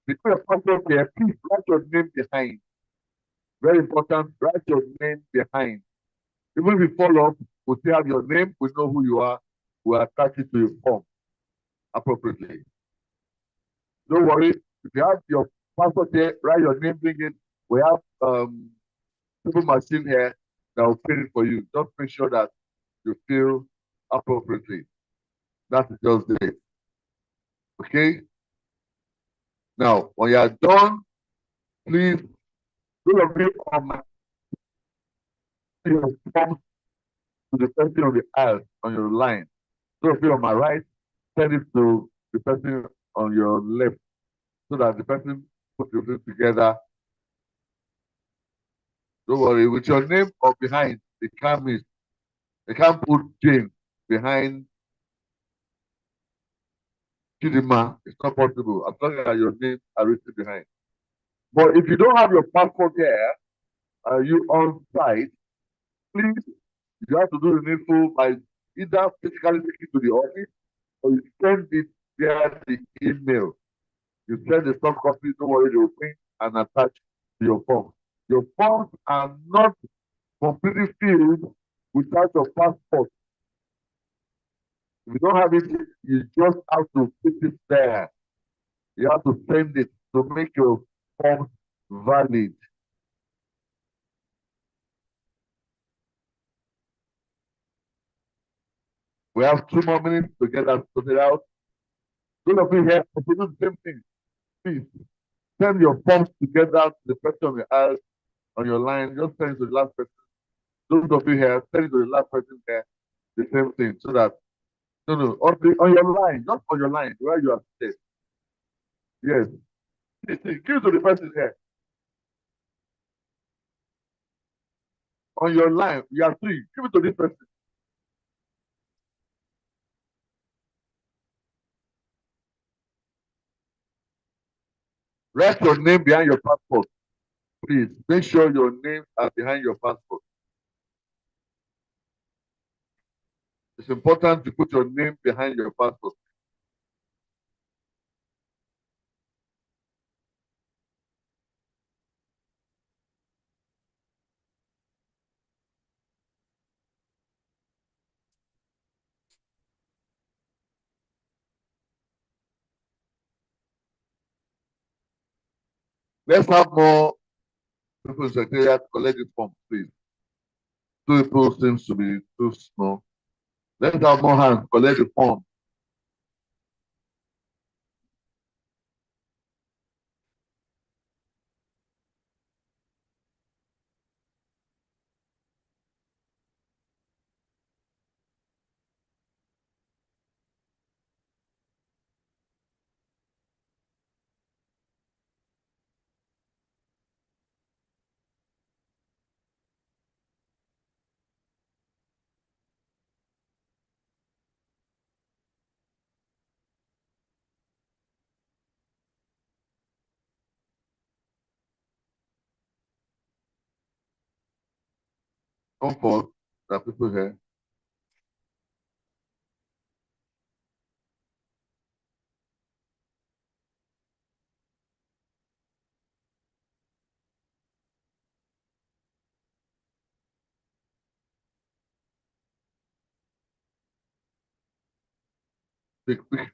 before your passport here, please write your name behind. Very important, write your name behind. Even if you follow up, we still have your name, we know who you are, we attach it to your form appropriately. Don't worry, if you have your passport here, write your name, bring it. We have people machine here that will fill it for you. Just make sure that you fill appropriately. That's just it. Okay? Now, when you are done, please do a bit of my your form to the person on the aisle on your line. Do a bit on my right, send it to the person on your left so that the person put the things together. Don't worry, with your name or behind, they can't miss. They can't put James behind Chidima. It's not possible as long as your name are written behind. But if you don't have your passport here, you on site, please, you have to do the needful by either physically taking it to the office or you send it via the email. You send the soft copy, don't worry, they will print and attach to your form. Your forms are not completely filled without your passport. If you don't have it, you just have to put it there. You have to send it to make your form valid. We have 2 more minutes to get that sorted out. Those of you here, if you do the same thing, please send your forms together to the person on your aisle, on your line. Just send it to the last person. Those of you here, send it to the last person there. The same thing, so that on your line, not on your line, where you are seated. Yes. Give it to the person here. On your line, you are three. Give it to this person. Write your name behind your passport. Please make sure your names are behind your passport. It's important to put your name behind your passport. Let's have more people in secretariat collect the form, please. 2 people seems to be too small. Let's have more hands collect the form. Come forward. There are people here.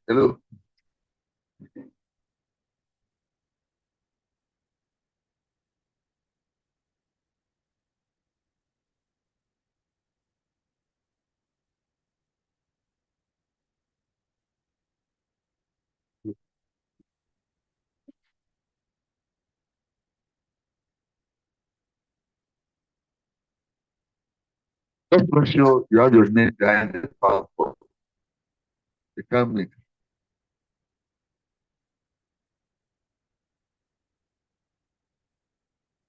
Hello. Just make sure you have your name behind the passport. You can't mix.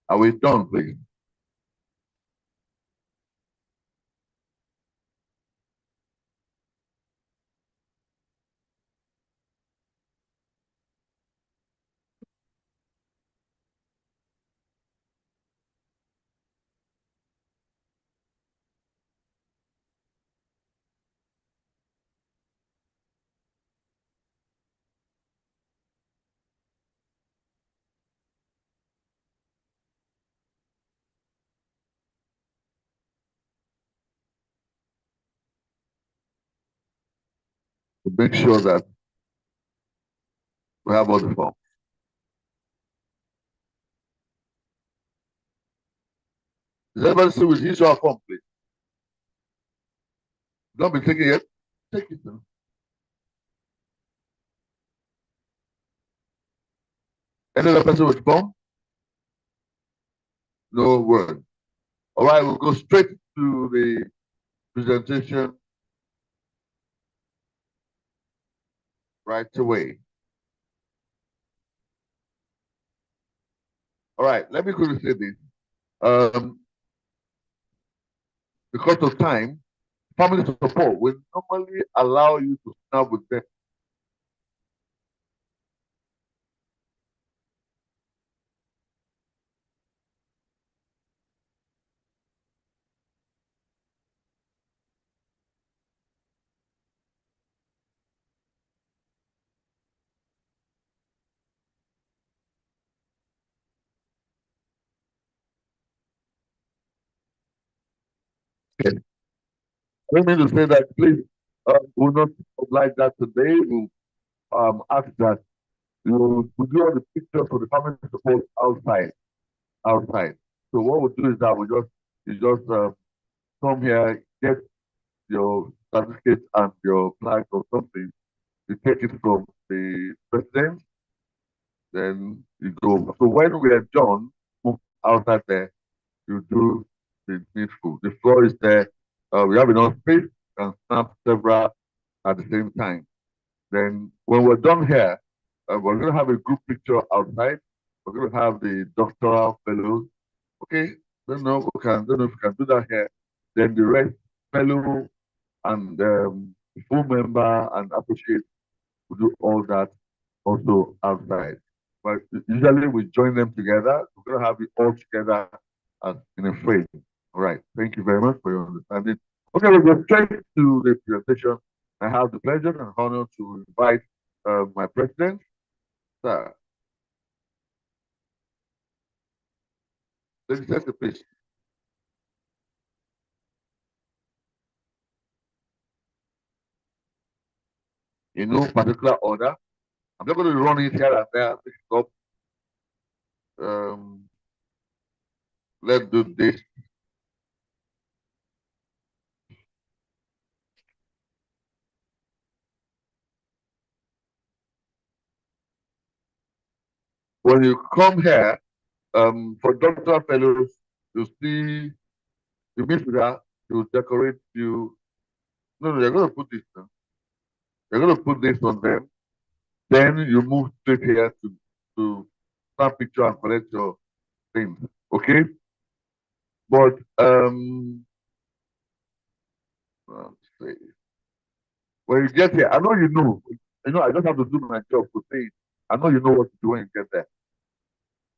Are we done, please? To make sure that we have all the forms. Is everybody still with his or her form, please? Don't be taking it. Take it now. Any other person with form? No word. All right, we'll go straight to the presentation right away. All right, let me quickly say this. Because of time, family support will normally allow you to snap with them. Okay. I don't mean to say that, please, we'll not oblige that today. We'll ask that you do all the pictures for the family support outside. So what we'll do is that you just come here, get your certificate and your flag or something. You take it from the president, then you go. So when we are done, move outside there, you do the needful. The floor is there. We have enough space and snap several at the same time. Then when we're done here, we're going to have a group picture outside. We're going to have the doctoral fellows. Okay, don't know if we can do that here. Then the rest fellow and full member and associate will do all that also outside. But usually we join them together. We're going to have it all together as in a frame. All right. Thank you very much for your understanding. Okay, we'll go straight to the presentation. I have the pleasure and honor to invite my president, sir. Let's set the pace. In no particular order. I'm not going to run it here and there, pick it up. Let's do this. When you come here, for doctoral fellows, you see, you meet with her, you decorate you. No, you're going to put this now. You're going to put this on them. Then you move straight here to snap picture and collect your things. Okay? But let's see. When you get here, I know you know. You know, I just have to do my job to say it. I know you know what to do when you get there.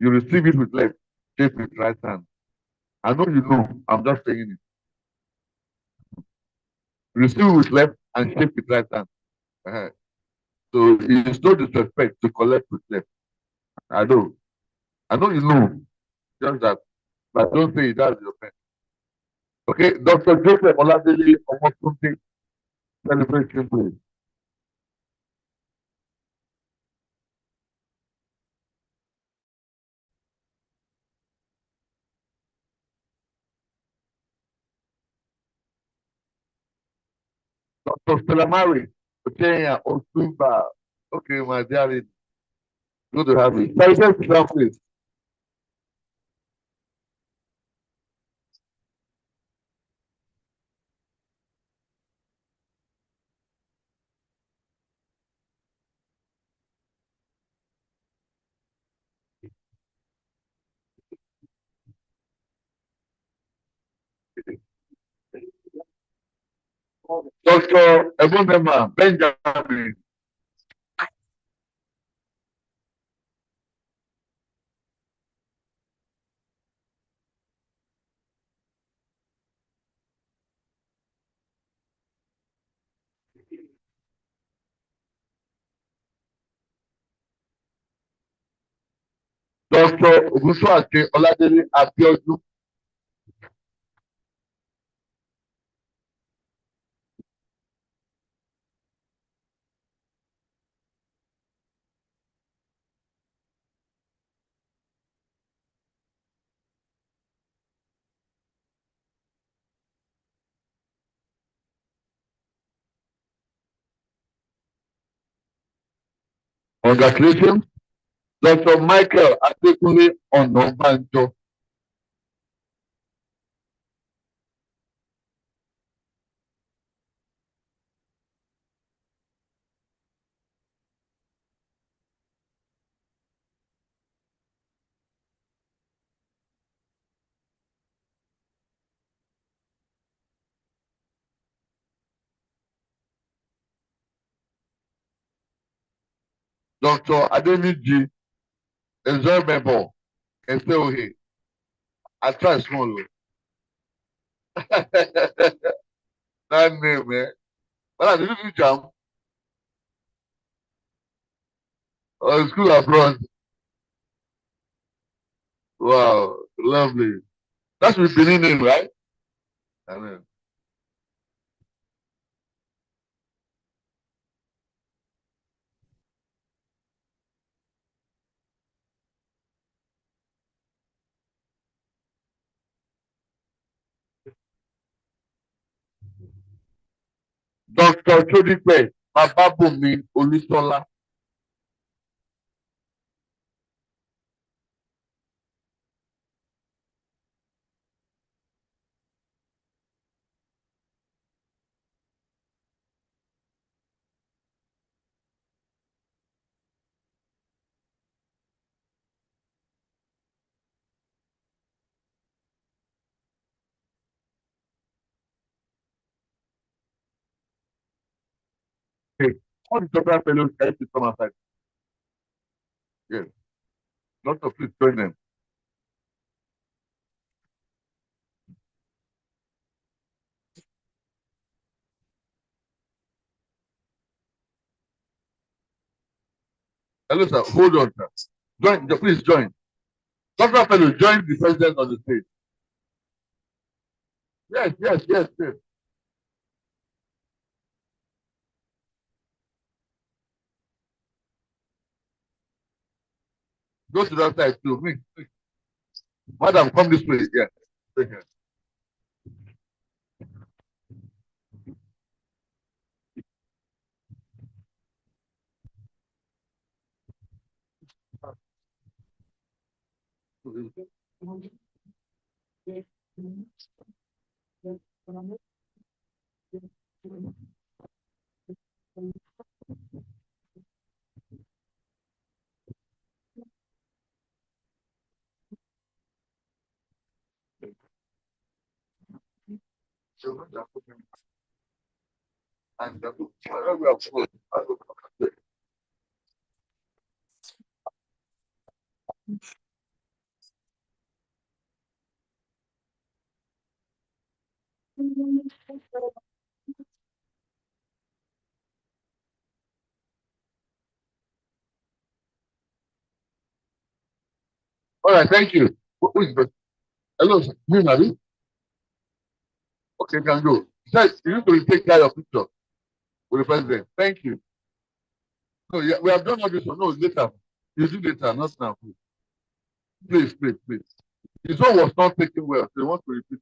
You receive it with left, shape with right hand. I know you know. I'm just saying it. Receive it with left and shape with right hand. So it's no disrespect to collect with left. I know. I know you know. Just that. But don't say it, that's your friend. Okay, Dr. Joseph Oladele Omotunde, celebration please. Dr. Stelamari, Kenya, Otumba. Okay, my dear lady. Good to have you. Celebrate yourself, please. Dr. Ebonema Benjamin. Dr. Ogunsuake Oladele Abiodun. Congratulations, Dr. Michael Adekunle Onabanjo. Dr. Adeniji Enjoyable Eseohe. I try small. That name, man. Well, I didn't do jam. Oh, school abroad. Wow, lovely. That's with Benin name, right? Amen. Dr. Chodipe Bababumi Olusola. Okay. All the doctoral fellows can you come outside? Yes. Doctor, please join them. Hello, sir. Hold on, sir. Join, please join. Doctor fellow, join the president on the stage. Yes, yes, yes, yes. Go to that side too. Me. Madam, come this way. Yeah. Take care. All right, thank you. Who is the hello, sir. Me, Nabi. Okay, you can go. Sir, you need to take care of your picture with the president. Thank you. No, yeah, we have done all this one. No, later. You do later, not now. Please, please, please. His own was not taken well, so he wants to repeat.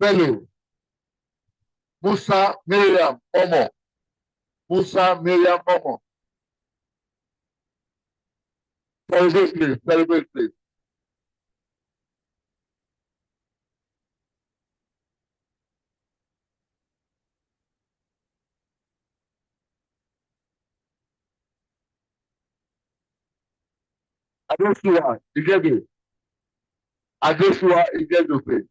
Bello. Musa Miriam Omo. Musa Miriam Omo. Celebrate, please. Celebrate, please. Adesua Igedo. Adesua Igedo, please.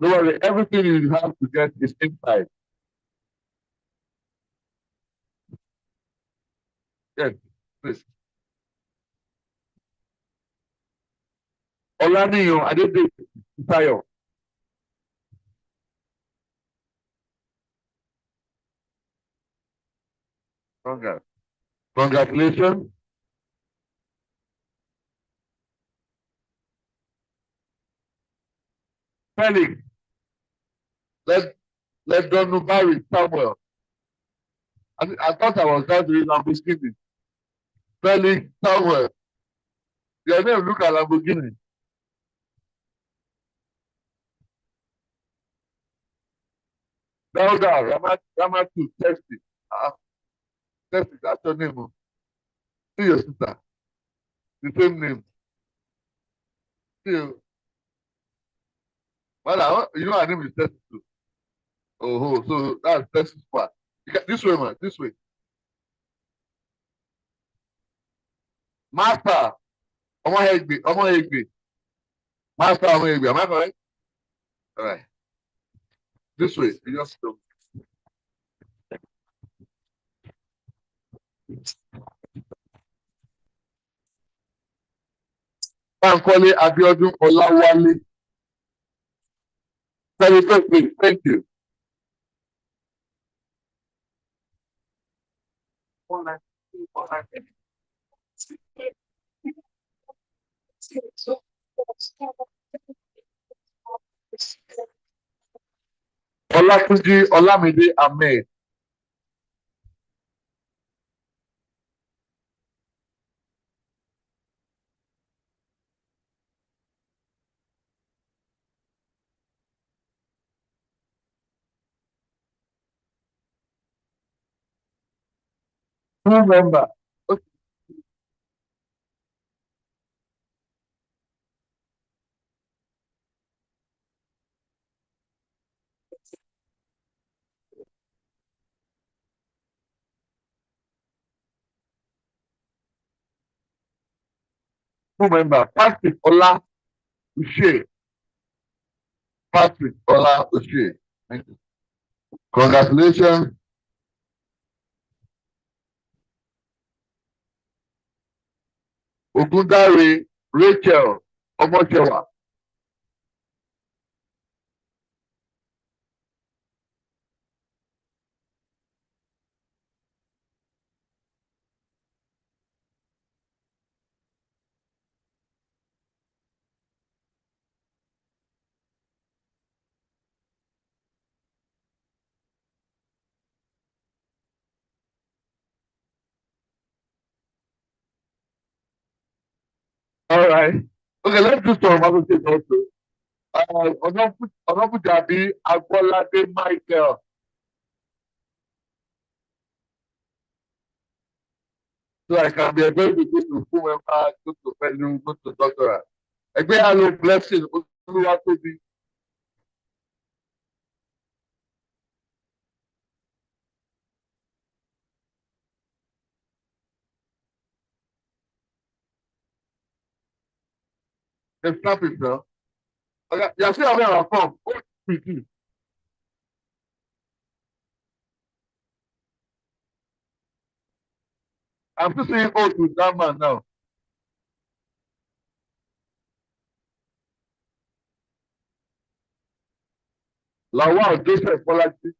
Don't worry, everything you have to get is inside. Yes, please. Olaniyan Adede Tayo. Congrats. Congratulations. Felix, let Donubari Samuel. I thought I was going to use Lamborghini. Felix Samuel. Your name look at Lamborghini. Dauda Ramatu, text it. Text it. That's your name. See your sister. The same name. See you. Well, you know her name is Tessie too. Oh, so that's Tessie's part. This way, man. This way. Master. Omo Hegbe. Omo Hegbe. Master Omo Hegbe. Am I correct? All right. This way. You just go. Bankole Abiodun Olawale. Celebrate, please. Thank you. Olatunji Olamide Ahmed. Full member. Full member. Patrick Ola Ushe. Patrick Ola Ushe. Thank you. Congratulations. Ogundare Rachel Omochewa. All right. Okay, let's do some other things also. Onobujabi Agbolade Michael. So I can be able to go to full member, go to fellow, go to doctoral. Ẹgbẹ́ àlọ́ blessing Olúwatóbi. They snap it now. Okay, you are still having our form. Oh, quickly. I'm still saying oh to that man now. Lawal Joseph Bolaji.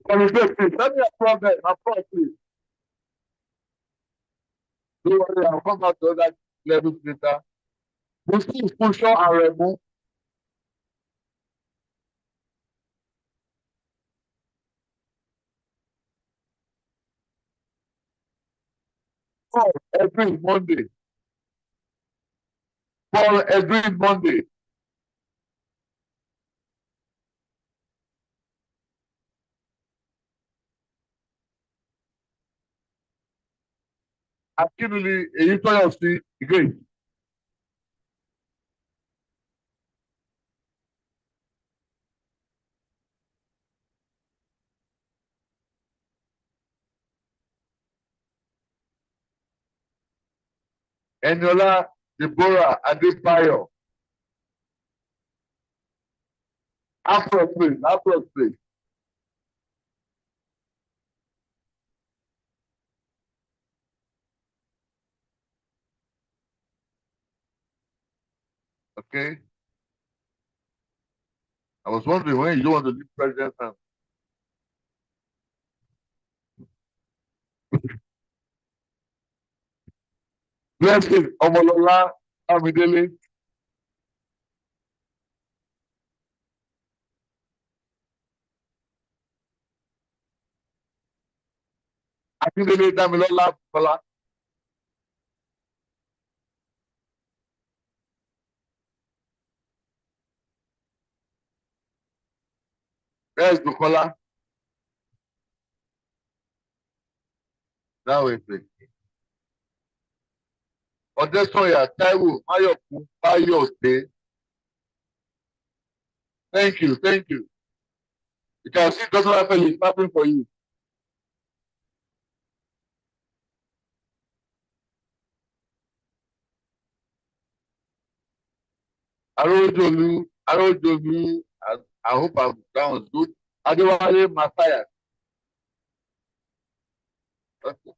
Celebrate, please. Let me applaud them. Applaud, please. Don't worry, I'll come back to other levels later. Muslim Function Aremu. Paul every Monday. Paul every Monday. Akínúlé èyí tọ́yọ̀ sí again. Eniola Deborah Adebayo. Afro please, Afro please. Okay. I was wondering when you don't want to leave president hand. Blessing Omolola Amidele. Akindele Damilola Kola. There's Bukola. Now wait, please. Odesoya Taiwo Mayoku Bayode. Thank you, thank you. You can see Dr. Raphael is clapping for you. Arojolu, I hope that was good. Adewale Matthias. Okay.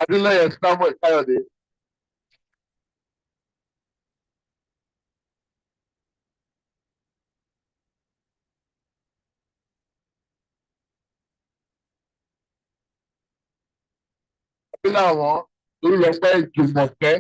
Adeleye Samuel Kayode. Abila àwọn Olùlọ́pẹ́ Jùmọ̀kẹ́.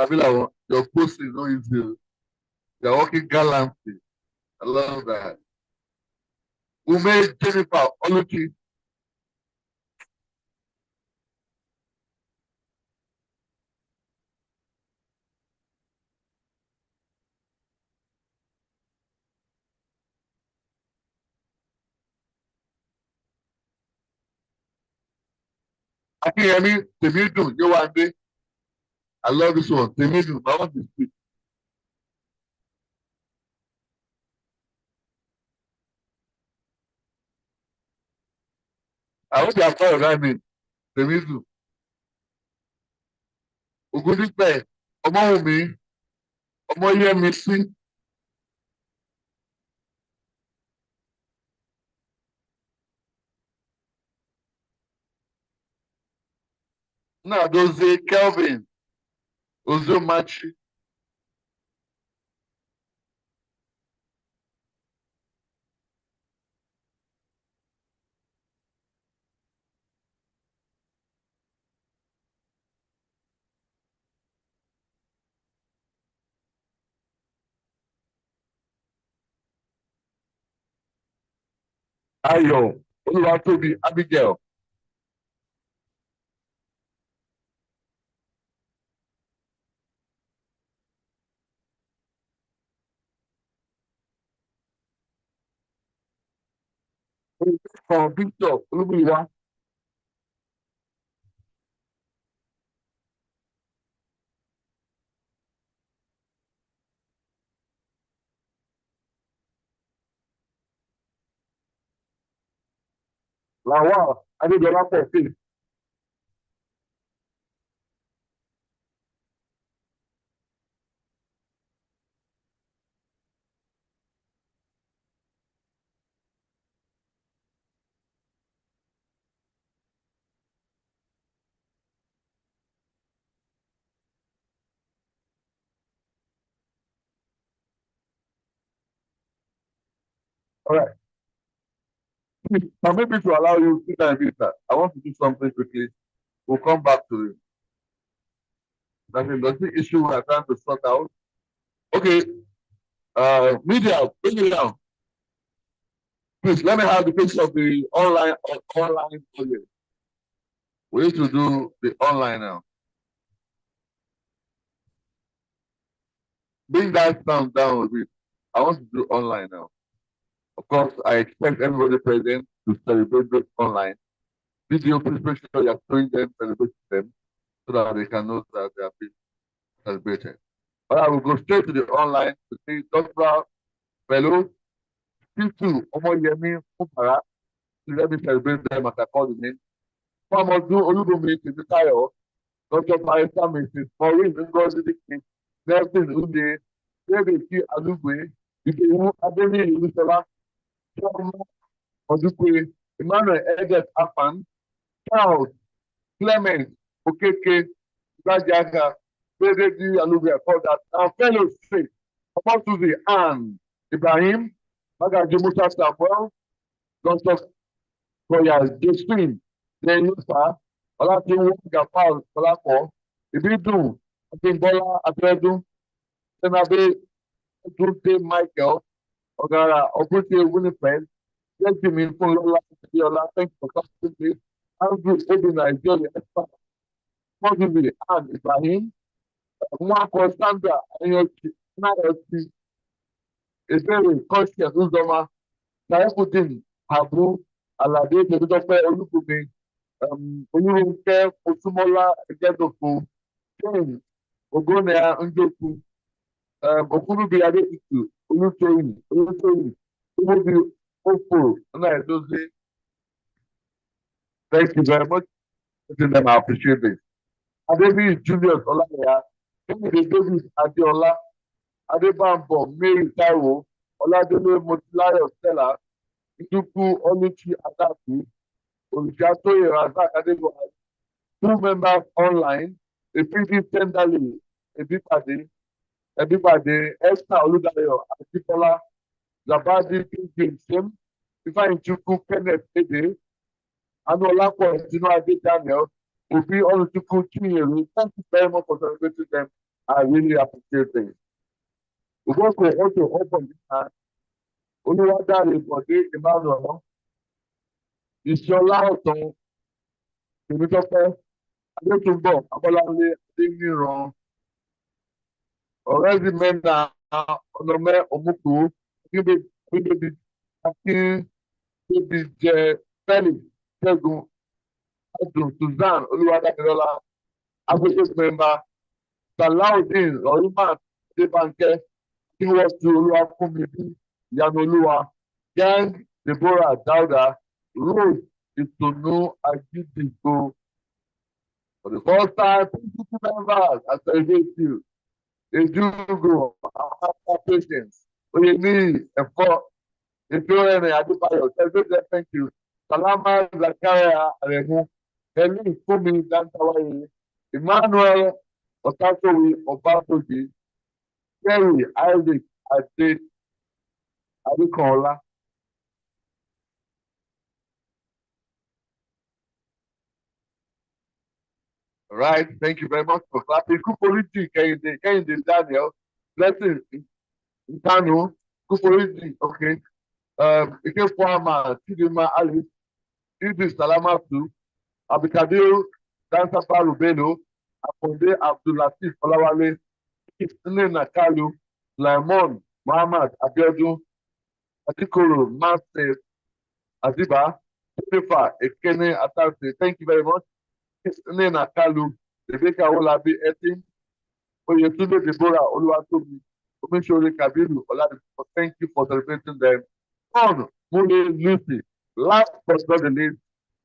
Abila àwọn your post is not easy. You are working gallantly. I love that. Ume Jennifer Oluchi. Akinyemi Temidun Yewande. I love this one. Temidun, I want to speak. I hope you are proud of that name. Temidun. Ogundipe, Ọmọwùmí, Ọmọyẹmísí. Nadozie Kelvin, Ozomachi. Ayọ̀ Olúwatóbi Abigail. From Victor Olúmúyìwá. Lawal Adéjọlápọ̀ Faith. All right. Please, permit me to allow you sit and read that. I want to do something quickly. We'll come back to it. That's the issue we are trying to sort out. Okay. Media, bring it down. Please let me have the picture of the online audience. We need to do the online now. Bring that sound down a bit. I want to do online now. Of course, I expect everybody present to celebrate this online. Video, please make sure you're showing them, celebrating them, so that they can know that they are being celebrated. All right, we'll go straight to the online to see Dr. Fellow, P2, Omoyemi, Mubara, to let me celebrate them as I call the name. Famodu Olubumi Tibitayo, Dr. Marisa Mrs. Maureen Ngozi Dike, Nelson Unde, David T. Alugwe, Ibewu Ademi Olusola, Chioma Odukwe, Emmanuel Edet Afan, Charles, Clement, Okeke, Rajaga, David T. Alugwe, I call that, our fellow state, Amosuzi Ann, Ibrahim, Magaji Musa Samuel, Dr. Koya Josephine, Denusa, Olatunwo Gafar Kolapo, Ibidun, Abimbola Abedun, Senabe Tunde Michael, Ogara Ogunte Winifred, Benjamin Funlola Biola, thank you for coming to Andrew Obina Ijoli Espa, Moses and Ibrahim, Mwako Sandra Ayochi, Nayochi, Ebere Conscious Uzoma, Taekudin, Abu, Alade, Tedokpe Olukumi, Olurunke, Osumola, Ejedoko, Ken, Ogonea, Njoku, Okurubi Adetitu, Olutoyin, Umubi Opo, Naidoze. Thank you very much. I appreciate this. Adebi Julius Olaya, David Adeola, Adebambo, Mary Taiwo, Oladele Motilayo Stella, Iduku Oluchi Adaku, Olùjàtòyè Razak Adébọ̀wá, 2 members online, Efidi Tendali, Ebipade, Esther Olùdáyọ̀, Akíntọ́lá, Zabadi Jameson, Ifeanyichukwu Kenneth Ede, Anolapo Tinuade Daniel, Obi Oluchukwu Chinyere. Thank you very much for celebrating them. I really appreciate it. We go to also open this hand. Olúwadáre Bọ̀dé Emmanuel, Ìṣọlá Ọ̀tàn, Tèmítọ́pẹ́, Adétúnbọ̀, Abọ́láńlé, Adéníran, Ọ̀rẹ́dì Mẹ́ta, Ọ̀nàmẹ́ Òmùkù, Akíndébí Jẹ Felix, Ṣẹ́gun, Adùn, Suzanne, Olúwadámilọ́lá, Associate Member, Salaudeen, Ọ̀rúnmà, Adébánkẹ́, Kíwọ́sí Olúwafúnmibí, Ìyanu Olúwa, Gang, Deborah Dauda, Rose Ìtùnú Ajídìgbò. For the first time, 22 members, I celebrate you. Ejugo, our patience. Oyemi, Efo, Efeorene, Adebayo, celebrate them, thank you. Salama, Zakaria, Aremu, Helen, Fumi, Dantawaye, Emmanuel, Otasowi, Obatoji, Terry, Isaac, Ade, Adekola. All right, thank you very much for clapping. Kupoliti, Kehinde Daniel, Blessing, Nkanu, Kupoliti, okay. Ike Kwama, Chidima Alice, Idris Salamatu, Abikadir, Dansapa Rubeno, Akonde Abdulatif Olawale, Nne Nakalu, Laimon, Muhammad Abiodun, Adikoro, Master Adiba, Jennifer Ekene Atase. Thank you very much. Nne Nakalu, Rebecca Olabi Etin, Oyetunde Deborah Oluwatomi, Omishore Kabiru Oladipo. Thank you for celebrating them. On Mule Lucy, last but not the least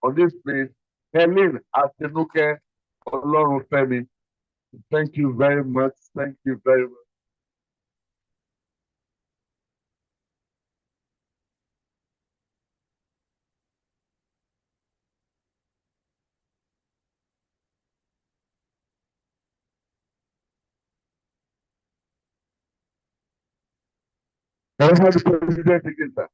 on this page, Helen Atenuke Olorunfemi. Thank you very much. Thank you very much. Can I have the president again, sir?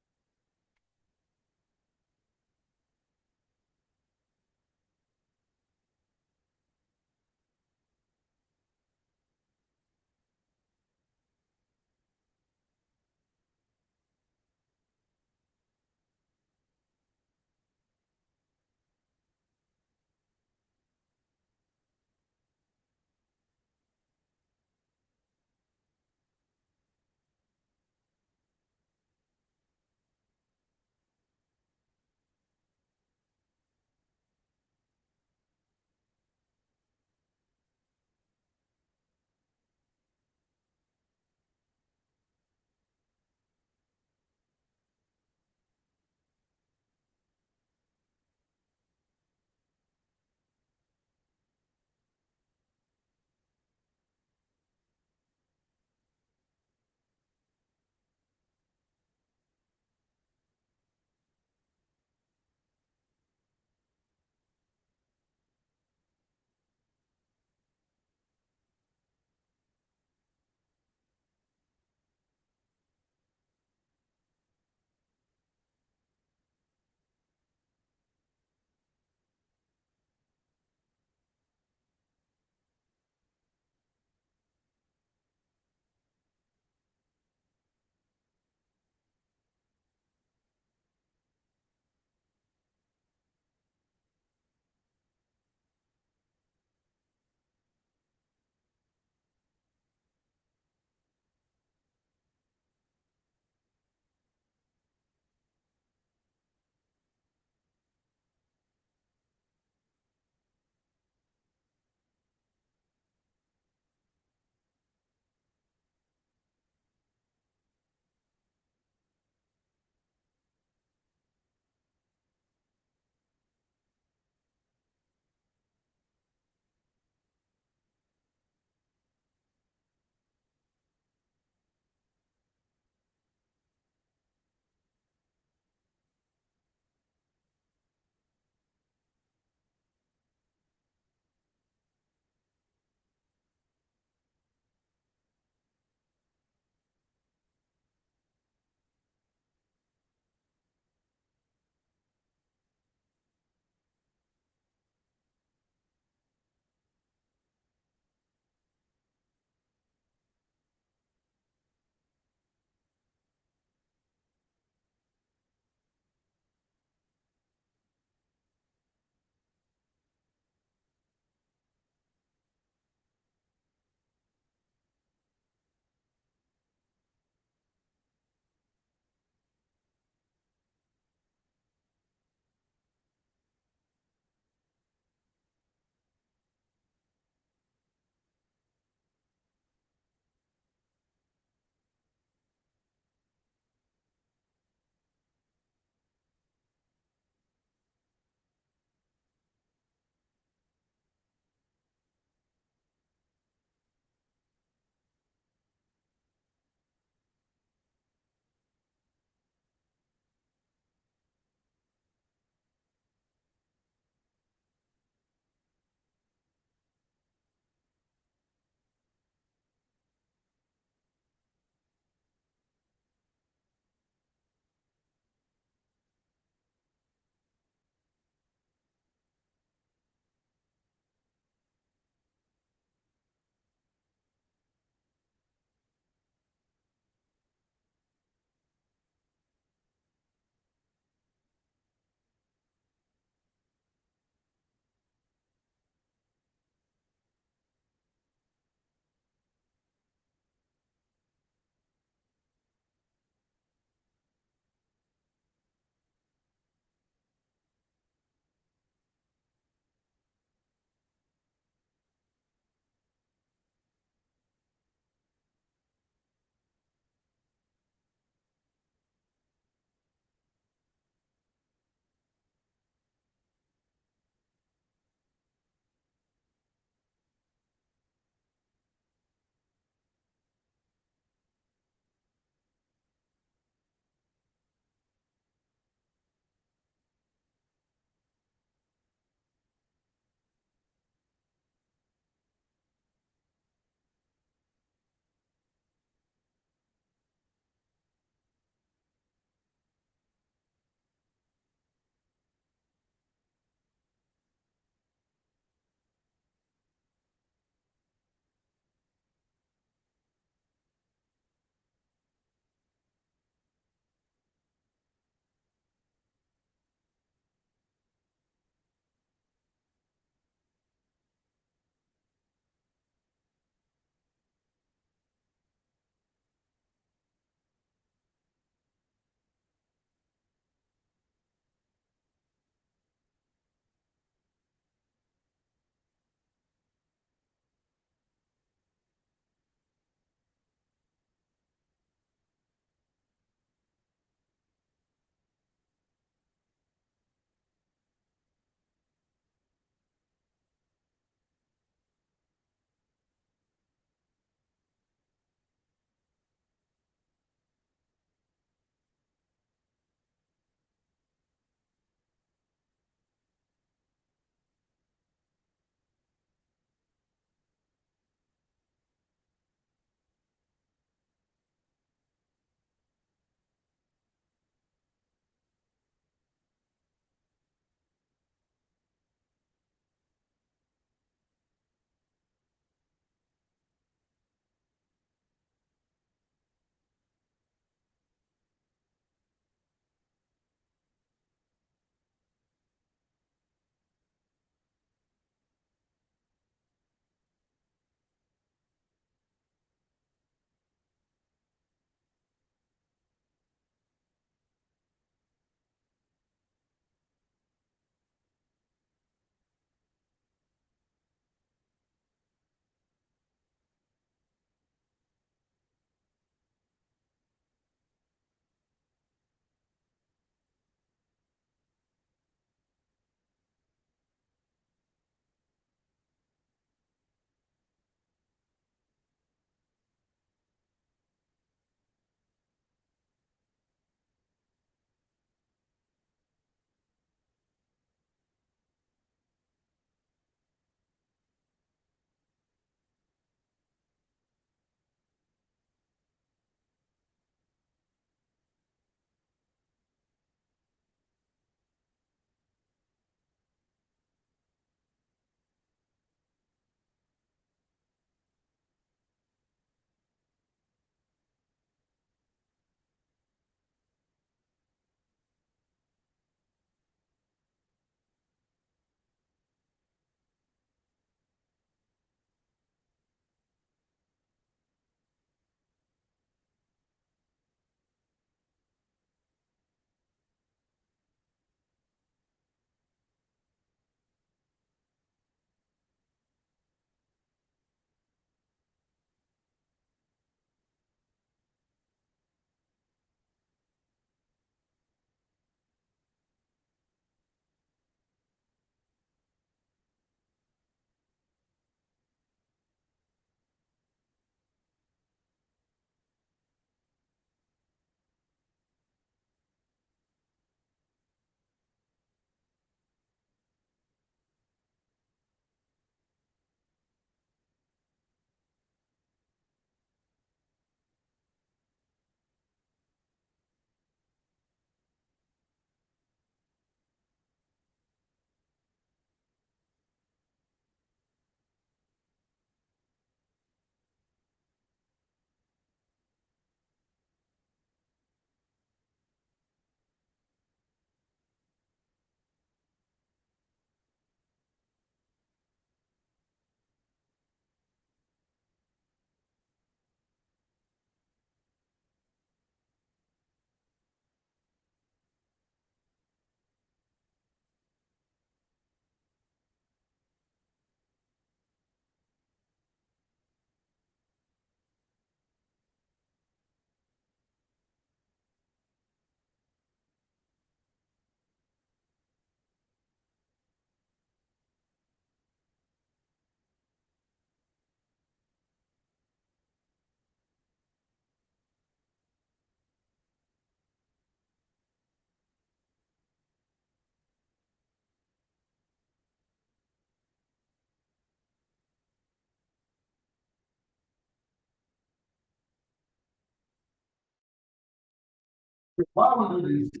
Why would do this?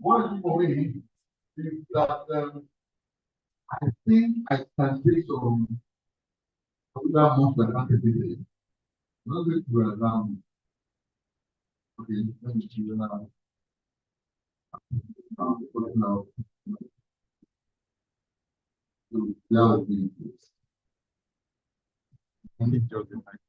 One thing for me is that I think I can take some popular most advantages. Not going to around. Okay, let me see now. Now, so that would be only just the night.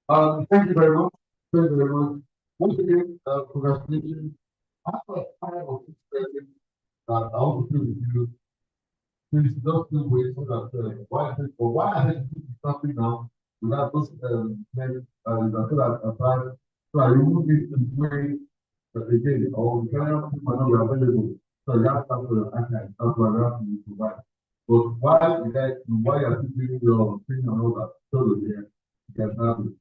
Thank you very much. Thank you very much. Once again, congratulations. After time of this I want to with you. Please don't do wait so that why I had to do something now without those men so that so I remove it in way that again or we carry out people are not available. So you have to have the archive, that's what I have to provide. But why are you doing your thing and all that? So yeah, you can have it.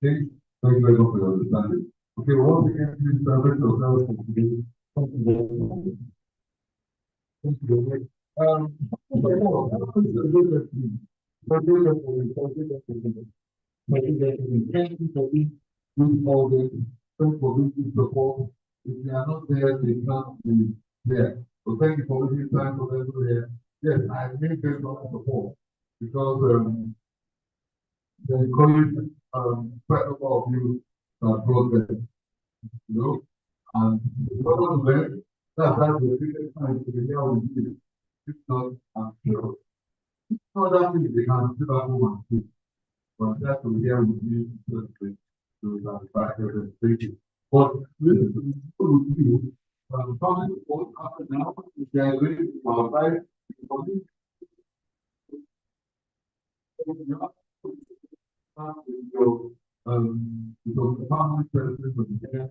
Thank you very much for your understanding. Okay, once again, please celebrate yourselves for today. Thank you very much. Thank you very much. Thank you for being all this. Thank you for being support. If you are not there, they can't be there. So thank you for making time for them to there. Yes, I need them to support because the encourage quite a lot of you brought them, you know, and because of them, that's the biggest time to be here with you. If not, I'm sure. No, that means they can sit at home and sleep. But that's to be here with you to satisfy their expectations. But listen, to be with you, coming on after now, if they are going to qualify, because because the family president of the year,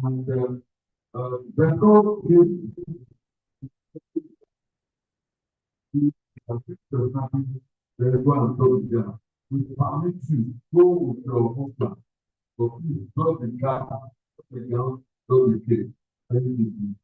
and the goal is there is one of them. We permit you go with your husband, but please not the car, the girl, not the kid. Thank you.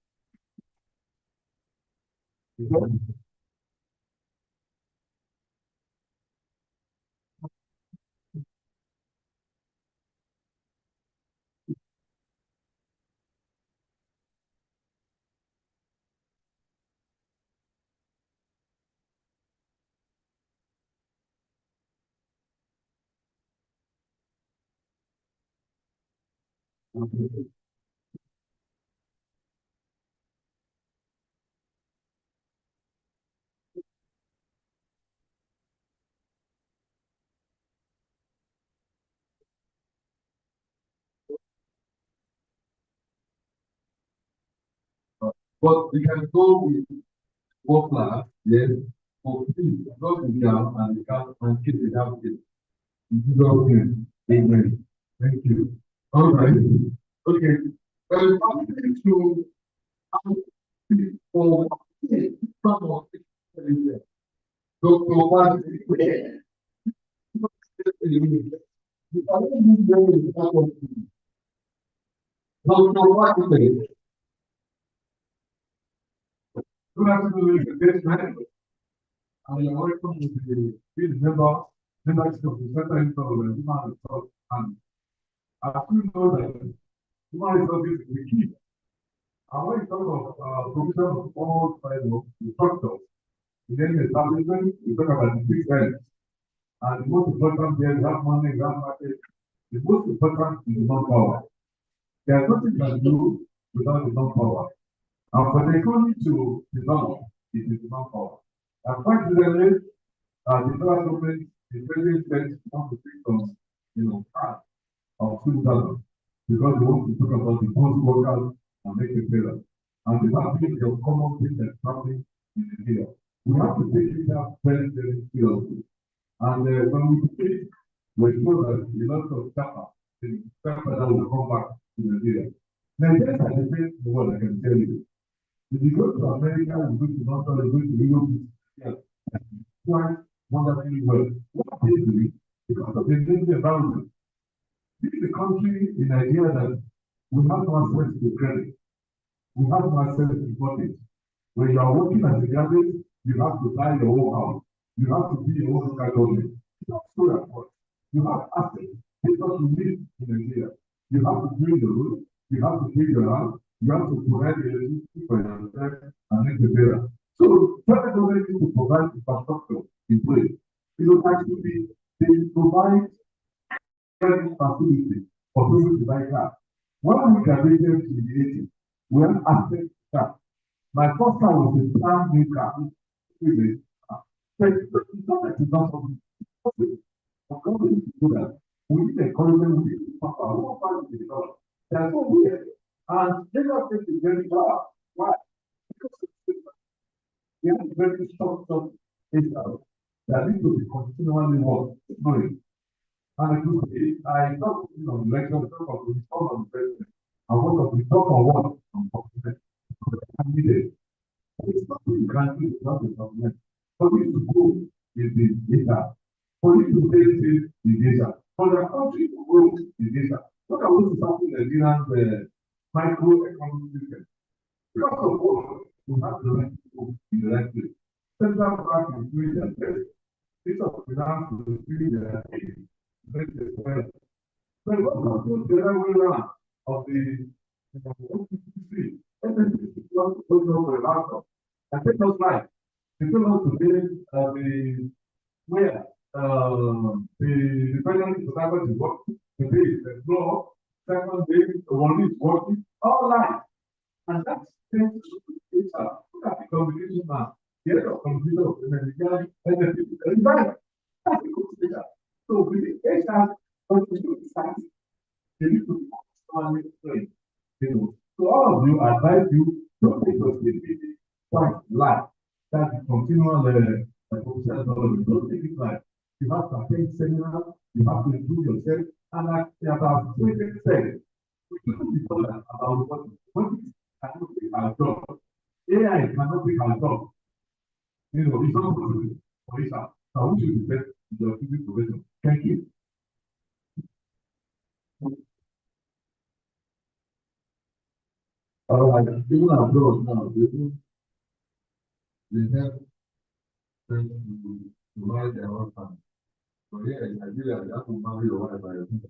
But we can go with four class, yes, for please, go to down and the car and keep it out. In Jesus' name, amen. Thank you. All right. Okay. Well, I'm going to for some of it. So, what good afternoon, ladies and gentlemen. Welcome to the field membership of the Center for Human Resource and I still know that human resources is the key. And when you talk of provision of all kinds of structures, in any establishment, we talk about the big elements. And the most important there, we have money, we have market. The most important is the non-power. There is nothing you can do without the non-power. And for the economy to develop, it is the non-power. And quite clearly, the federal government is very spent on to take some, part of 2,000 because they want to talk about the post workers and make it better. And the happening of common thing that's happening in the here. We have to take it up very, very seriously. And when we speak, we know that a lot of staff that will come back to Nigeria. Nigeria is the best in the world, I can tell you. If you go to America, you go to London, you go to Europe, yes, quite wonderfully well. What are they doing? Because of the environment. This is a country in Nigeria that we have no access to credit. We have no access to money. When you are working as a graduate, you have to buy your own house. You have to be your own local government. It's not so important. You have assets because you live in Nigeria. You have to build the road. You have to build your house. You have to provide the electricity for yourself and make it better. So, federal government needs to provide infrastructure in place. Actually, they provide facility for people to buy cars. When we graduated in the 80s, we had access to cars. My first car was a brand new car. It's not that it's not possible. I'm going to do that. We need encouragement, we need to talk about what part is developed. That's what we have. And Lagos State is very bad. Why? Because we have very short-term data that need to be continually worked, going. And I talked to the lecture, we talk of the reform of the president. And what of we talk on what? On the candidate. It's not the country, it's not the government. For you to go is the data. For you to take it, the data. For the country to grow, the data. What are we talking Nigerian microeconomic system? Because of what we have the right to go in the right place. Central bank is doing their best. It's of finance is doing their best as well. So what about the other way around of the OPC? SNC is not going over the laptop. I think that's right. It's not today the where the president is working, today is the floor, second day, one is working, all right. And that's things look at the communication now. The other computer of the Nigerian environment. That's the good data. So with the HR, constitution science, they need to be extremely trained. So all of you, I advise you, don't take those point life. That's the continual professional knowledge. Don't take it like you have to attend seminar, you have to improve yourself, and like about 20 said, we shouldn't be bothered about what cannot be our job. AI cannot be our job. It's not possible for it. So we should be best in the activity profession. Thank you. All right, even abroad now, they have to marry their own family. So here in Nigeria, you have to marry your wife by yourself.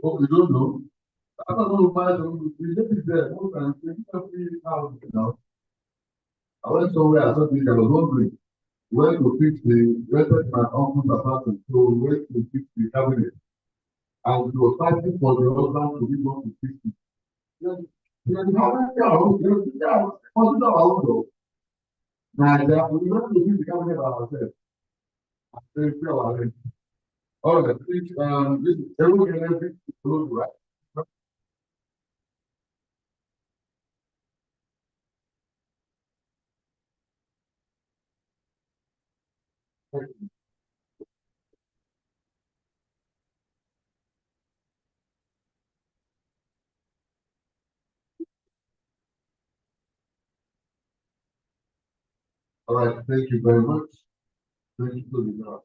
Oh, you don't know? I don't know why we live there. Most times, I went somewhere, I thought I was wondering where to fix the rented my uncle's apartment, so where to fix the cabinet. And he was fighting for the husband to be able to fix it. Now, we want to fix the cabinet by ourselves. All right, please, everyone can have it close, right? All right, thank you very much. Thank you for the job.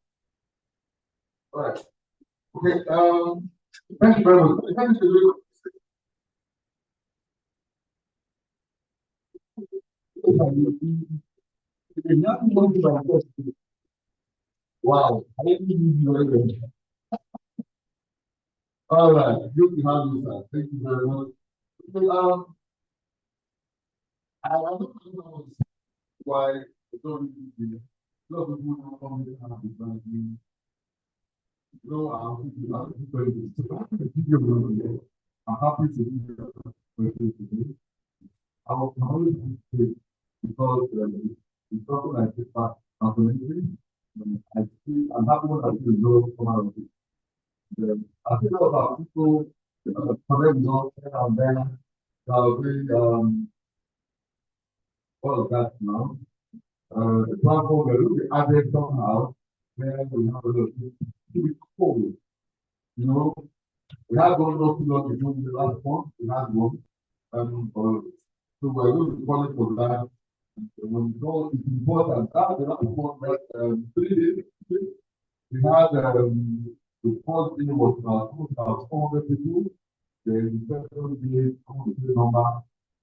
All right. Okay, thank you very much. Thank you. Wow, I didn't even know it. All right, good to have you, sir. Thank you very much. Okay, I don't know why the government is a lot of people don't come here and have this banking. I'm happy to be here today. I was always because it's something like this back complementary. I'm happy when I see the results come out of it. I think about people connect results and then all of that now. The platform will be added somehow where we have a little bit cold. We have one not too long ago in the last one, we had one. So we're going to call it for that. When we go, it's important. That the last one that 3 days, we had the first day was about 400 people. The second day, number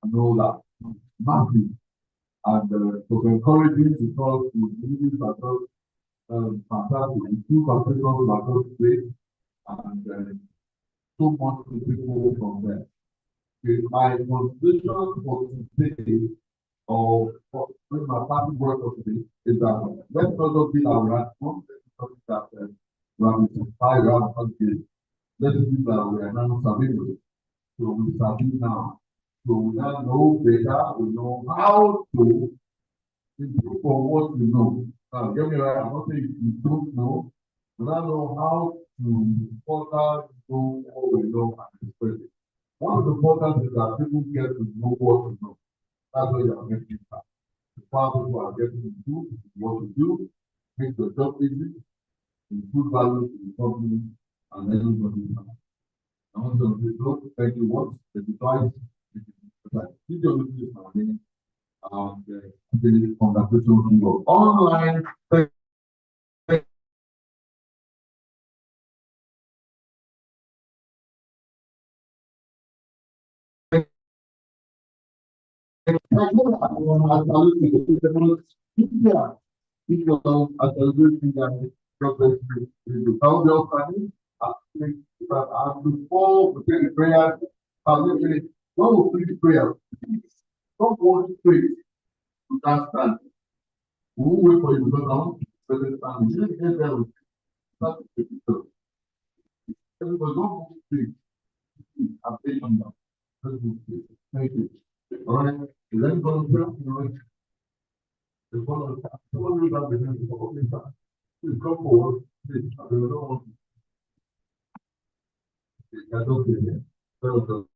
and all that. Massive. And so encouraging because we believe that fantastic. Two professionals across the state and so much people from there. My contribution for today, or when my party work of today, is that let's not be our response, that we have to inspire our country. Let's be that we are now surviving. So we survive now. So we now know better, we know how to improve on what we know. Now, get me right, I'm not saying you don't know, but I know how to further know what we know and express it. One of the important is that people get to know what to know. That's why you are making that. The power people are getting to do what to do, make the job easy, improve value to the company and everybody. I want to say, thank you once, thank you twice. If you're looking at my name, the conversation will go online. Before we take the prayer, when we finish the prayer, don't want to pray. You can't stand. We will wait for you because I want to present stand. You didn't get there with start to take it. Everybody don't move please. I'm patient now. Let's move please. Thank you. All right. Is anybody here? The one of the one who have the name of the time. Please come forward. Please. I don't want to. I don't get it.